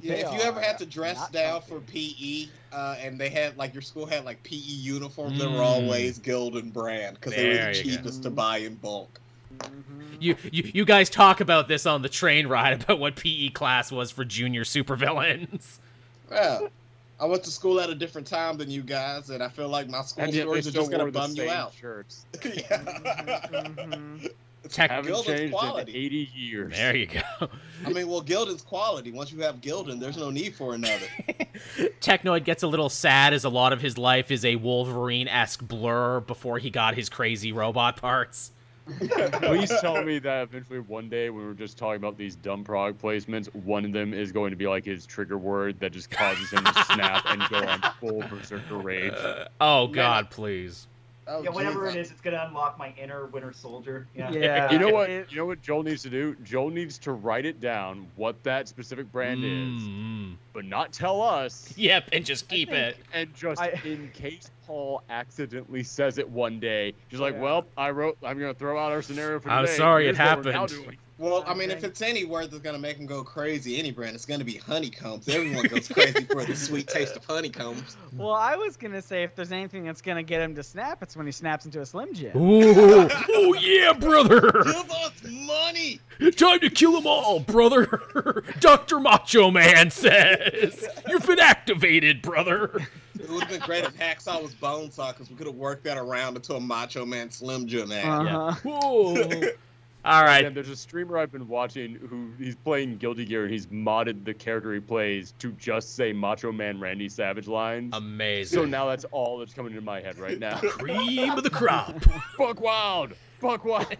Yeah, if you ever had to dress not down comfy. for PE, and they had your school had PE uniforms, they were always Gildan brand because they were There the you go. cheapest to buy in bulk. You guys talk about this on the train ride about what PE class was for junior supervillains. Yeah, I went to school at a different time than you guys, and I feel like my school And yet they stories are still just gonna wore the bum you same out. shirts. Yeah. Haven't Gildan's changed quality. in 80 years. There you go. I mean, well, Gildan's quality. Once you have Gildan, there's no need for another. Technoid gets a little sad as a lot of his life is a Wolverine-esque blur before he got his crazy robot parts. Please tell me that eventually one day when we're just talking about these dumb prog placements, one of them is going to be like his trigger word that just causes him to snap and go on full berserker rage. Oh God, please. Oh, Yeah, whatever geez. it is, it's gonna unlock my inner Winter Soldier. Yeah. Yeah. You know what? You know what Joel needs to do? Joel needs to write it down what that specific brand Mm. is, but not tell us. Yep, and just keep think- it. And just I- in case Paul accidentally says it one day, just like, Yeah. well, I'm gonna throw out our scenario for today. I'm sorry it Here's what we're now happened. doing. Well, I mean, if Okay. it's any word that's gonna make him go crazy, any brand, it's gonna be honeycombs. Everyone goes crazy for the sweet taste of honeycombs. Well, I was gonna say if there's anything that's gonna get him to snap, it's when he snaps into a Slim Jim. Ooh, oh yeah, brother! Give us money. Time to kill them all, brother! Dr. Macho Man says, you've been activated, brother! It would have been great if Hacksaw was Bonesaw, because we could have worked that around into a Macho Man Slim Jim ad. Uh-huh. Whoa. All right. And there's a streamer I've been watching who he's playing Guilty Gear and he's modded the character he plays to just say Macho Man Randy Savage lines. Amazing. So now that's all that's coming into my head right now. Cream of the crop. Buck Wild! Buck Wild!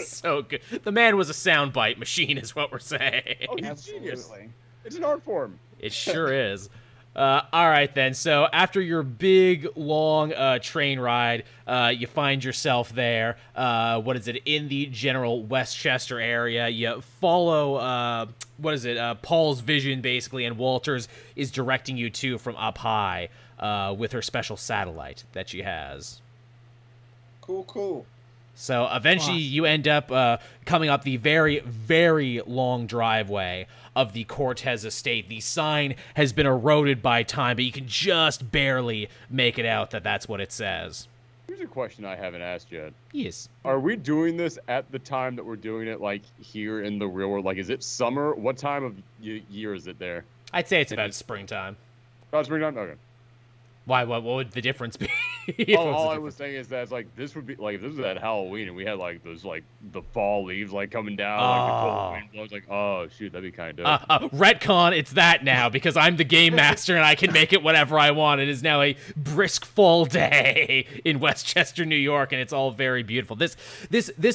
So good. The man was a soundbite machine, is what we're saying. Oh, he's genius. Absolutely. It's an art form. It sure is. All right, then. So after your big, long train ride, you find yourself there. What is it? In the general Westchester area. You follow, Paul's vision, basically, and Walters is directing you to from up high with her special satellite that she has. Cool. So eventually you end up coming up the very, very long driveway of the Cortez estate. The sign has been eroded by time, but you can just barely make it out that that's what it says. Here's a question I haven't asked yet. Yes. Are we doing this at the time that we're doing it, like, here in the real world? Like, is it summer? What time of year is it there? I'd say it's about springtime. Oh, springtime? Okay. Why? What would the difference be? All I was saying is that, like, this would be, like, if this was at Halloween and we had, like, those, like, the fall leaves, like, coming down, like, the cold wind blows, like, oh, shoot, that'd be kind of dope. Retcon, it's that now, because I'm the game master and I can make it whatever I want. It is now a brisk fall day in Westchester, New York, and it's all very beautiful. This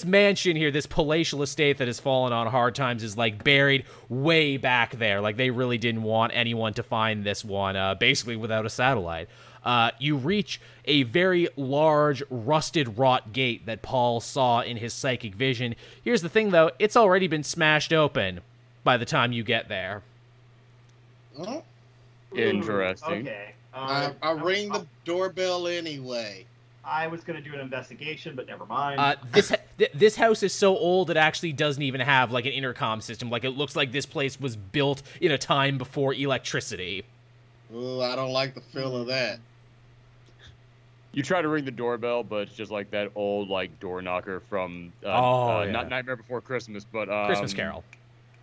mansion here, this palatial estate that has fallen on hard times, is, like, buried way back there. Like, they really didn't want anyone to find this one, basically without a satellite. You reach a very large, rusted wrought gate that Paul saw in his psychic vision. Here's the thing, though. It's already been smashed open by the time you get there. Huh? Interesting. Okay. I ring the doorbell anyway. I was gonna do an investigation, but never mind. This house is so old it actually doesn't even have, like, an intercom system. Like, it looks like this place was built in a time before electricity. Ooh, I don't like the feel of that. You try to ring the doorbell, but it's just like that old, like, door knocker from, yeah. not Nightmare Before Christmas, but, Christmas Carol.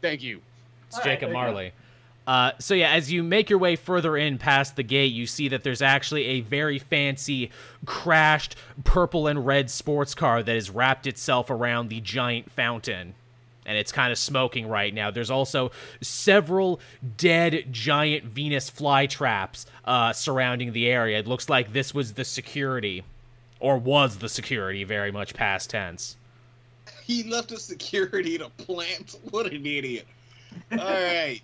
Thank you. It's All right, Jacob there you go. Marley. So yeah, as you make your way further in past the gate, you see that there's actually a very fancy, crashed purple and red sports car that has wrapped itself around the giant fountain. And it's kind of smoking right now. There's also several dead giant Venus flytraps surrounding the area. It looks like this was the security, or was the security, very much past tense. He left the security to plant. What an idiot. All right.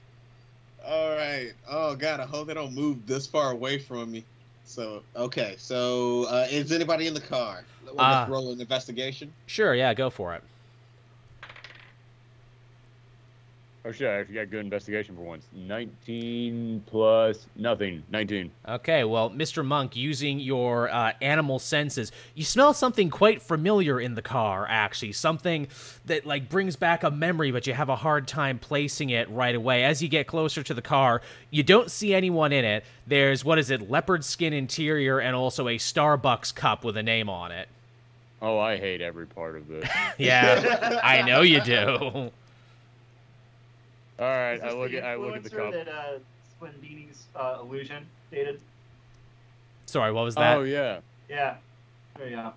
Oh, God, I hope they don't move this far away from me. So, okay. So, is anybody in the car? Let's roll an investigation. Sure, yeah, go for it. Oh shit, I actually got good investigation for once. 19 plus nothing. 19. Okay, well, Mr. Monk, using your animal senses, you smell something quite familiar in the car, actually. Something that, like, brings back a memory, but you have a hard time placing it right away. As you get closer to the car, you don't see anyone in it. There's, leopard skin interior and also a Starbucks cup with a name on it. Oh, I hate every part of this. Yeah, I know you do. All right, Is this I look at the cup. that Splendini's illusion dated. Sorry, what was that? Oh yeah. Yeah. There you go.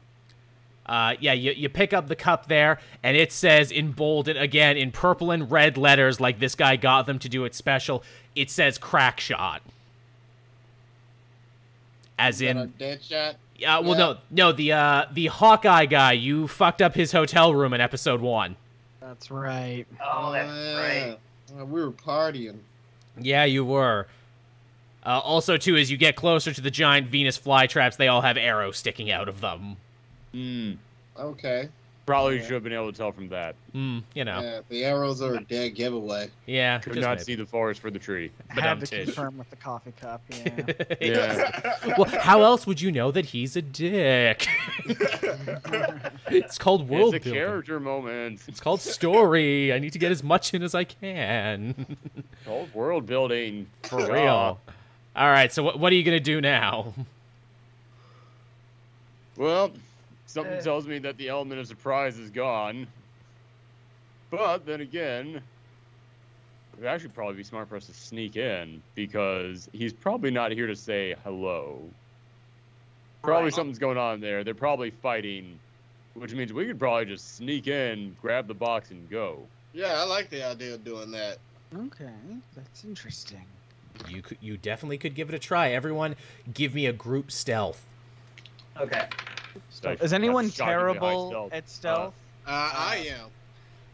Yeah, you pick up the cup there, and it says in bold, again, in purple and red letters, like this guy got them to do it special, it says crack shot. As Is that a in... dead shot? Well, no, the Hawkeye guy, you fucked up his hotel room in episode 1. That's right. Oh, that's right. We were partying. Yeah, you were. Also, too, as you get closer to the giant Venus flytraps, they all have arrows sticking out of them. Okay. Probably should have been able to tell from that. You know. Yeah, the arrows are a dead giveaway. Yeah. Could just not maybe. see the forest for the tree. Had to Badum-tish. confirm with the coffee cup. Yeah. Yeah. Well, how else would you know that he's a dick? It's called world It's a building. character moment. It's called story. I need to get as much in as I can. Called world building. For real. All right, so what are you going to do now? Well, something tells me that the element of surprise is gone. But then again, it would actually probably be smart for us to sneak in because he's probably not here to say hello. Probably Right. something's going on there. They're probably fighting, which means we could probably just sneak in, grab the box, and go. Yeah, I like the idea of doing that. Okay, that's interesting. You definitely could give it a try. Everyone, give me a group stealth. Okay. Is anyone That's shockingly high terrible stealth. at stealth? I am.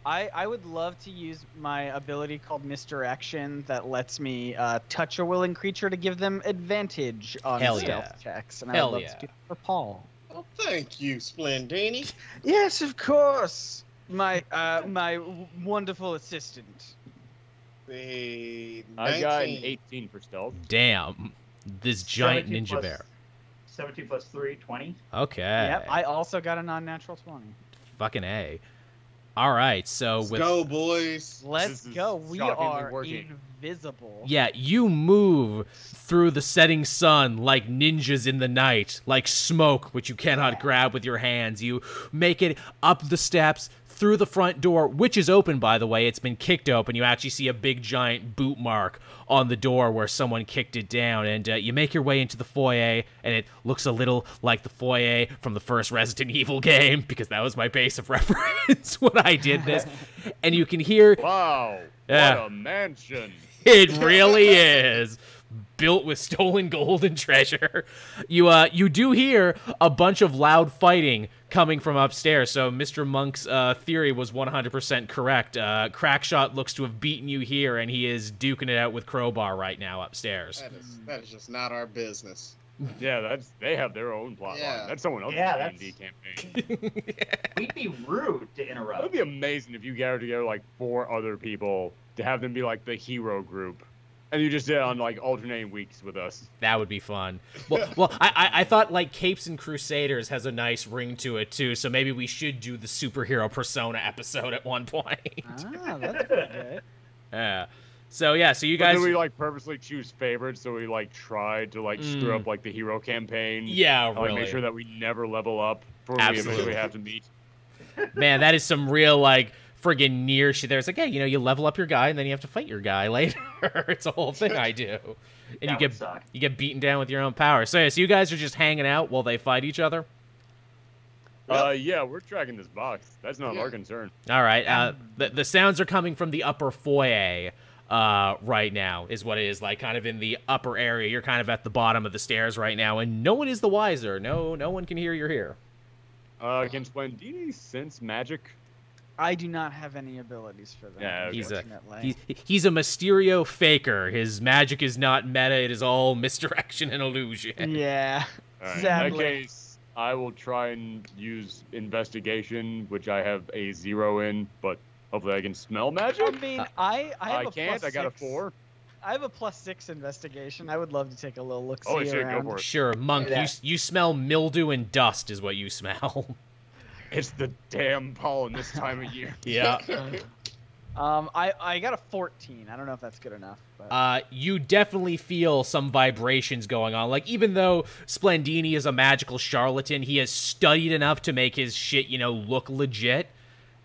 I would love to use my ability called Misdirection that lets me touch a willing creature to give them advantage on Hell stealth yeah. checks. And Hell I would love yeah. to do that for Paul. Oh, thank you, Splendini. Yes, of course. My my wonderful assistant. The I got an 19. 18 for stealth. Damn. This giant 17 ninja plus- bear. 17 plus 3, 20. Okay. Yep, I also got a non-natural 20. Fucking A. All right, so Let's with go, boys. Let's This is go. We shockingly are working. invisible. yeah, you move through the setting sun like ninjas in the night, like smoke which you cannot grab with your hands. You make it up the steps through the front door, which is open, by the way. It's been kicked open. You actually see a big giant boot mark on the door where someone kicked it down, and you make your way into the foyer, and it looks a little like the foyer from the first Resident Evil game, because that was my base of reference when I did this. And you can hear Wow. Yeah. What a mansion. it really is built with stolen gold and treasure. You do hear a bunch of loud fighting coming from upstairs, so Mr. Monk's theory was 100% correct. Crackshot looks to have beaten you here, and he is duking it out with Crowbar right now upstairs. That is just not our business. Yeah, they have their own plot Yeah. line. That's someone else's Yeah, D&D campaign. We'd be rude to It interrupt. would be amazing if you gathered together like 4 other people to have them be like the hero group. And you just did it on like alternating weeks with us. That would be fun. Well, I thought like Capes and Crusaders has a nice ring to it too, so maybe we should do the superhero persona episode at one point. Ah, that's pretty good. Yeah. So yeah, so you But guys. then we like purposely choose favorites, so we like tried to like screw up like the hero campaign. Yeah, And, like really. make sure that we never level up before we Absolutely. eventually have to meet. Man, that is some real like friggin' near shit. There's like, hey, you level up your guy and then you have to fight your guy later. It's a whole thing I do, and That would suck. you get beaten down with your own power. So yeah, so you guys are just hanging out while they fight each other. Yeah, we're tracking this box. That's not Yeah. our concern. All right. The sounds are coming from the upper foyer. Right now is what it is, like kind of in the upper area. You're kind of at the bottom of the stairs right now, and no one is the wiser. No one can hear you're here. Can Splendini sense magic? I do not have any abilities for that. Yeah, okay. Unfortunately. He's a Mysterio faker. His magic is not meta. It is all misdirection and illusion. Yeah. All right. In Sadly. that case, I will try and use investigation, which I have a 0 in, but hopefully I can smell magic. I mean, I have a can't. plus I got a 6 4. I have a +6 investigation. I would love to take a little look. Holy shit, go around. for it. Sure, Monk. Yeah. You smell mildew and dust is what you smell. It's the damn pollen this time of year. Yeah. I got a 14. I don't know if that's good enough. But... You definitely feel some vibrations going on. Like, even though Splendini is a magical charlatan, he has studied enough to make his shit, look legit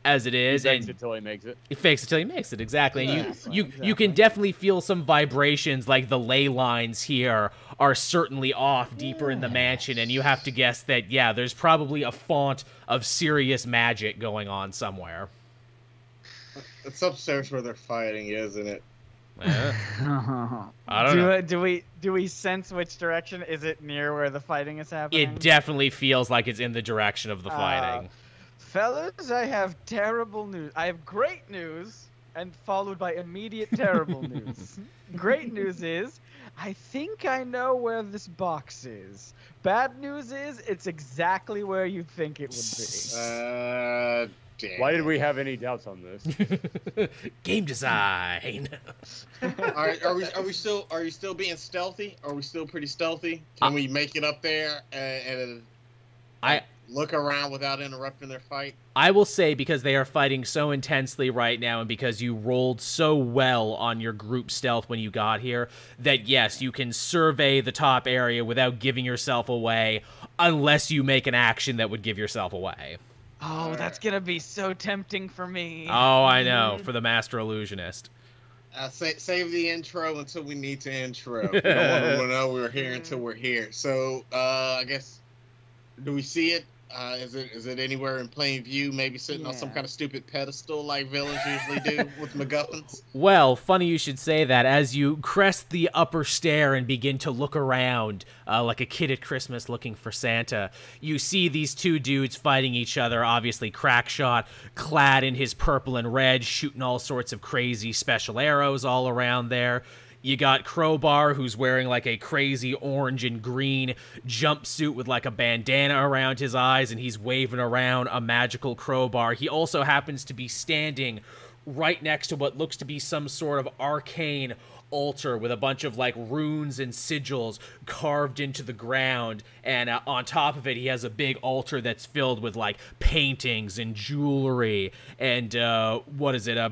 as it is. He fakes And it till he makes it. he fakes it till he makes it, exactly. And Yeah, you exactly. can definitely feel some vibrations, like the ley lines here are certainly off deeper in the mansion, and you have to guess that, yeah, there's probably a font of serious magic going on somewhere. It's upstairs where they're fighting, isn't it? I don't know. Do we sense which direction? Is it near where the fighting is happening? It definitely feels like it's in the direction of the fighting. Fellas, I have terrible news. I have great news and followed by immediate terrible news. Great news is, I think I know where this box is. Bad news is, it's exactly where you think it would be. Damn. Why did we have any doubts on this? Game design. Are you still being stealthy? Are we still pretty stealthy? Can we make it up there and look around without interrupting their fight? I will say, because they are fighting so intensely right now, and because you rolled so well on your group stealth when you got here, that yes, you can survey the top area without giving yourself away, unless you make an action that would give yourself away. Oh, that's gonna be so tempting for me. Oh, I know, for the Master Illusionist. Save the intro until we need to intro. We don't want to know we're here until we're here. So, I guess, do we see it? Is it anywhere in plain view? Maybe sitting on some kind of stupid pedestal like villains usually do with MacGuffins? Well, funny you should say that. As you crest the upper stair and begin to look around like a kid at Christmas looking for Santa, you see these two dudes fighting each other, obviously Crackshot, clad in his purple and red, shooting all sorts of crazy special arrows all around there. You got Crowbar, who's wearing like a crazy orange and green jumpsuit with like a bandana around his eyes, and he's waving around a magical crowbar. He also happens to be standing right next to what looks to be some sort of arcane altar with a bunch of like runes and sigils carved into the ground, and on top of it he has a big altar that's filled with like paintings and jewelry and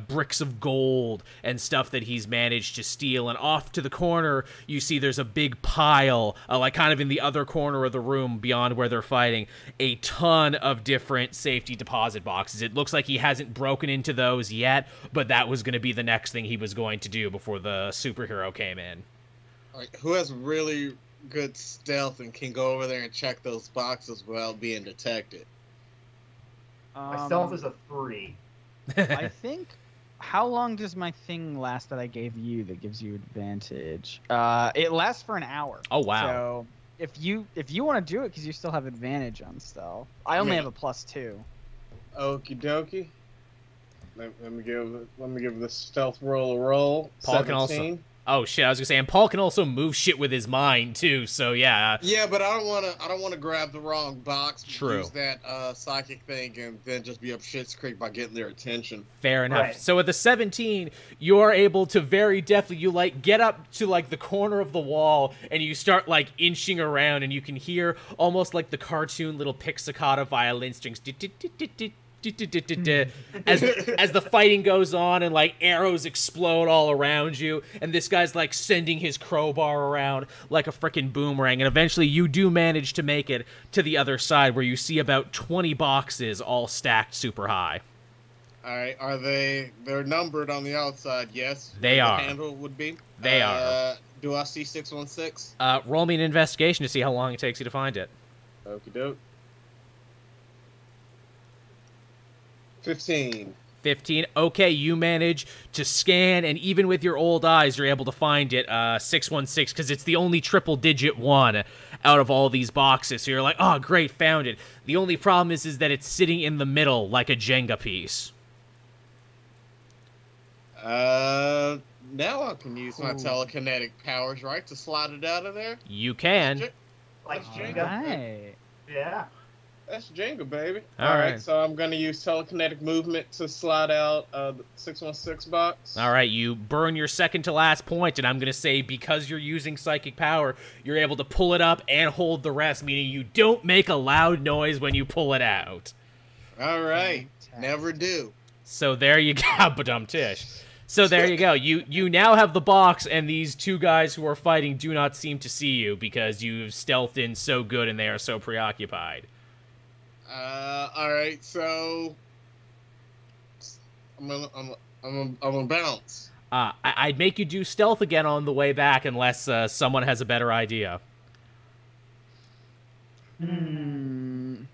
bricks of gold and stuff that he's managed to steal. And off to the corner you see there's a big pile, like kind of in the other corner of the room beyond where they're fighting, a ton of different safety deposit boxes. It looks like he hasn't broken into those yet, but that was going to be the next thing he was going to do before the superhero came in. All right, who has really good stealth and can go over there and check those boxes without being detected? My stealth is a 3. I think. How long does my thing last that I gave you that gives you advantage? It lasts for an hour. Oh wow! So if you want to do it, because you still have advantage on stealth. I only have a +2. Okie dokie. Let me give the stealth roll a roll. Paul 17. can also. Oh shit! I was gonna say, and Paul can also move shit with his mind too. So yeah. Yeah, but I don't wanna grab the wrong box. True. Use that psychic thing and then just be up shit's creek by getting their attention. Fair enough. Right. So with the 17, you are able to very deftly, you like get up to like the corner of the wall and you start like inching around, and you can hear almost like the cartoon little pixicata violin strings. As the fighting goes on and like arrows explode all around you, and this guy's like sending his crowbar around like a freaking boomerang, and eventually you do manage to make it to the other side where you see about 20 boxes all stacked super high. All right, they're numbered on the outside? Yes. They are. The handle would be. They are. Do I see 616? Roll me an investigation to see how long it takes you to find it. Okie doke. 15. 15. Okay, you manage to scan, and even with your old eyes, you're able to find it, 616, because it's the only triple-digit one out of all these boxes. So you're like, oh, great, found it. The only problem is that it's sitting in the middle like a Jenga piece. Now I can use my telekinetic powers, right, to slide it out of there? You can. Like Jenga. Right. Yeah. That's Jenga, baby. All right. So I'm going to use telekinetic movement to slide out the 616 box. All right, you burn your second to last point, and I'm going to say because you're using psychic power, you're able to pull it up and hold the rest, meaning you don't make a loud noise when you pull it out. All right. Never do. So there you go, badum-tish. So there you go. You now have the box, and these two guys who are fighting do not seem to see you because you've stealthed in so good and they are so preoccupied. All right, so I'm gonna bounce. I'd make you do stealth again on the way back unless someone has a better idea. Let me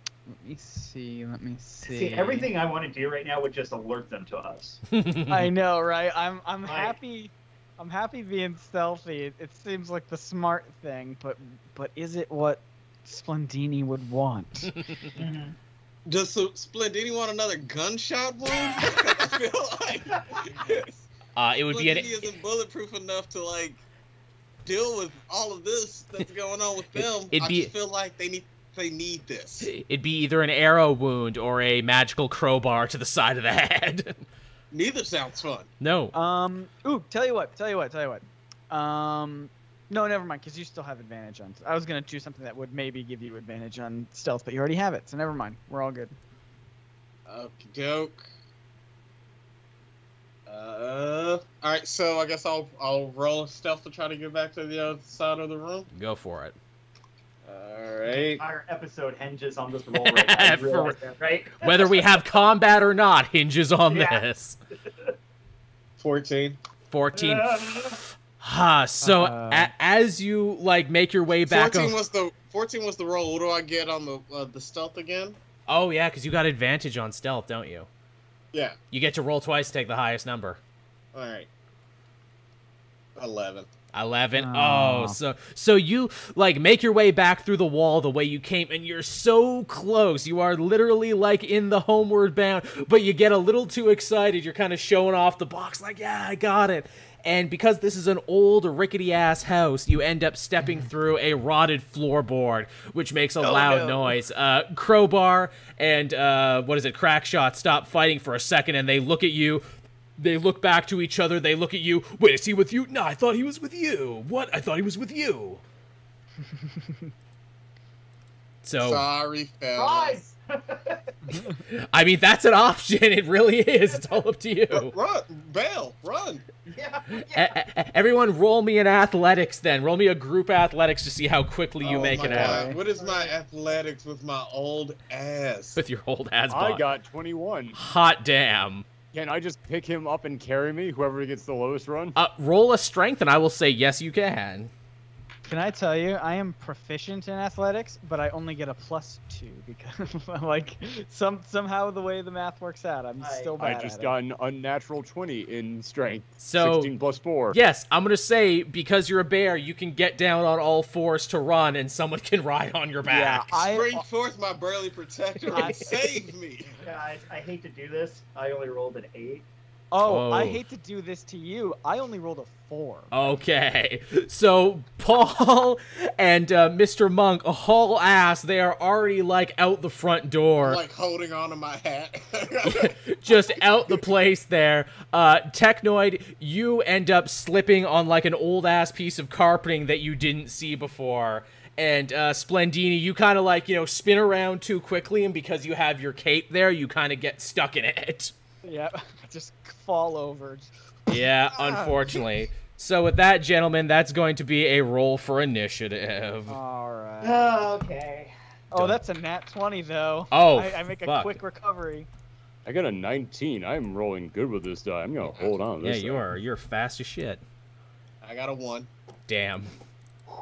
see. See, everything I want to do right now would just alert them to us. I know, right? I'm happy. I'm happy being stealthy. It seems like the smart thing, but is it what Splendini would want? Does Splendini want another gunshot wound? I feel like It would be Splendini isn't bulletproof enough to like deal with all of this that's going on with them. I just feel like they need this. It'd be either an arrow wound or a magical crowbar to the side of the head. Neither sounds fun. No. Ooh, tell you what. No, never mind, because you still have advantage on. I was gonna do something that would maybe give you advantage on stealth, but you already have it, so never mind. We're all good. Okie doke. All right, so I guess I'll roll a stealth to try to get back to the other side of the room. Go for it. All right. Our episode hinges on this roll right now. You realize that, right? Whether we have combat or not hinges on Yeah. this. 14. 14. So as you like make your way back 14 was the roll. What do I get on the stealth again? Oh yeah, because you got advantage on stealth, don't you? Yeah. You get to roll twice to take the highest number. All right. 11. 11. Oh, so you like make your way back through the wall the way you came, and you're so close. You are literally like in the homeward bound, but you get a little too excited. You're kind of showing off the box, like, yeah, I got it. And because this is an old, rickety-ass house, you end up stepping through a rotted floorboard, which makes a loud noise. Crowbar and, Crackshot stop fighting for a second, and they look at you. They look back to each other. They look at you. Wait, is he with you? No, I thought he was with you. What? I thought he was with you. So sorry, fellas. I mean, that's an option. It really is. It's all up to you. Run, bail, run. Yeah. Everyone, roll me an athletics. Then roll me a group athletics to see how quickly you make it out. What is my athletics with my old ass? With your old ass. I got 21. Hot damn. Can I just pick him up and carry me? Whoever gets the lowest run. Roll a strength, and I will say yes, you can. Can I tell you, I am proficient in athletics, but I only get a +2 because, like, somehow the way the math works out, I'm still bad I just at got an unnatural 20 in strength. So 16 plus 4. Yes, I'm gonna say because you're a bear, you can get down on all fours to run, and someone can ride on your back. Yeah, Spring forth my burly protector and save me. Yeah, I hate to do this. I only rolled an 8. Oh, I hate to do this to you. I only rolled a 4. Okay, so Paul and Mr. Monk haul ass. They are already like out the front door, I'm like holding on to my hat. just out the place there. Technoid, you end up slipping on like an old ass piece of carpeting that you didn't see before. And Splendini, you kind of like, spin around too quickly, and because you have your cape there, you kind of get stuck in it. Yep, just fall over. Yeah, unfortunately. So with that, gentlemen, that's going to be a roll for initiative. All right. Okay. Oh, that's a nat 20 though. Oh, I make a fuck. quick recovery. I got a 19. I'm rolling good with this die. I'm gonna hold on. To Yeah, this you side. are. You're fast as shit. I got a 1. Damn.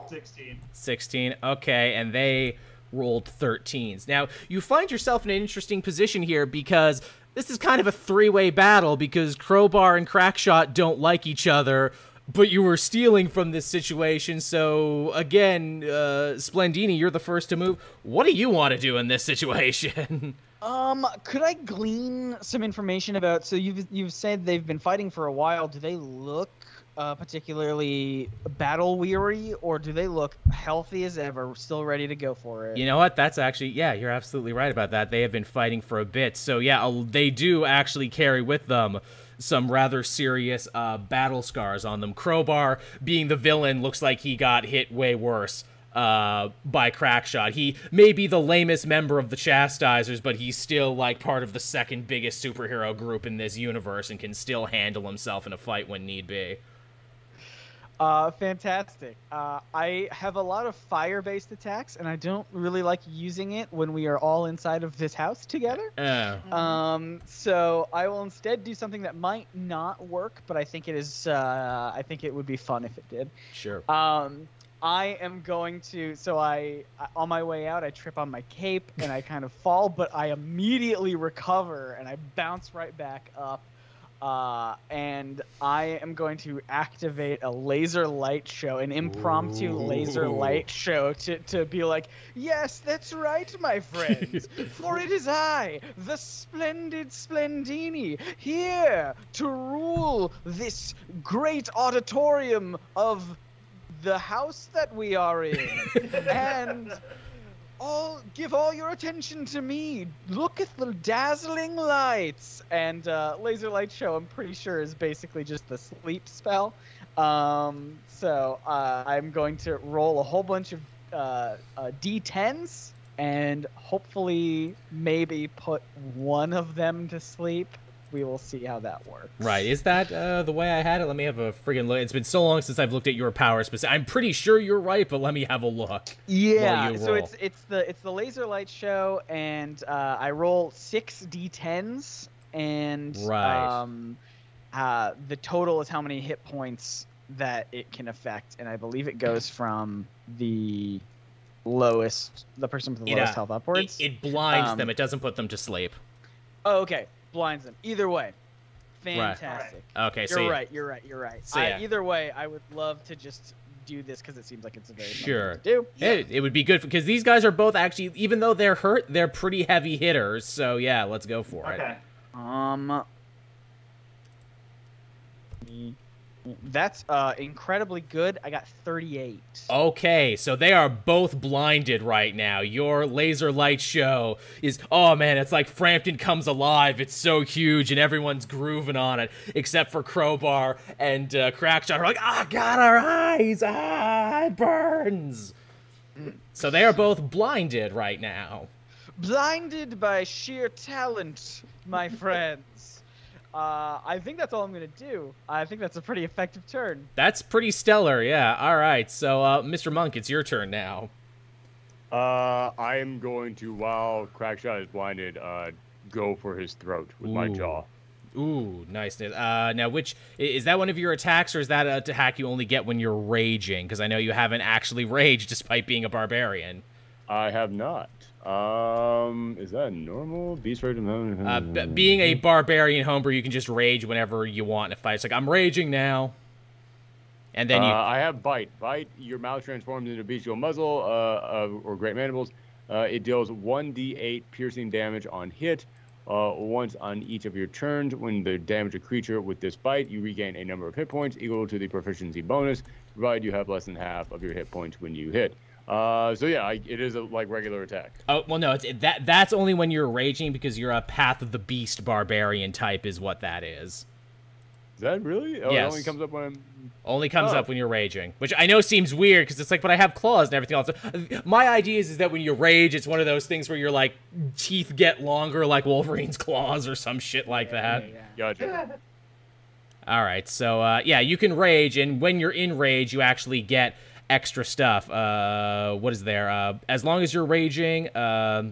16. 16. Okay, and they rolled 13s. Now, you find yourself in an interesting position here because this is kind of a three-way battle because Crowbar and Crackshot don't like each other, but you were stealing from this situation. So, again, Splendini, you're the first to move. What do you want to do in this situation? Could I glean some information about? So you've said they've been fighting for a while. Do they look particularly battle weary, or do they look healthy as ever, still ready to go for it? You know what? That's actually, yeah, you're absolutely right about that. They have been fighting for a bit. So, yeah, they do actually carry with them some rather serious battle scars on them. Crowbar, being the villain, looks like he got hit way worse by Crackshot. He may be the lamest member of the Chastisers, but he's still, like, part of the second biggest superhero group in this universe and can still handle himself in a fight when need be. Fantastic. I have a lot of fire-based attacks, and I don't really like using it when we are all inside of this house together. So I will instead do something that might not work, but I think it is. I think it would be fun if it did. Sure. I am going to. So on my way out, I trip on my cape and I kind of fall, but I immediately recover and I bounce right back up. and I am going to activate a laser light show, an impromptu laser light show to be like, yes, that's right, my friends, for it is I, the splendid Splendini, here to rule this great auditorium of the house that we are in, and give all your attention to me. Look at the dazzling lights. And laser light show, I'm pretty sure, is basically just the sleep spell. So I'm going to roll a whole bunch of D10s and hopefully maybe put one of them to sleep. We will see how that works. Right. Is that the way I had it? Let me have a friggin' look. It's been so long since I've looked at your power specific. I'm pretty sure you're right, but let me have a look. Yeah. So it's the laser light show, and I roll 6 D10s, and the total is how many hit points that it can affect, and I believe it goes from the lowest, the person with the lowest health upwards. It blinds them. It doesn't put them to sleep. Oh, okay. Blinds them. Either way, fantastic. Right. Okay, you're right. You're right. So, either way, I would love to just do this because it seems like it's a very fun thing to do. It would be good because these guys are both actually, even though they're hurt, they're pretty heavy hitters. So yeah, let's go for it. That's incredibly good. I got 38. Okay, so they are both blinded right now. Your laser light show is, oh man, it's like Frampton Comes Alive. It's so huge and everyone's grooving on it, except for Crowbar and Crackshot are like, ah, God, our eyes, it burns. So they are both blinded right now. Blinded by sheer talent, my friends. I think that's all I'm going to do. I think that's a pretty effective turn. That's pretty stellar, yeah. All right, so Mr. Monk, it's your turn now. I am going to, while Crackshot is blinded, go for his throat with my jaw. Ooh, nice. Now, which is that one of your attacks, or is that an attack you only get when you're raging? Because I know you haven't actually raged despite being a barbarian. I have not. Is that normal? Beast rage? Being a barbarian homebrew, you can just rage whenever you want in a fight. It's like, I'm raging now. And then I have Bite. Bite, your mouth transforms into a bestial muzzle or great mandibles. It deals 1d8 piercing damage on hit. Once on each of your turns. When they damage a creature with this bite, you regain a number of hit points equal to the proficiency bonus, provided you have less than half of your hit points when you hit. So yeah, it is a regular attack. Oh well, no, that's only when you're raging because you're a Path of the Beast barbarian type, is what that is. Is that really? Oh, yes. It only comes up when only comes up when you're raging, which I know seems weird because it's like, but I have claws and everything else. My idea is that when you rage, it's one of those things where your like teeth get longer, like Wolverine's claws or some shit like that. Gotcha. All right, so yeah, you can rage, and when you're in rage, you actually get extra stuff. What is there? As long as you're raging,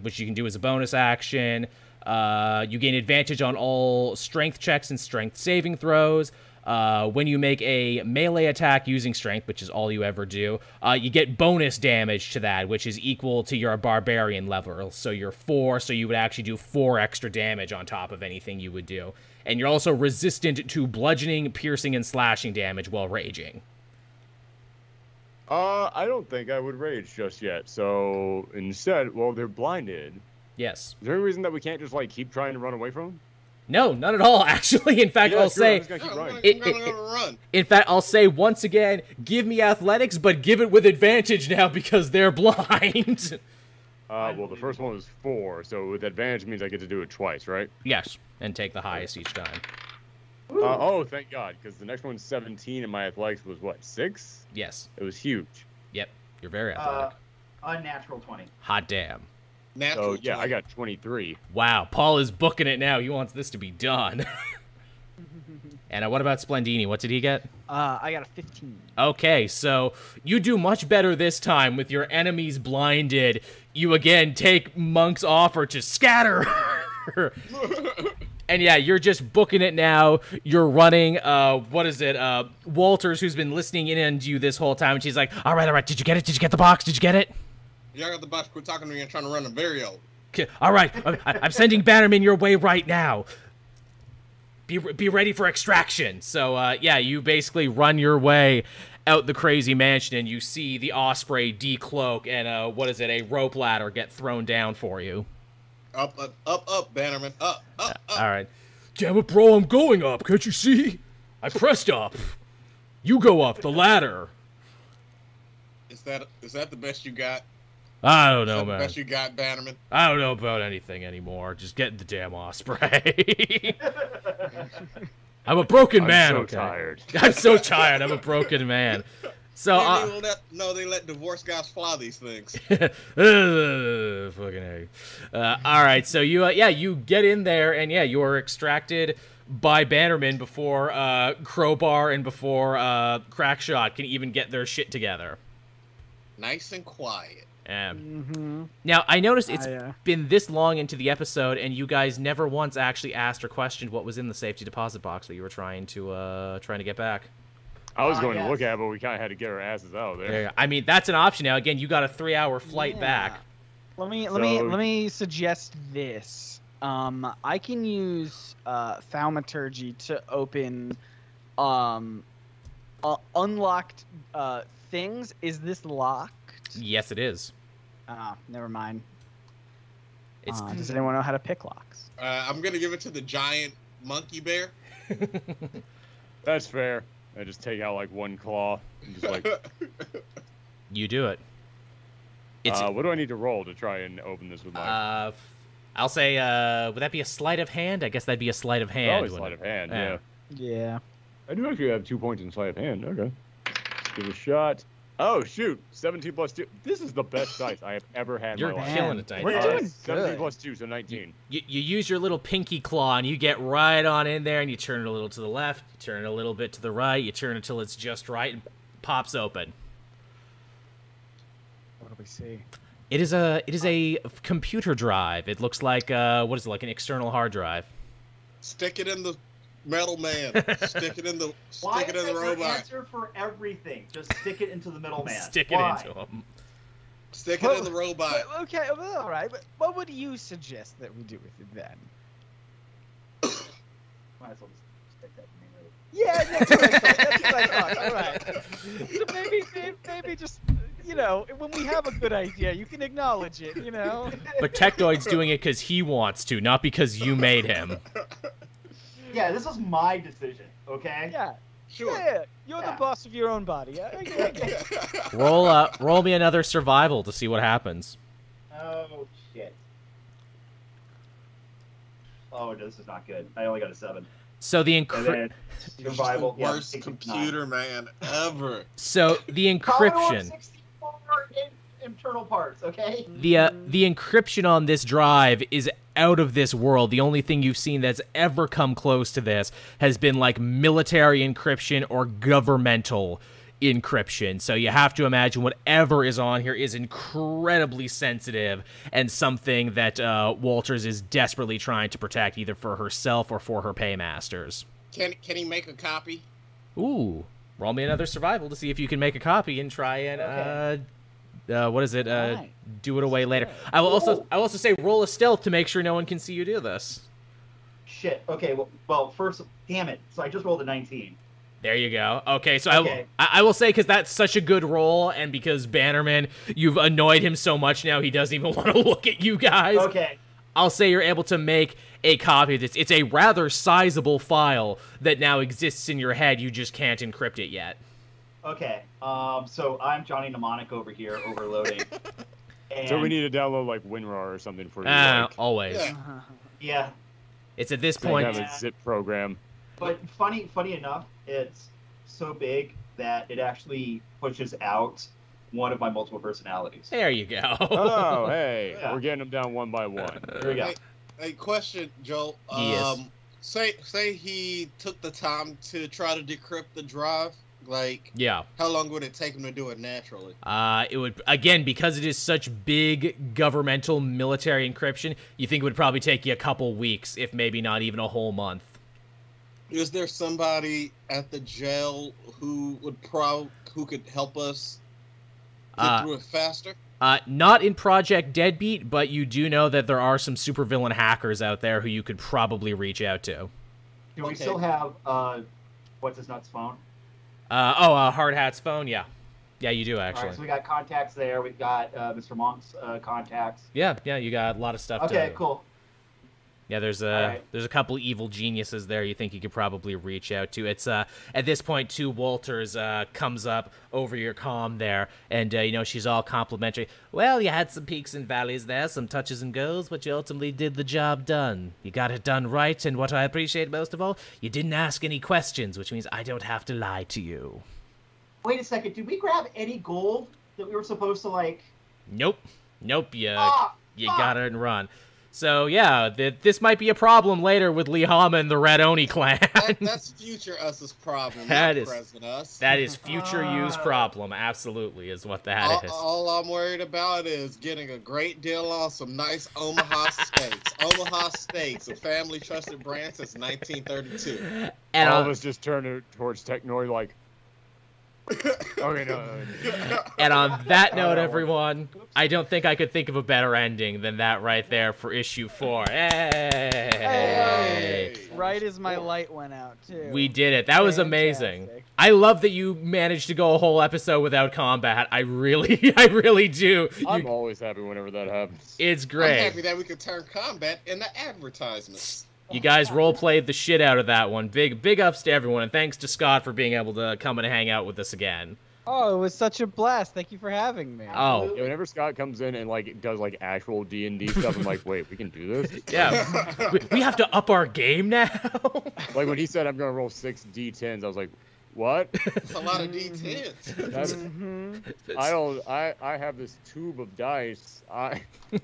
which you can do as a bonus action, you gain advantage on all strength checks and strength saving throws. When you make a melee attack using strength, which is all you ever do, you get bonus damage to that, which is equal to your barbarian level. So you're 4, so you would actually do 4 extra damage on top of anything you would do. And you're also resistant to bludgeoning, piercing, and slashing damage while raging. I don't think I would rage just yet. So instead, well, they're blinded. Yes. Is there any reason that we can't just keep trying to run away from them? No, not at all, actually. In fact, I'll say... In fact, I'll say once again, give me athletics, but give it with advantage now because they're blind. Well, the first one was 4, so with advantage means I get to do it twice, right? Yes, and take the highest each time. Oh, thank God, because the next one's 17 and my athletics was, what, 6? Yes. It was huge. Yep, you're very athletic. Unnatural 20. Hot damn. So, yeah, I got 23. Wow, Paul is booking it now. He wants this to be done. And what about Splendini? What did he get? I got a 15. Okay, so you do much better this time with your enemies blinded. You again take Monk's offer to scatter. And yeah, you're just booking it now. You're running, what is it? Walters, who's been listening in on you this whole time, and she's like, all right, did you get it? Did you get the box? Did you get it? Yeah, I got the box. Quit talking to me and trying to run a very old. Okay, all right, I'm sending Bannerman your way right now. be ready for extraction. So yeah, you basically run your way out the crazy mansion, and you see the Osprey decloak and a rope ladder get thrown down for you. Up, Bannerman, up. All right. Damn it, bro, I'm going up. Can't you see? I pressed up. You go up the ladder. Is that the best you got? I don't know, Is that man. the best you got, Bannerman? I don't know about anything anymore. Just get the damn Osprey. I'm a broken man. I'm so tired. I'm so tired. I'm a broken man. So they let divorced guys fly these things. fucking A. All right, so you get in there, and yeah, you are extracted by Bannerman before Crowbar and before Crackshot can even get their shit together. Nice and quiet. Now, I noticed it's been this long into the episode, and you guys never once actually asked or questioned what was in the safety deposit box that you were trying to get back. I was going to look at it, but we kind of had to get our asses out of there. I mean, that's an option now. Again, you got a 3-hour flight back. Let me suggest this. I can use thaumaturgy to open unlocked things. Is this locked? Yes, it is. Never mind. It's does anyone know how to pick locks? I'm gonna give it to the giant monkey bear. That's fair. I just take out like one claw and just like. You do it. What do I need to roll to try and open this with my? I'll say, would that be a sleight of hand? I guess that'd be a sleight of hand. Oh, sleight of hand. Yeah. Yeah. I do actually have 2 points in sleight of hand. Okay. Let's give it a shot. Oh shoot! 17 plus 2. This is the best dice I have ever had. You're in my life. killing it, Dice. We're doing 17 good. plus 2, so 19. You use your little pinky claw, and you get right on in there, and you turn it a little to the left, you turn it a little bit to the right, you turn it until it's just right, and pops open. What do we see? It is a computer drive. It looks like what is it, like an external hard drive? Stick it in the metal man. Stick it in the Why stick it in the is that your robot. answer for everything? Just stick it into the middleman. Stick it Why? into him. Stick it in the robot. Okay, well, all right. But what would you suggest that we do with it then? Might as well just stick that in the Yeah, that's what I thought. That's what I thought. All right. So maybe just, you know, when we have a good idea, you can acknowledge it, you know? But Technoid's doing it because he wants to, not because you made him. Yeah, this was my decision, okay? Yeah. Sure. Yeah, you're the boss of your own body. I get it. Roll me another survival to see what happens. Oh, shit. Oh, this is not good. I only got a 7. So the And then survival. The worst computer man ever. So the Commodore encryption. 64 internal parts, okay? The encryption on this drive is out of this world. The only thing you've seen that's ever come close to this has been like military encryption or governmental encryption. So you have to imagine whatever is on here is incredibly sensitive and something that Walters is desperately trying to protect, either for herself or for her paymasters. Can he make a copy? Ooh, roll me another survival to see if you can make a copy and try and what is it? Right. Do it away later. I will also say roll a stealth to make sure no one can see you do this. Shit. Okay, well, first, damn it. So I just rolled a 19. There you go. Okay, so Okay. I will say, because that's such a good roll, and because Bannerman, you've annoyed him so much now he doesn't even want to look at you guys. Okay. I'll say you're able to make a copy of this. It's a rather sizable file that now exists in your head. You just can't encrypt it yet. Okay. So I'm Johnny Mnemonic over here, overloading. And So we need to download like WinRAR or something for you. Like, Always. Yeah. Yeah. It's at this so point. have a zip program. But funny enough, it's so big that it actually pushes out one of my multiple personalities. There you go. Oh, hey, Yeah. we're getting them down one by one. Here we go. Hey, question, Joel. Yes. Say he took the time to try to decrypt the drive. Like, Yeah. how long would it take him to do it naturally? It would, again, because it is such big governmental military encryption, you think it would probably take you a couple weeks, if maybe not even a whole month. Is there somebody at the jail who could help us get through it faster? Not in Project Deadbeat, but you do know that there are some supervillain hackers out there who you could probably reach out to. Do we Okay. still have what's his nuts phone? Hard Hat's phone. Yeah, you do All actually. right, so we got contacts there. We've got Mr. Monk's contacts. Yeah, you got a lot of stuff. Okay, cool. Yeah, there's Alright. a couple evil geniuses there you think you could probably reach out to. It's at this point too, Walters comes up over your comm there, and she's all complimentary. Well, you had some peaks and valleys there, some touches and goes, but you ultimately did the job done. You got it done right, and what I appreciate most of all, you didn't ask any questions, which means I don't have to lie to you. Wait a second. Did we grab any gold that we were supposed to like? Nope. You Ah, got it and run. So yeah, this might be a problem later with Lihama and the Red Oni clan. That's future us's problem, That not is- present us. That is future you's problem, absolutely, is what that is. All I'm worried about is getting a great deal on some nice Omaha steaks. Omaha Steaks, a family trusted brand since 1932. And All of us just turn towards Technoid like, okay, no. And on that Oh, note, no. everyone, I don't think I could think of a better ending than that right there for issue 4. Hey! Hey. Right as my light went out, too. We did it. That was amazing. Fantastic. I love that you managed to go a whole episode without combat. I really do. I'm always happy whenever that happens. It's I'm great. happy that we could turn combat into advertisements. You guys role played the shit out of that one. Big ups to everyone, and thanks to Scott for being able to come and hang out with us again. Oh, it was such a blast. Thank you for having me. Oh, Yeah, whenever Scott comes in and like does like actual D&D stuff, I'm like, wait, we can do this? yeah. we have to up our game now. Like when he said I'm gonna roll 6 D10s, I was like, what? It's a lot of D10s. That's, Mhm. I have this tube of dice.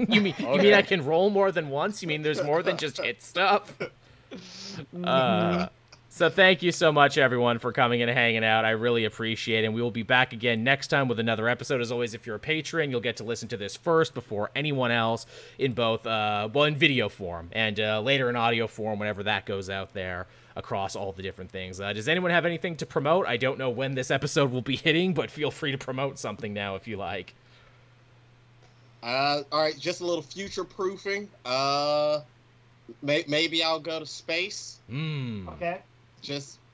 You mean Okay. I can roll more than once? You mean there's more than just hit stuff? So thank you so much, everyone, for coming and hanging out. I really appreciate it. And we will be back again next time with another episode. As always, if you're a patron, you'll get to listen to this first before anyone else in both, in video form and later in audio form whenever that goes out there across all the different things. Does anyone have anything to promote? I don't know when this episode will be hitting, but feel free to promote something now if you like. All right, just a little future proofing. Maybe I'll go to space. Okay.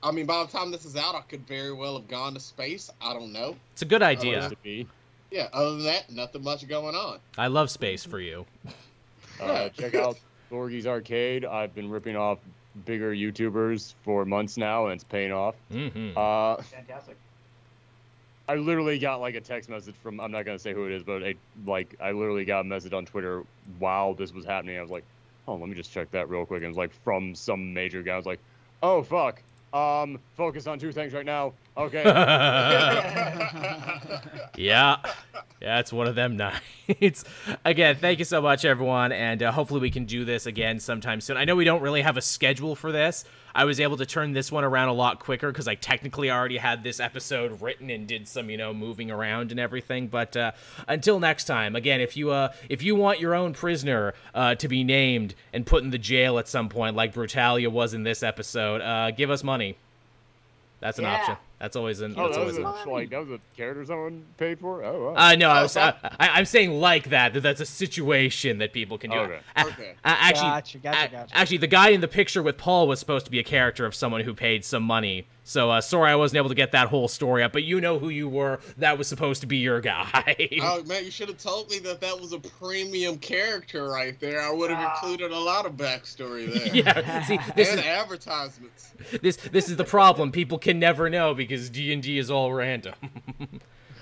I mean, by the time this is out, I could very well have gone to space. I don't know. It's a good idea. Supposed to be. Yeah, other than that, nothing much going on. I love space for you. Check out Thorgy's Arcade. I've been ripping off bigger YouTubers for months now, and it's paying off. Mm-hmm. Fantastic. I literally got like a text message from, I'm not gonna say who it is, but I literally got a message on Twitter while this was happening. I was like, oh, let me just check that real quick. And it was like from some major guy. I was like, oh fuck. Focus on 2 things right now. Okay. Yeah, it's one of them nights. Again, thank you so much, everyone, and hopefully we can do this again sometime soon. I know we don't really have a schedule for this. I was able to turn this one around a lot quicker because I technically already had this episode written and did some, moving around and everything. But until next time, again, if you want your own prisoner to be named and put in the jail at some point, like Brutalia was in this episode, give us money. That's an option. That's always an. Oh, That's that always was, an. that was a character someone paid for? Oh, wow. No, I'm saying like that. That's a situation that people can do. Okay. Okay. Actually, Gotcha. actually, the guy in the picture with Paul was supposed to be a character of someone who paid some money. So sorry I wasn't able to get that whole story up, but you know who you were. That was supposed to be your guy. Oh man, you should have told me that was a premium character right there. I would have included a lot of backstory there. Yeah. See, this And is advertisements. this is the problem. People can never know because D&D is all random.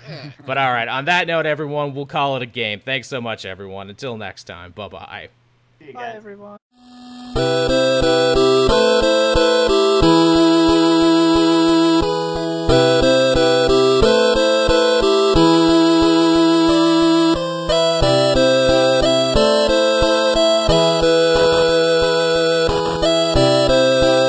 Yeah. But all right. On that note, everyone, we'll call it a game. Thanks so much, everyone. Until next time. Bye-bye. See you Bye, guys. everyone.